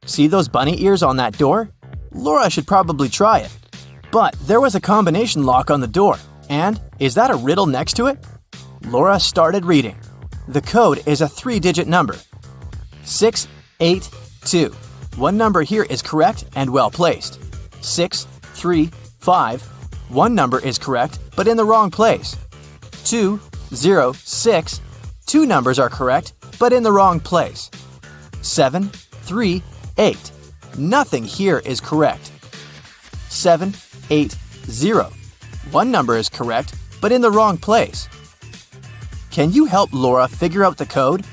See those bunny ears on that door? Laura should probably try it. But there was a combination lock on the door. And is that a riddle next to it? Laura started reading. The code is a 3-digit number. 682. One number here is correct and well placed. 635. One number is correct but in the wrong place. 206. 2 numbers are correct but in the wrong place. 738. Nothing here is correct. 780. One number is correct, but in the wrong place. Can you help Laura figure out the code?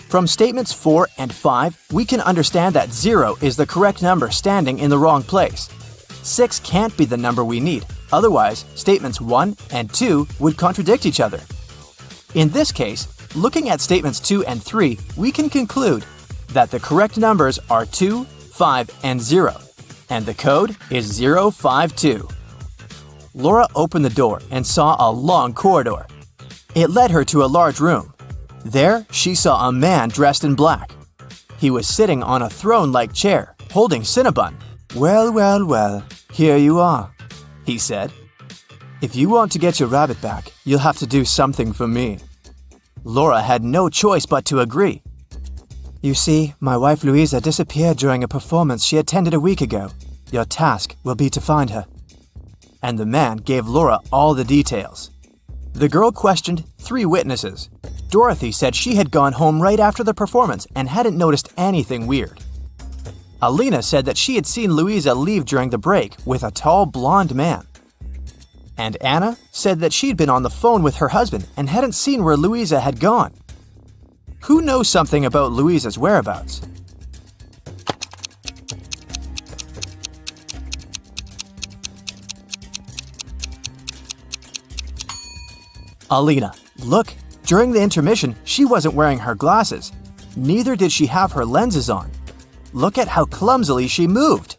From statements 4 and 5, we can understand that 0 is the correct number standing in the wrong place. 6 can't be the number we need. Otherwise, statements 1 and 2 would contradict each other. In this case, looking at statements 2 and 3, we can conclude that the correct numbers are 2, 5, and 0, and the code is 052. Laura opened the door and saw a long corridor. It led her to a large room. There, she saw a man dressed in black. He was sitting on a throne-like chair, holding Cinnabon. "Well, well, well, here you are," he said. "If you want to get your rabbit back, you'll have to do something for me." Laura had no choice but to agree. "You see, my wife Louisa disappeared during a performance she attended a week ago. Your task will be to find her." And the man gave Laura all the details. The girl questioned 3 witnesses. Dorothy said she had gone home right after the performance and hadn't noticed anything weird. Alina said that she had seen Louisa leave during the break with a tall blonde man. And Anna said that she'd been on the phone with her husband and hadn't seen where Louisa had gone. Who knows something about Louisa's whereabouts? Alina, look, during the intermission, she wasn't wearing her glasses. Neither did she have her lenses on. Look at how clumsily she moved.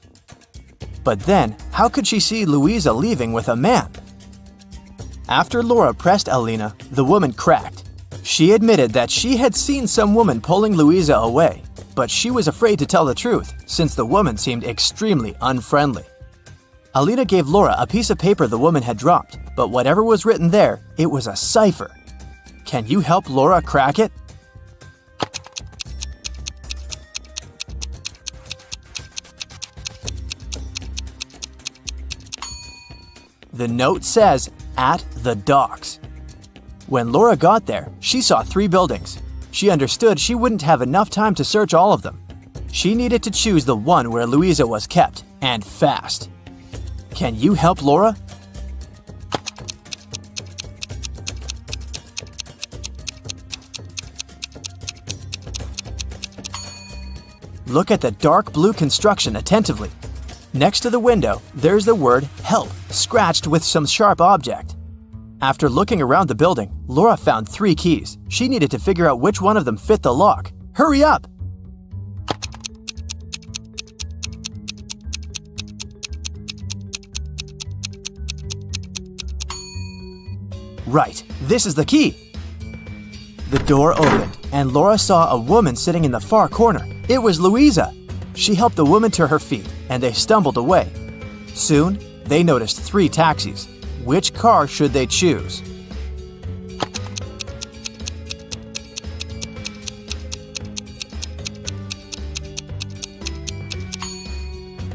But then, how could she see Louisa leaving with a man? After Laura pressed Alina, the woman cracked. She admitted that she had seen some woman pulling Louisa away, but she was afraid to tell the truth since the woman seemed extremely unfriendly. Alina gave Laura a piece of paper the woman had dropped, but whatever was written there, it was a cipher. Can you help Laura crack it? The note says, "At the docks." When Laura got there, she saw 3 buildings. She understood she wouldn't have enough time to search all of them. She needed to choose the one where Louisa was kept, and fast. Can you help Laura? Look at the dark blue construction attentively. Next to the window, there's the word "help" scratched with some sharp object. After looking around the building, Laura found 3 keys. She needed to figure out which one of them fit the lock. Hurry up! Right, this is the key. The door opened, and Laura saw a woman sitting in the far corner. It was Louisa. She helped the woman to her feet, and they stumbled away. Soon, they noticed 3 taxis. Which car should they choose?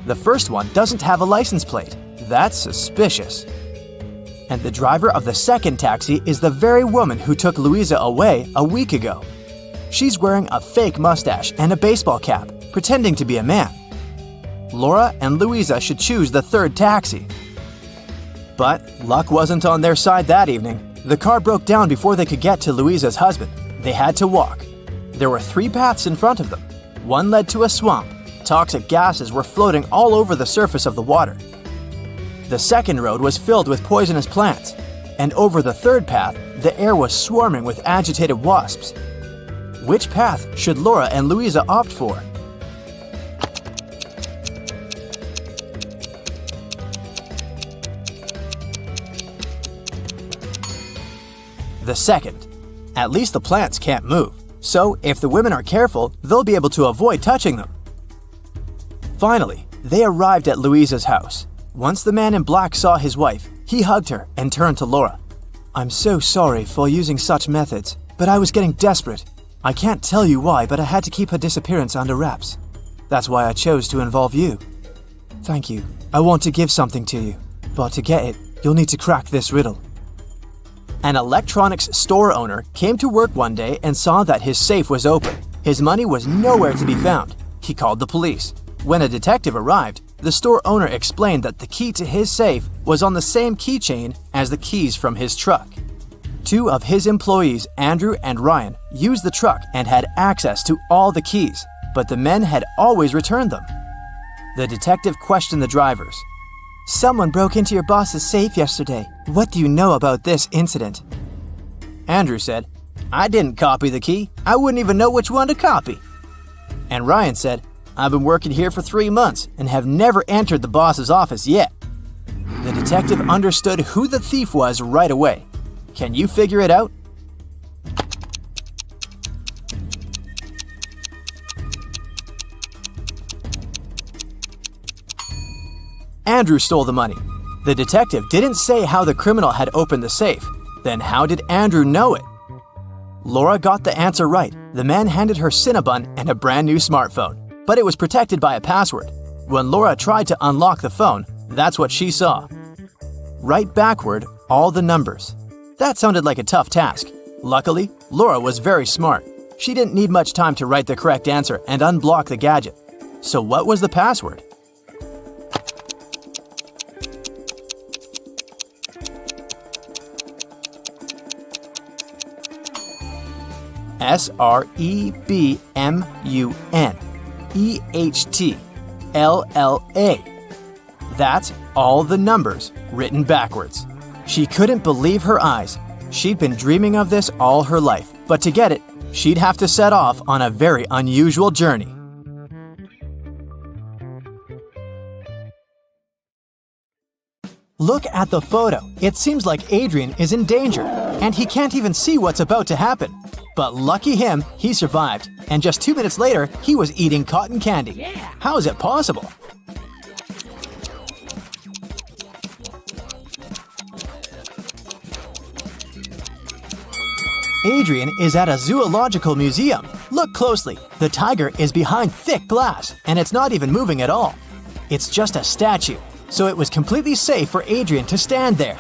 The first one doesn't have a license plate. That's suspicious. And the driver of the second taxi is the very woman who took Louisa away a week ago. She's wearing a fake mustache and a baseball cap, pretending to be a man. Laura and Louisa should choose the third taxi. But luck wasn't on their side that evening. The car broke down before they could get to Louisa's husband. They had to walk. There were 3 paths in front of them. One led to a swamp. Toxic gases were floating all over the surface of the water. The second road was filled with poisonous plants. And over the third path, the air was swarming with agitated wasps. Which path should Laura and Louisa opt for? The second. At least the plants can't move, so if the women are careful, they'll be able to avoid touching them. Finally, they arrived at Louisa's house. Once the man in black saw his wife, he hugged her and turned to Laura. "I'm so sorry for using such methods, but I was getting desperate. I can't tell you why, but I had to keep her disappearance under wraps. That's why I chose to involve you. Thank you. I want to give something to you, but to get it, you'll need to crack this riddle." An electronics store owner came to work one day and saw that his safe was open. His money was nowhere to be found. He called the police. When a detective arrived, the store owner explained that the key to his safe was on the same keychain as the keys from his truck. 2 of his employees, Andrew and Ryan, used the truck and had access to all the keys, but the men had always returned them. The detective questioned the drivers. "Someone broke into your boss's safe yesterday. What do you know about this incident?" Andrew said, "I didn't copy the key. I wouldn't even know which one to copy." And Ryan said, "I've been working here for 3 months and have never entered the boss's office yet." The detective understood who the thief was right away. Can you figure it out? Andrew stole the money. The detective didn't say how the criminal had opened the safe. Then how did Andrew know it? Laura got the answer right. The man handed her Cinnabon and a brand new smartphone, but it was protected by a password. When Laura tried to unlock the phone, that's what she saw. Write backward all the numbers. That sounded like a tough task. Luckily, Laura was very smart. She didn't need much time to write the correct answer and unblock the gadget. So what was the password? SREBMUNEHTLLA. That's all the numbers written backwards. She couldn't believe her eyes. She'd been dreaming of this all her life, but to get it, she'd have to set off on a very unusual journey. Look at the photo. It seems like Adrian is in danger, and he can't even see what's about to happen. But lucky him, he survived, and just 2 minutes later, he was eating cotton candy. How is it possible? Adrian is at a zoological museum. Look closely. The tiger is behind thick glass, and it's not even moving at all. It's just a statue, so it was completely safe for Adrian to stand there.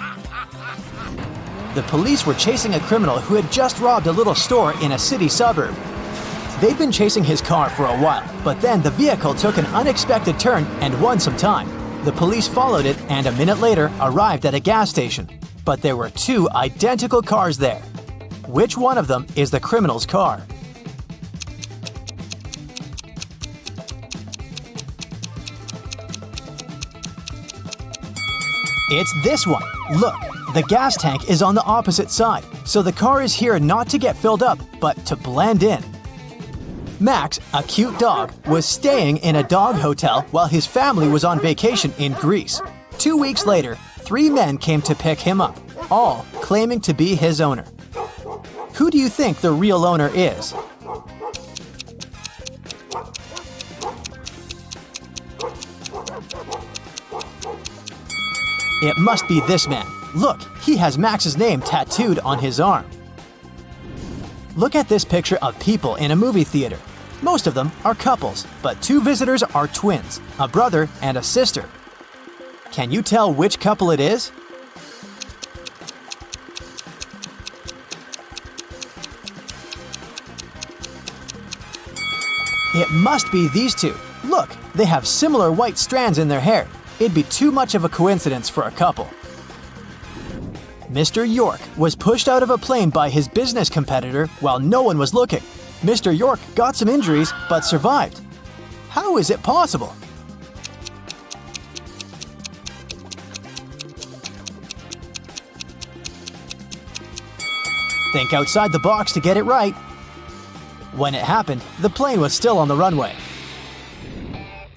The police were chasing a criminal who had just robbed a little store in a city suburb. They'd been chasing his car for a while, but then the vehicle took an unexpected turn and won some time. The police followed it and a minute later arrived at a gas station. But there were two identical cars there. Which one of them is the criminal's car? It's this one. Look, the gas tank is on the opposite side, so the car is here not to get filled up, but to blend in. Max, a cute dog, was staying in a dog hotel while his family was on vacation in Greece. 2 weeks later, 3 men came to pick him up, all claiming to be his owner. Who do you think the real owner is? It must be this man. Look, he has Max's name tattooed on his arm. Look at this picture of people in a movie theater. Most of them are couples, but 2 visitors are twins, a brother and a sister. Can you tell which couple it is? It must be these 2. Look, they have similar white strands in their hair. It'd be too much of a coincidence for a couple. Mr. York was pushed out of a plane by his business competitor while no one was looking. Mr. York got some injuries but survived. How is it possible? Think outside the box to get it right. When it happened, the plane was still on the runway.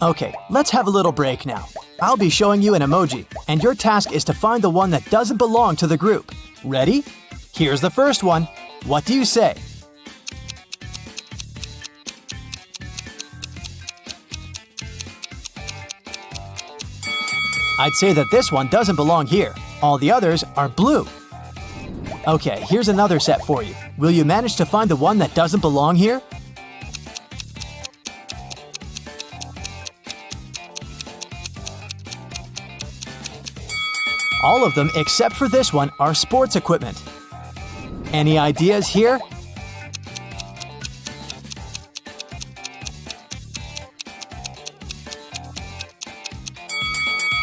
Okay, let's have a little break now. I'll be showing you an emoji, and your task is to find the one that doesn't belong to the group. Ready? Here's the first one. What do you say? I'd say that this one doesn't belong here. All the others are blue. Okay, here's another set for you. Will you manage to find the one that doesn't belong here? All of them except for this one are sports equipment. Any ideas here?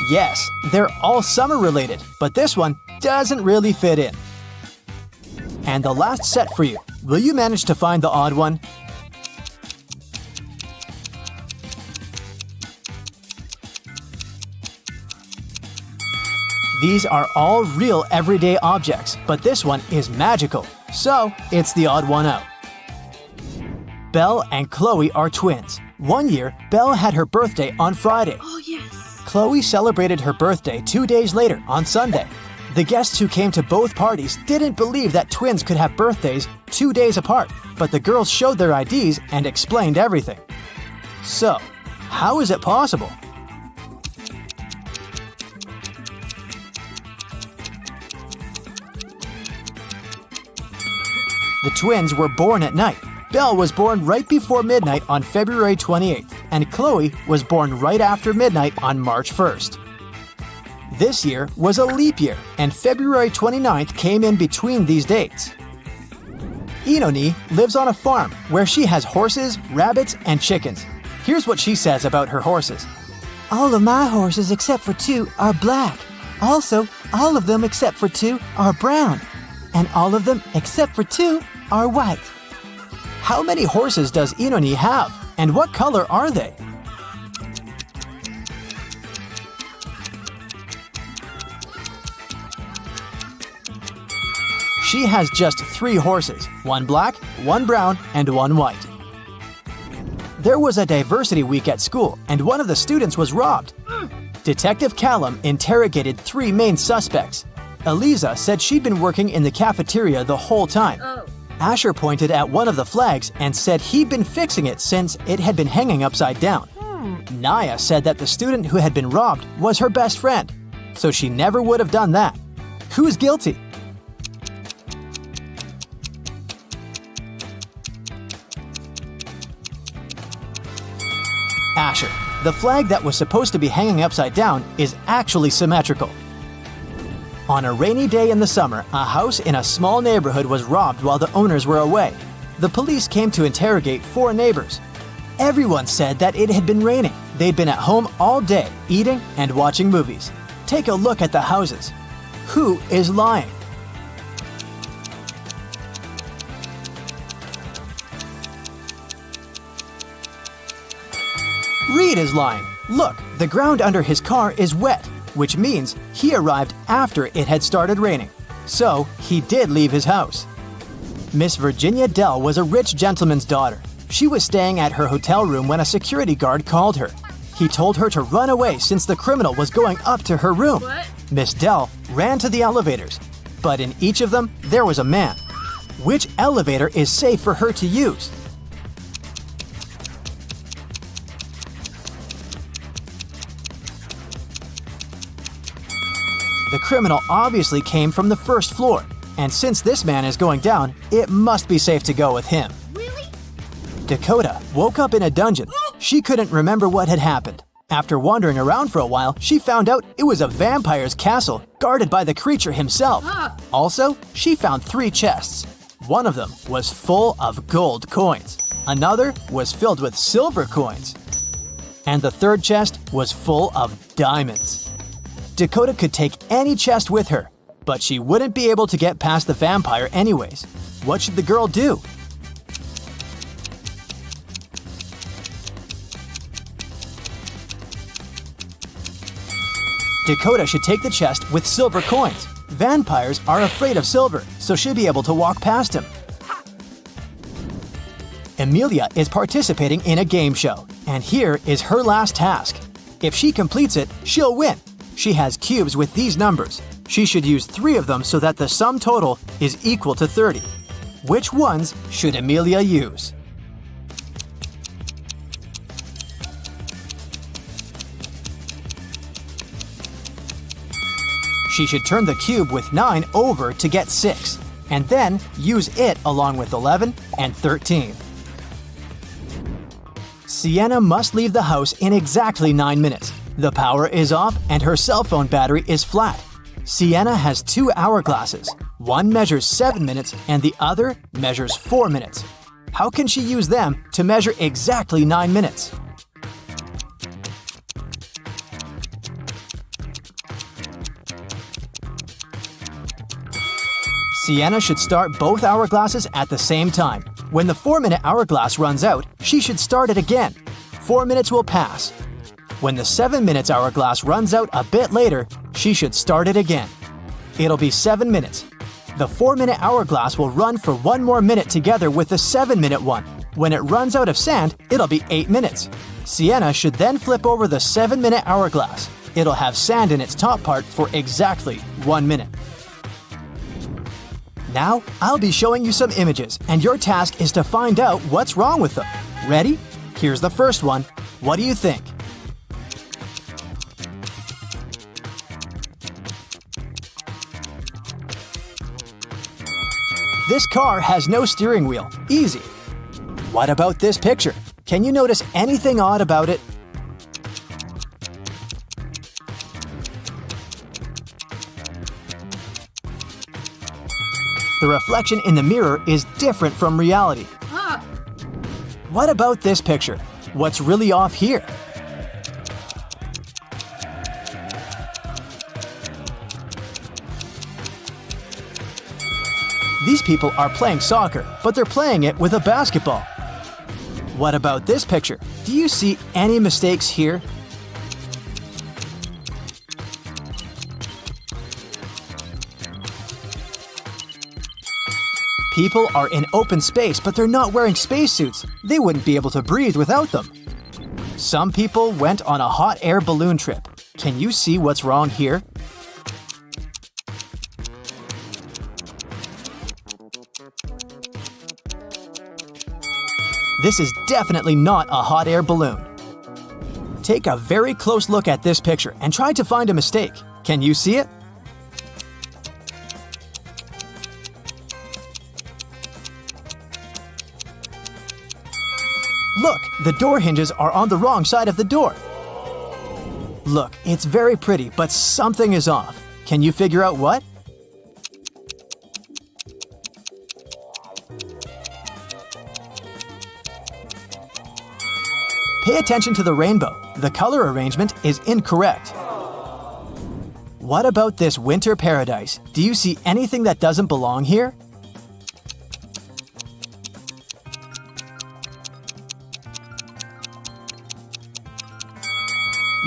Yes, they're all summer related, but this one doesn't really fit in. And the last set for you. Will you manage to find the odd one? These are all real everyday objects, but this one is magical. So, it's the odd one out. Belle and Chloe are twins. One year, Belle had her birthday on Friday. Oh, yes. Chloe celebrated her birthday 2 days later on Sunday. The guests who came to both parties didn't believe that twins could have birthdays 2 days apart, but the girls showed their IDs and explained everything. So, how is it possible? The twins were born at night. Belle was born right before midnight on February 28th, and Chloe was born right after midnight on March 1st. This year was a leap year, and February 29th came in between these dates. Inoni lives on a farm where she has horses, rabbits, and chickens. Here's what she says about her horses. All of my horses except for 2 are black. Also, all of them except for 2 are brown. And all of them except for 2 are white. How many horses does Inoni have? And what color are they? She has just 3 horses, 1 black, 1 brown, and 1 white. There was a diversity week at school, and one of the students was robbed. Detective Callum interrogated 3 main suspects. Eliza said she'd been working in the cafeteria the whole time. Asher pointed at one of the flags and said he'd been fixing it since it had been hanging upside down. Naya said that the student who had been robbed was her best friend, so she never would have done that. Who's guilty? Asher. The flag that was supposed to be hanging upside down is actually symmetrical. On a rainy day in the summer, a house in a small neighborhood was robbed while the owners were away. The police came to interrogate 4 neighbors. Everyone said that it had been raining. They'd been at home all day, eating and watching movies. Take a look at the houses. Who is lying? Reed is lying. Look, the ground under his car is wet, which means he arrived after it had started raining. So, he did leave his house. Miss Virginia Dell was a rich gentleman's daughter. She was staying at her hotel room when a security guard called her. He told her to run away since the criminal was going up to her room. What? Miss Dell ran to the elevators, but in each of them, there was a man. Which elevator is safe for her to use? The criminal obviously came from the first floor, and since this man is going down, it must be safe to go with him. Really? Dakota woke up in a dungeon. She couldn't remember what had happened. After wandering around for a while, she found out it was a vampire's castle guarded by the creature himself. Also, she found 3 chests. One of them was full of gold coins. Another was filled with silver coins. And the third chest was full of diamonds. Dakota could take any chest with her, but she wouldn't be able to get past the vampire anyways. What should the girl do? Dakota should take the chest with silver coins. Vampires are afraid of silver, so she'll be able to walk past him. Amelia is participating in a game show, and here is her last task. If she completes it, she'll win. She has cubes with these numbers. She should use 3 of them so that the sum total is equal to 30. Which ones should Amelia use? She should turn the cube with 9 over to get 6, and then use it along with 11 and 13. Sienna must leave the house in exactly 9 minutes. The power is off and her cell phone battery is flat. Sienna has 2 hourglasses. One measures 7 minutes and the other measures 4 minutes. How can she use them to measure exactly 9 minutes? Sienna should start both hourglasses at the same time. When the 4-minute hourglass runs out, she should start it again. 4 minutes will pass. When the 7 minutes hourglass runs out a bit later, she should start it again. It'll be 7 minutes. The 4-minute hourglass will run for 1 more minute together with the 7-minute one. When it runs out of sand, it'll be 8 minutes. Sienna should then flip over the 7-minute hourglass. It'll have sand in its top part for exactly 1 minute. Now, I'll be showing you some images, and your task is to find out what's wrong with them. Ready? Here's the first one. What do you think? This car has no steering wheel. Easy. What about this picture? Can you notice anything odd about it? The reflection in the mirror is different from reality. What about this picture? What's really off here? These people are playing soccer, but they're playing it with a basketball. What about this picture? Do you see any mistakes here? People are in open space, but they're not wearing spacesuits. They wouldn't be able to breathe without them. Some people went on a hot air balloon trip. Can you see what's wrong here? This is definitely not a hot air balloon. Take a very close look at this picture and try to find a mistake. Can you see it? Look, the door hinges are on the wrong side of the door. Look, it's very pretty, but something is off. Can you figure out what? Pay attention to the rainbow. The color arrangement is incorrect. What about this winter paradise? Do you see anything that doesn't belong here?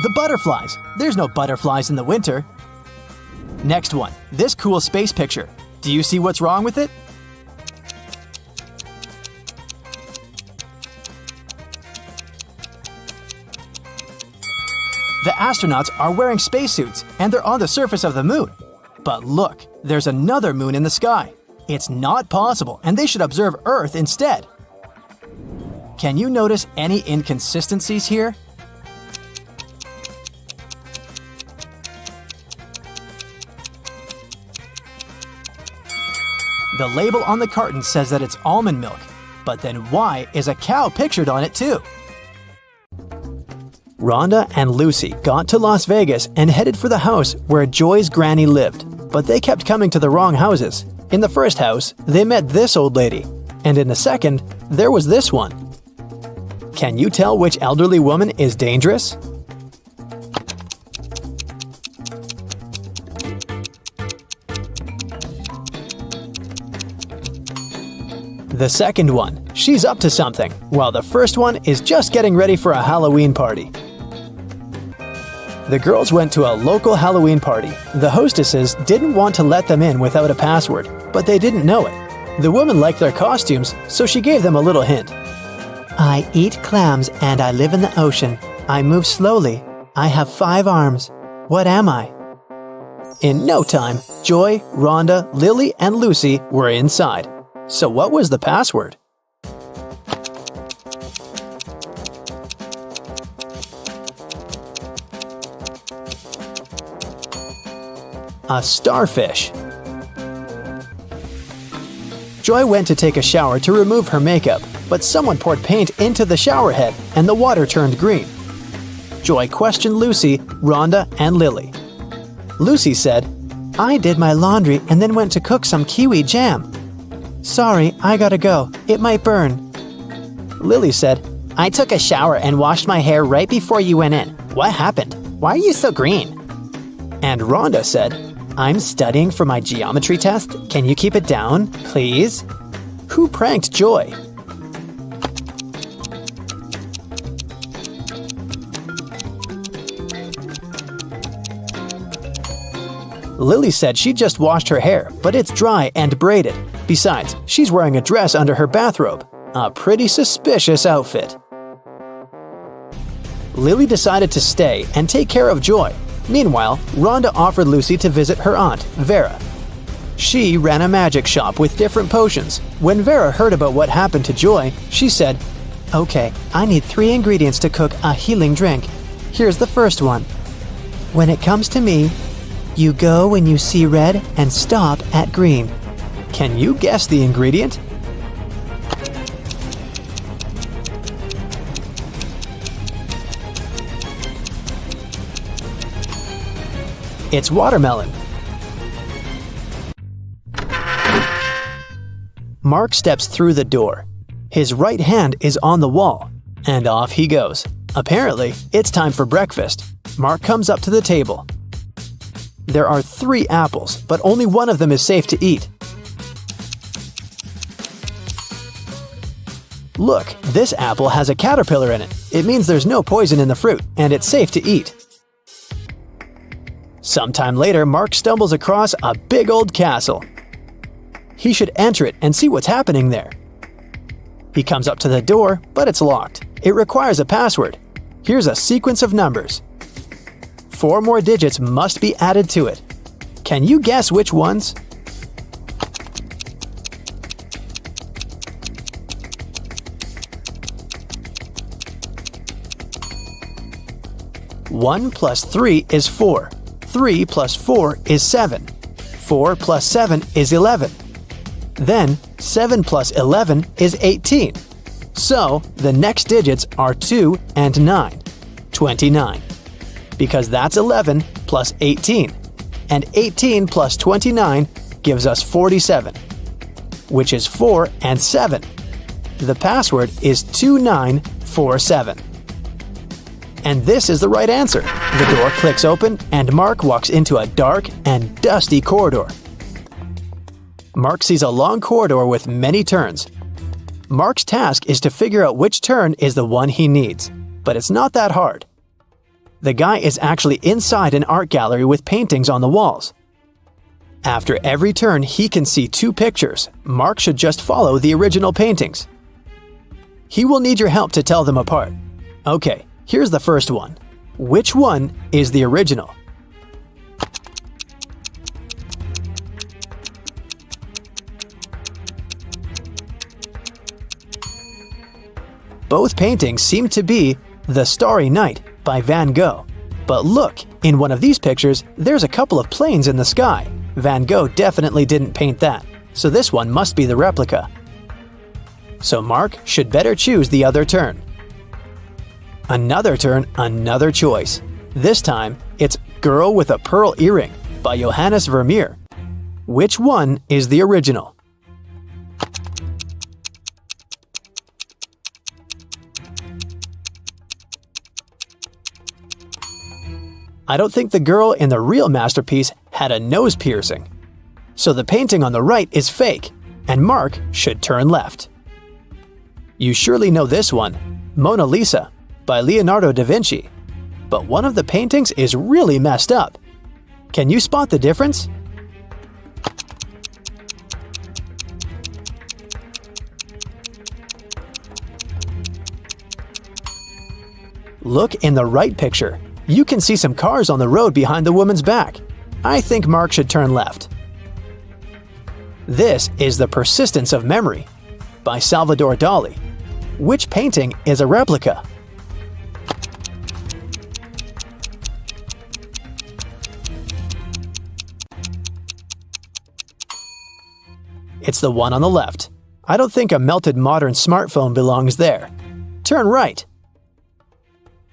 The butterflies. There's no butterflies in the winter. Next one. This cool space picture. Do you see what's wrong with it? The astronauts are wearing spacesuits and they're on the surface of the moon. But look, there's another moon in the sky. It's not possible and they should observe Earth instead. Can you notice any inconsistencies here? The label on the carton says that it's almond milk, but then why is a cow pictured on it too? Rhonda and Lucy got to Las Vegas and headed for the house where Joy's granny lived, but they kept coming to the wrong houses. In the first house, they met this old lady, and in the second, there was this one. Can you tell which elderly woman is dangerous? The second one, she's up to something, while the first one is just getting ready for a Halloween party. The girls went to a local Halloween party. The hostesses didn't want to let them in without a password, but they didn't know it. The woman liked their costumes, so she gave them a little hint. I eat clams and I live in the ocean. I move slowly. I have 5 arms. What am I? In no time, Joy, Rhonda, Lily, and Lucy were inside. So what was the password? A starfish. Joy went to take a shower to remove her makeup, but someone poured paint into the shower head and the water turned green. Joy questioned Lucy, Rhonda, and Lily. Lucy said, I did my laundry and then went to cook some kiwi jam. Sorry, I gotta go. It might burn. Lily said, I took a shower and washed my hair right before you went in. What happened? Why are you so green? And Rhonda said, I'm studying for my geometry test. Can you keep it down, please? Who pranked Joy? Lily said she just washed her hair, but it's dry and braided. Besides, she's wearing a dress under her bathrobe. A pretty suspicious outfit. Lily decided to stay and take care of Joy. Meanwhile, Rhonda offered Lucy to visit her aunt, Vera. She ran a magic shop with different potions. When Vera heard about what happened to Joy, she said, Okay, I need 3 ingredients to cook a healing drink. Here's the first one. When it comes to me, you go when you see red and stop at green. Can you guess the ingredient? It's watermelon. Mark steps through the door. His right hand is on the wall, and off he goes. Apparently, it's time for breakfast. Mark comes up to the table. There are 3 apples, but only one of them is safe to eat. Look, this apple has a caterpillar in it. It means there's no poison in the fruit, and it's safe to eat. Sometime later, Mark stumbles across a big old castle. He should enter it and see what's happening there. He comes up to the door, but it's locked. It requires a password. Here's a sequence of numbers. 4 more digits must be added to it. Can you guess which ones? One plus 3 is 4. 3 plus 4 is 7. 4 plus 7 is 11. Then 7 plus 11 is 18. So the next digits are 2 and 9. 29. Because that's 11 plus 18. and 18 plus 29 gives us 47, which is 4 and 7. The password is 2947. And this is the right answer. The door clicks open and Mark walks into a dark and dusty corridor. Mark sees a long corridor with many turns. Mark's task is to figure out which turn is the one he needs, but it's not that hard. The guy is actually inside an art gallery with paintings on the walls. After every turn, he can see 2 pictures. Mark should just follow the original paintings. He will need your help to tell them apart. Okay, here's the first one. Which one is the original? Both paintings seem to be The Starry Night by Van Gogh. But look, in one of these pictures, there's a couple of planes in the sky. Van Gogh definitely didn't paint that, so this one must be the replica. So Mark should better choose the other turn. Another turn, another choice. This time, it's Girl with a Pearl Earring by Johannes Vermeer. Which one is the original? I don't think the girl in the real masterpiece had a nose piercing. So the painting on the right is fake, and Mark should turn left. You surely know this one, Mona Lisa by Leonardo da Vinci. But one of the paintings is really messed up. Can you spot the difference? Look in the right picture. You can see some cars on the road behind the woman's back. I think Mark should turn left. This is The Persistence of Memory by Salvador Dali. Which painting is a replica? It's the one on the left. I don't think a melted modern smartphone belongs there. Turn right.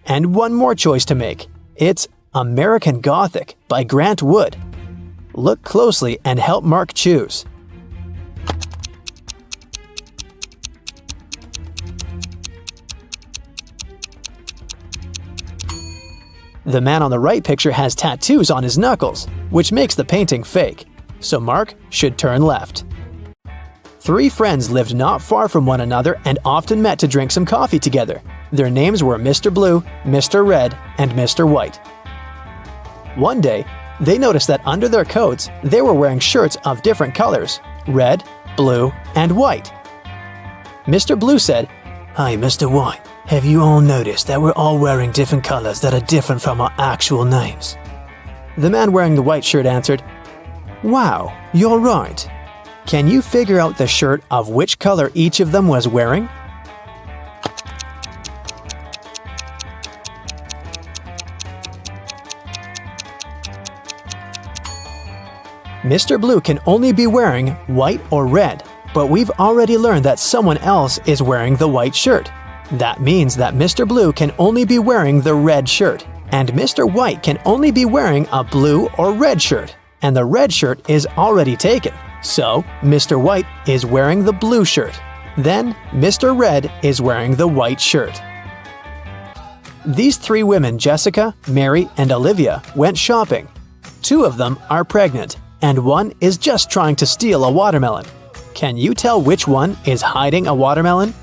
And one more choice to make. It's American Gothic by Grant Wood. Look closely and help Mark choose. The man on the right picture has tattoos on his knuckles, which makes the painting fake, so Mark should turn left. 3 friends lived not far from one another and often met to drink some coffee together. Their names were Mr. Blue, Mr. Red, and Mr. White. One day, they noticed that under their coats, they were wearing shirts of different colors: red, blue, and white. Mr. Blue said, "Hi, Mr. White. Have you all noticed that we're all wearing different colors that are different from our actual names?" The man wearing the white shirt answered, "Wow, you're right. Can you figure out the shirt of which color each of them was wearing?" Mr. Blue can only be wearing white or red, but we've already learned that someone else is wearing the white shirt. That means that Mr. Blue can only be wearing the red shirt, and Mr. White can only be wearing a blue or red shirt, and the red shirt is already taken. So, Mr. White is wearing the blue shirt. Then, Mr. Red is wearing the white shirt. These 3 women, Jessica, Mary, and Olivia, went shopping. 2 of them are pregnant, and one is just trying to steal a watermelon. Can you tell which one is hiding a watermelon?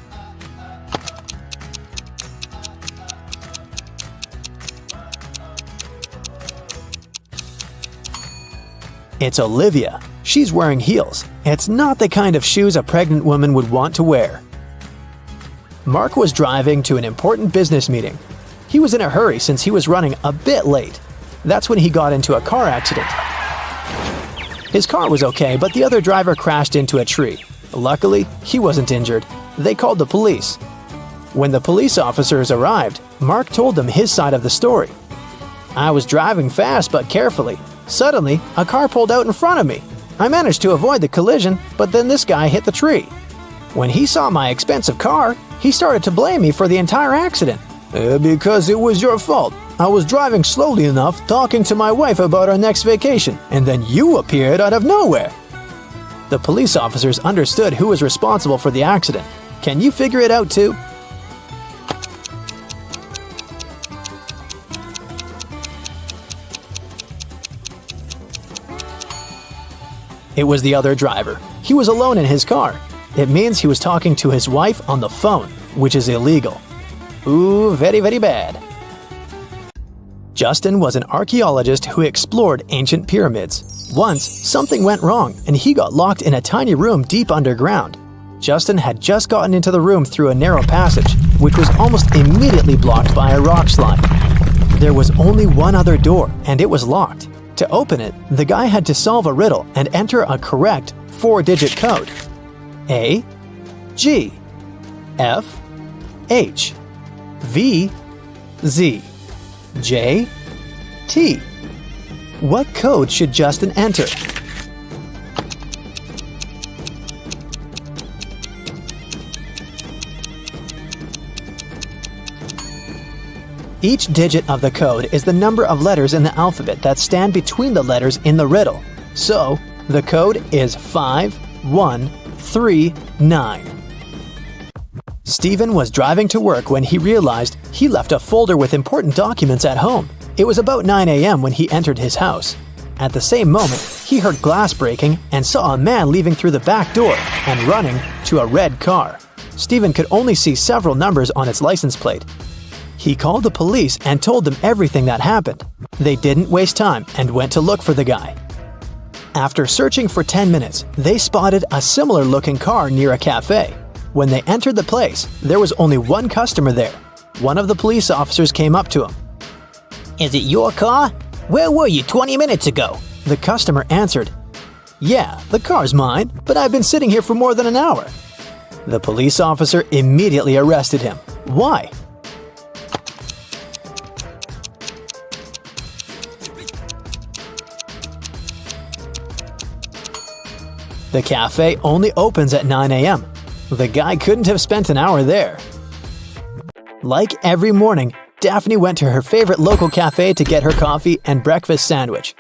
It's Olivia. She's wearing heels. It's not the kind of shoes a pregnant woman would want to wear. Mark was driving to an important business meeting. He was in a hurry since he was running a bit late. That's when he got into a car accident. His car was okay, but the other driver crashed into a tree. Luckily, he wasn't injured. They called the police. When the police officers arrived, Mark told them his side of the story. "I was driving fast but carefully. Suddenly, a car pulled out in front of me. I managed to avoid the collision, but then this guy hit the tree. When he saw my expensive car, he started to blame me for the entire accident." Because it was your fault. I was driving slowly enough talking to my wife about our next vacation, and then you appeared out of nowhere. The police officers understood who was responsible for the accident. Can you figure it out too? It was the other driver. He was alone in his car. It means he was talking to his wife on the phone, which is illegal. Ooh, very, very bad. Justin was an archaeologist who explored ancient pyramids. Once, something went wrong and he got locked in a tiny room deep underground. Justin had just gotten into the room through a narrow passage, which was almost immediately blocked by a rock slide. There was only one other door, and it was locked. To open it, the guy had to solve a riddle and enter a correct 4-digit code. A, G, F, H, V, Z, J, T. What code should Justin enter? Each digit of the code is the number of letters in the alphabet that stand between the letters in the riddle. So, the code is 5139. Stephen was driving to work when he realized he left a folder with important documents at home. It was about 9 a.m. when he entered his house. At the same moment, he heard glass breaking and saw a man leaving through the back door and running to a red car. Stephen could only see several numbers on its license plate. He called the police and told them everything that happened. They didn't waste time and went to look for the guy. After searching for 10 minutes, they spotted a similar-looking car near a cafe. When they entered the place, there was only one customer there. One of the police officers came up to him. Is it your car? Where were you 20 minutes ago? The customer answered, "Yeah, the car's mine, but I've been sitting here for more than an hour." The police officer immediately arrested him. Why? The cafe only opens at 9 a.m. The guy couldn't have spent an hour there. Like every morning, Daphne went to her favorite local cafe to get her coffee and breakfast sandwich.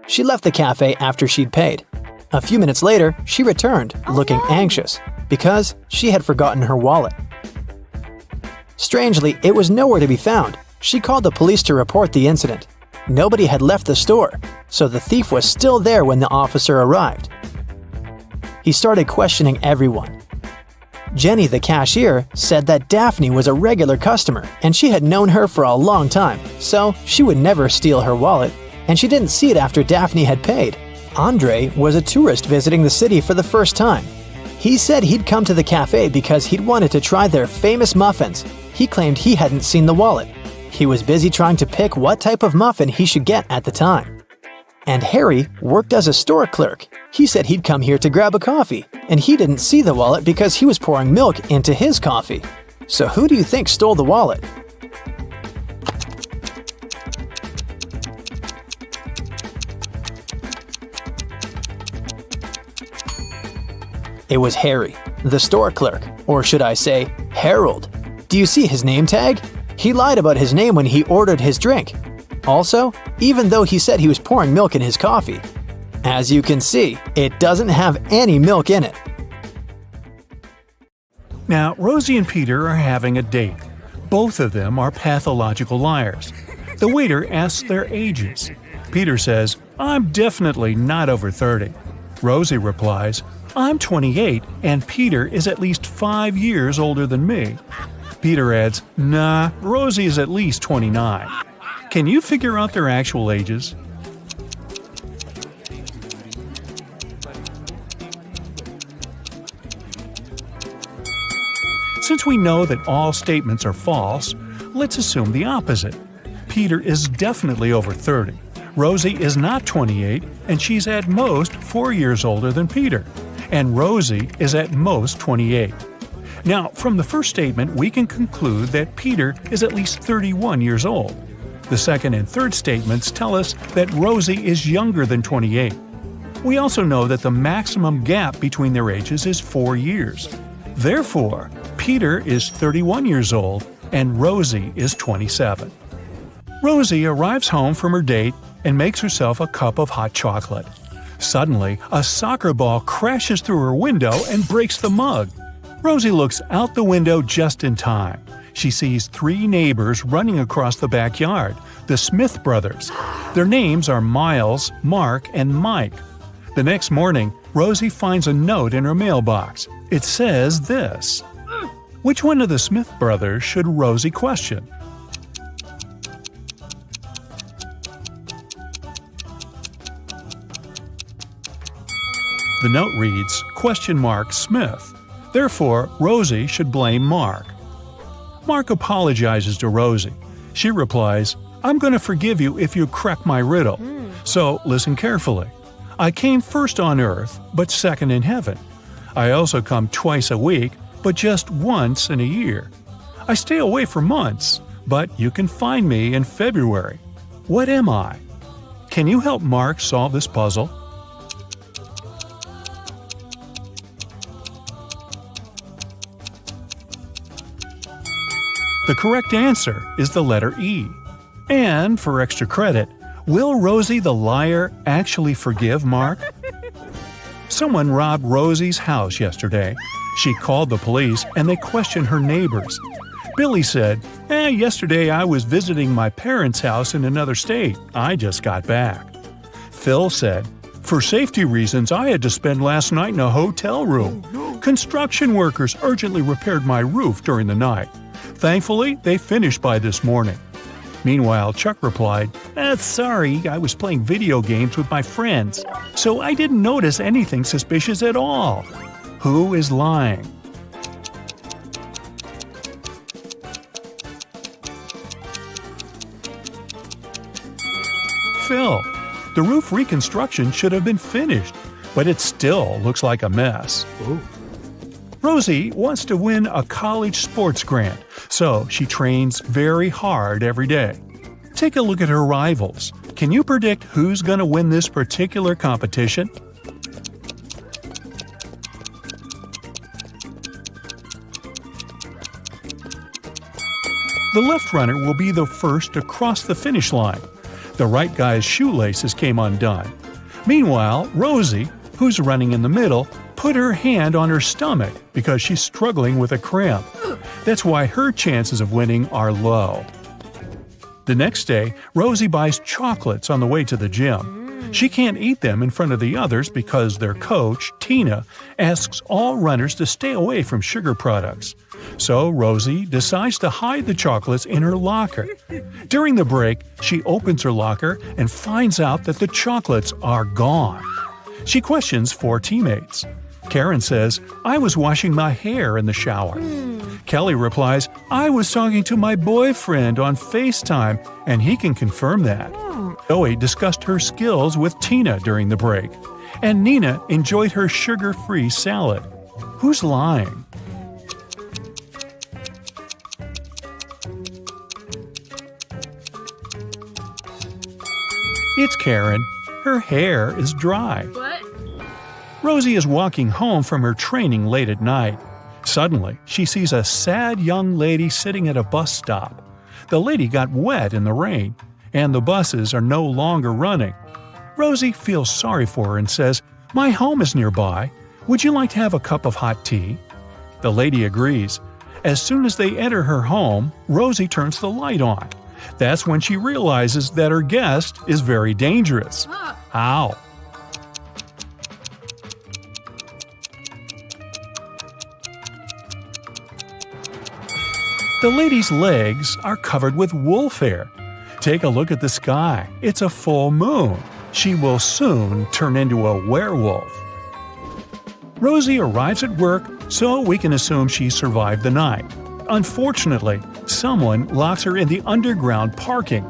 She left the cafe after she'd paid. A few minutes later, she returned, looking anxious, because she had forgotten her wallet. Strangely, it was nowhere to be found. She called the police to report the incident. Nobody had left the store, so the thief was still there when the officer arrived. He started questioning everyone. Jenny, the cashier, said that Daphne was a regular customer and she had known her for a long time, so she would never steal her wallet, and she didn't see it after Daphne had paid. Andre was a tourist visiting the city for the first time. He said he'd come to the cafe because he'd wanted to try their famous muffins. He claimed he hadn't seen the wallet. He was busy trying to pick what type of muffin he should get at the time. And Harry worked as a store clerk. He said he'd come here to grab a coffee, and he didn't see the wallet because he was pouring milk into his coffee. So who do you think stole the wallet? It was Harry, the store clerk, or should I say, Harold. Do you see his name tag? He lied about his name when he ordered his drink. Also, even though he said he was pouring milk in his coffee, as you can see, it doesn't have any milk in it. Now, Rosie and Peter are having a date. Both of them are pathological liars. The waiter asks their ages. Peter says, "I'm definitely not over 30. Rosie replies, "I'm 28 and Peter is at least 5 years older than me." Peter adds, "Nah, Rosie is at least 29. Can you figure out their actual ages?" Since we know that all statements are false, let's assume the opposite. Peter is definitely over 30. Rosie is not 28, and she's at most 4 years older than Peter. And Rosie is at most 28. Now, from the first statement, we can conclude that Peter is at least 31 years old. The second and third statements tell us that Rosie is younger than 28. We also know that the maximum gap between their ages is 4 years. Therefore, Peter is 31 years old and Rosie is 27. Rosie arrives home from her date and makes herself a cup of hot chocolate. Suddenly, a soccer ball crashes through her window and breaks the mug. Rosie looks out the window just in time. She sees 3 neighbors running across the backyard, the Smith brothers. Their names are Miles, Mark, and Mike. The next morning, Rosie finds a note in her mailbox. It says this: which one of the Smith brothers should Rosie question? The note reads, Smith. Therefore, Rosie should blame Mark. Mark apologizes to Rosie. She replies, I'm going to forgive you if you crack my riddle. So listen carefully. I came first on earth, but second in heaven. I also come twice a week, but just once in a year. I stay away for months, but you can find me in February. What am I? Can you help Mark solve this puzzle? The correct answer is the letter E. And for extra credit, will Rosie the liar actually forgive Mark? Someone robbed Rosie's house yesterday. She called the police and they questioned her neighbors. Billy said, yesterday I was visiting my parents' house in another state. I just got back. Phil said, for safety reasons, I had to spend last night in a hotel room. Construction workers urgently repaired my roof during the night. Thankfully, they finished by this morning. Meanwhile, Chuck replied, sorry, I was playing video games with my friends, so I didn't notice anything suspicious at all. Who is lying? Phil. The roof reconstruction should have been finished, but it still looks like a mess. Ooh. Rosie wants to win a college sports grant, so she trains very hard every day. Take a look at her rivals. Can you predict who's going to win this particular competition? The left runner will be the first to cross the finish line. The right guy's shoelaces came undone. Meanwhile, Rosie, who's running in the middle, put her hand on her stomach because she's struggling with a cramp. That's why her chances of winning are low. The next day, Rosie buys chocolates on the way to the gym. She can't eat them in front of the others because their coach, Tina, asks all runners to stay away from sugar products. So Rosie decides to hide the chocolates in her locker. During the break, she opens her locker and finds out that the chocolates are gone. She questions 4 teammates. Karen says, I was washing my hair in the shower. Kelly replies, I was talking to my boyfriend on FaceTime, and he can confirm that. Zoe discussed her skills with Tina during the break. And Nina enjoyed her sugar-free salad. Who's lying? It's Karen. Her hair is dry. What? Rosie is walking home from her training late at night. Suddenly, she sees a sad young lady sitting at a bus stop. The lady got wet in the rain, and the buses are no longer running. Rosie feels sorry for her and says, My home is nearby. Would you like to have a cup of hot tea? The lady agrees. As soon as they enter her home, Rosie turns the light on. That's when she realizes that her guest is very dangerous. How? The lady's legs are covered with wolf hair. Take a look at the sky. It's a full moon. She will soon turn into a werewolf. Rosie arrives at work, so we can assume she survived the night. Unfortunately, someone locks her in the underground parking.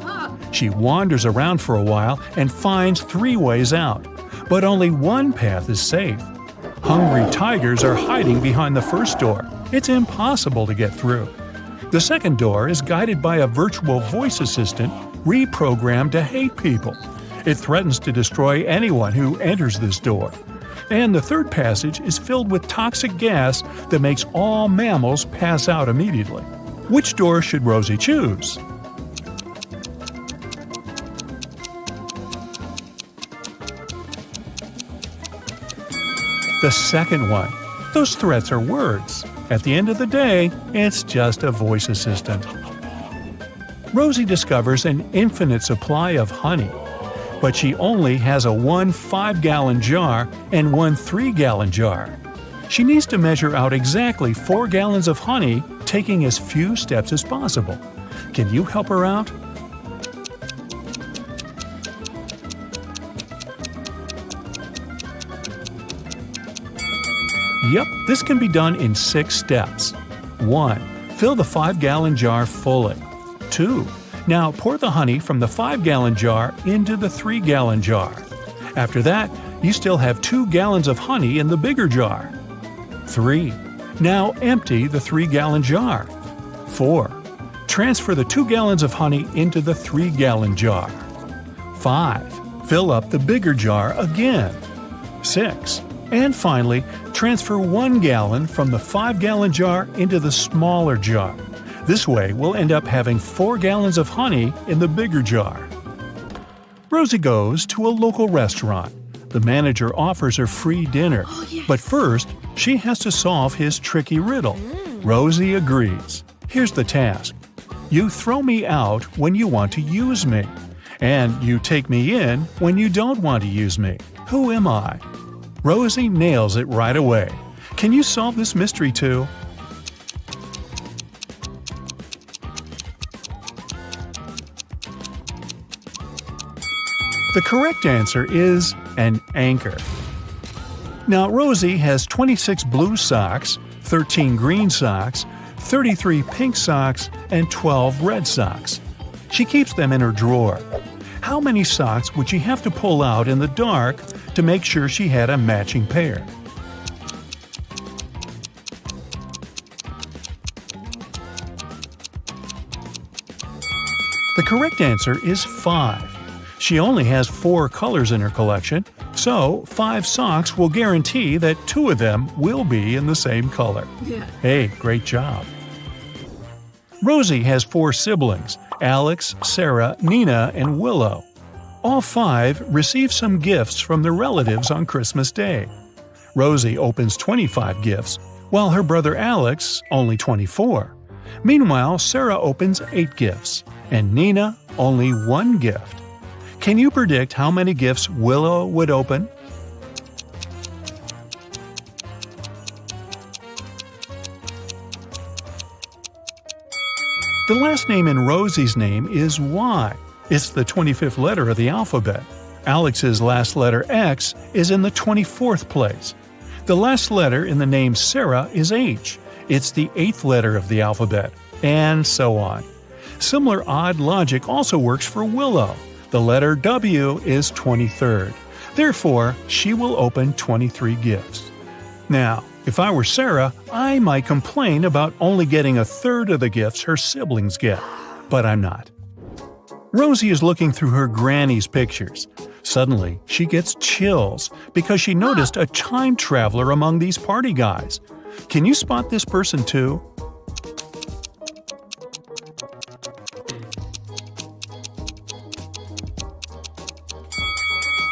She wanders around for a while and finds 3 ways out, but only one path is safe. Hungry tigers are hiding behind the first door. It's impossible to get through. The second door is guided by a virtual voice assistant reprogrammed to hate people. It threatens to destroy anyone who enters this door. And the third passage is filled with toxic gas that makes all mammals pass out immediately. Which door should Rosie choose? The second one. Those threats are words. At the end of the day, it's just a voice assistant. Rosie discovers an infinite supply of honey, but she only has a 1 5-gallon jar and 1 3-gallon jar. She needs to measure out exactly 4 gallons of honey, taking as few steps as possible. Can you help her out? Yep, this can be done in 6 steps. 1. Fill the 5-gallon jar fully. 2. Now pour the honey from the 5-gallon jar into the 3-gallon jar. After that, you still have 2 gallons of honey in the bigger jar. 3. Now empty the 3-gallon jar. 4. Transfer the 2 gallons of honey into the 3-gallon jar. 5. Fill up the bigger jar again. 6. And finally, transfer 1 gallon from the 5-gallon jar into the smaller jar. This way, we'll end up having 4 gallons of honey in the bigger jar. Rosie goes to a local restaurant. The manager offers her free dinner, but first, she has to solve his tricky riddle. Rosie agrees. Here's the task. You throw me out when you want to use me, and you take me in when you don't want to use me. Who am I? Rosie nails it right away. Can you solve this mystery too? The correct answer is an anchor. Now, Rosie has 26 blue socks, 13 green socks, 33 pink socks, and 12 red socks. She keeps them in her drawer. How many socks would she have to pull out in the dark to make sure she had a matching pair? The correct answer is 5. She only has 4 colors in her collection, so 5 socks will guarantee that 2 of them will be in the same color. Hey, great job. Rosie has 4 siblings: Alex, Sarah, Nina, and Willow. All 5 receive some gifts from their relatives on Christmas Day. Rosie opens 25 gifts, while her brother Alex only 24. Meanwhile, Sarah opens 8 gifts, and Nina only 1 gift. Can you predict how many gifts Willow would open? The last name in Rosie's name is Y. It's the 25th letter of the alphabet. Alex's last letter X is in the 24th place. The last letter in the name Sarah is H. It's the 8th letter of the alphabet, and so on. Similar odd logic also works for Willow. The letter W is 23rd. Therefore, she will open 23 gifts. Now, if I were Sarah, I might complain about only getting a third of the gifts her siblings get. But I'm not. Rosie is looking through her granny's pictures. Suddenly, she gets chills because she noticed a time traveler among these party guys. Can you spot this person too?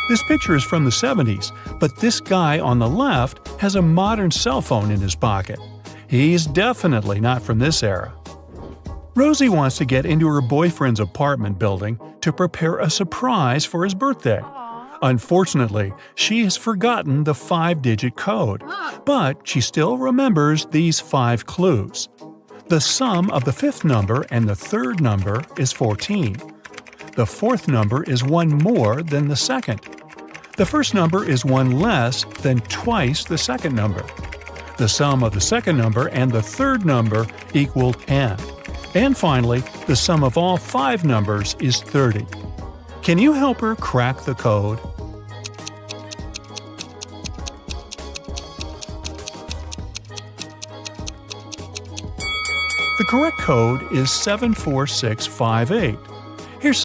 This picture is from the 70s, but this guy on the left has a modern cell phone in his pocket. He's definitely not from this era. Rosie wants to get into her boyfriend's apartment building to prepare a surprise for his birthday. Unfortunately, she has forgotten the 5-digit code, but she still remembers these 5 clues. The sum of the 5th number and the 3rd number is 14. The 4th number is 1 more than the 2nd. The 1st number is 1 less than twice the 2nd number. The sum of the 2nd number and the 3rd number equal 10. And finally, the sum of all 5 numbers is 30. Can you help her crack the code? The correct code is 74658.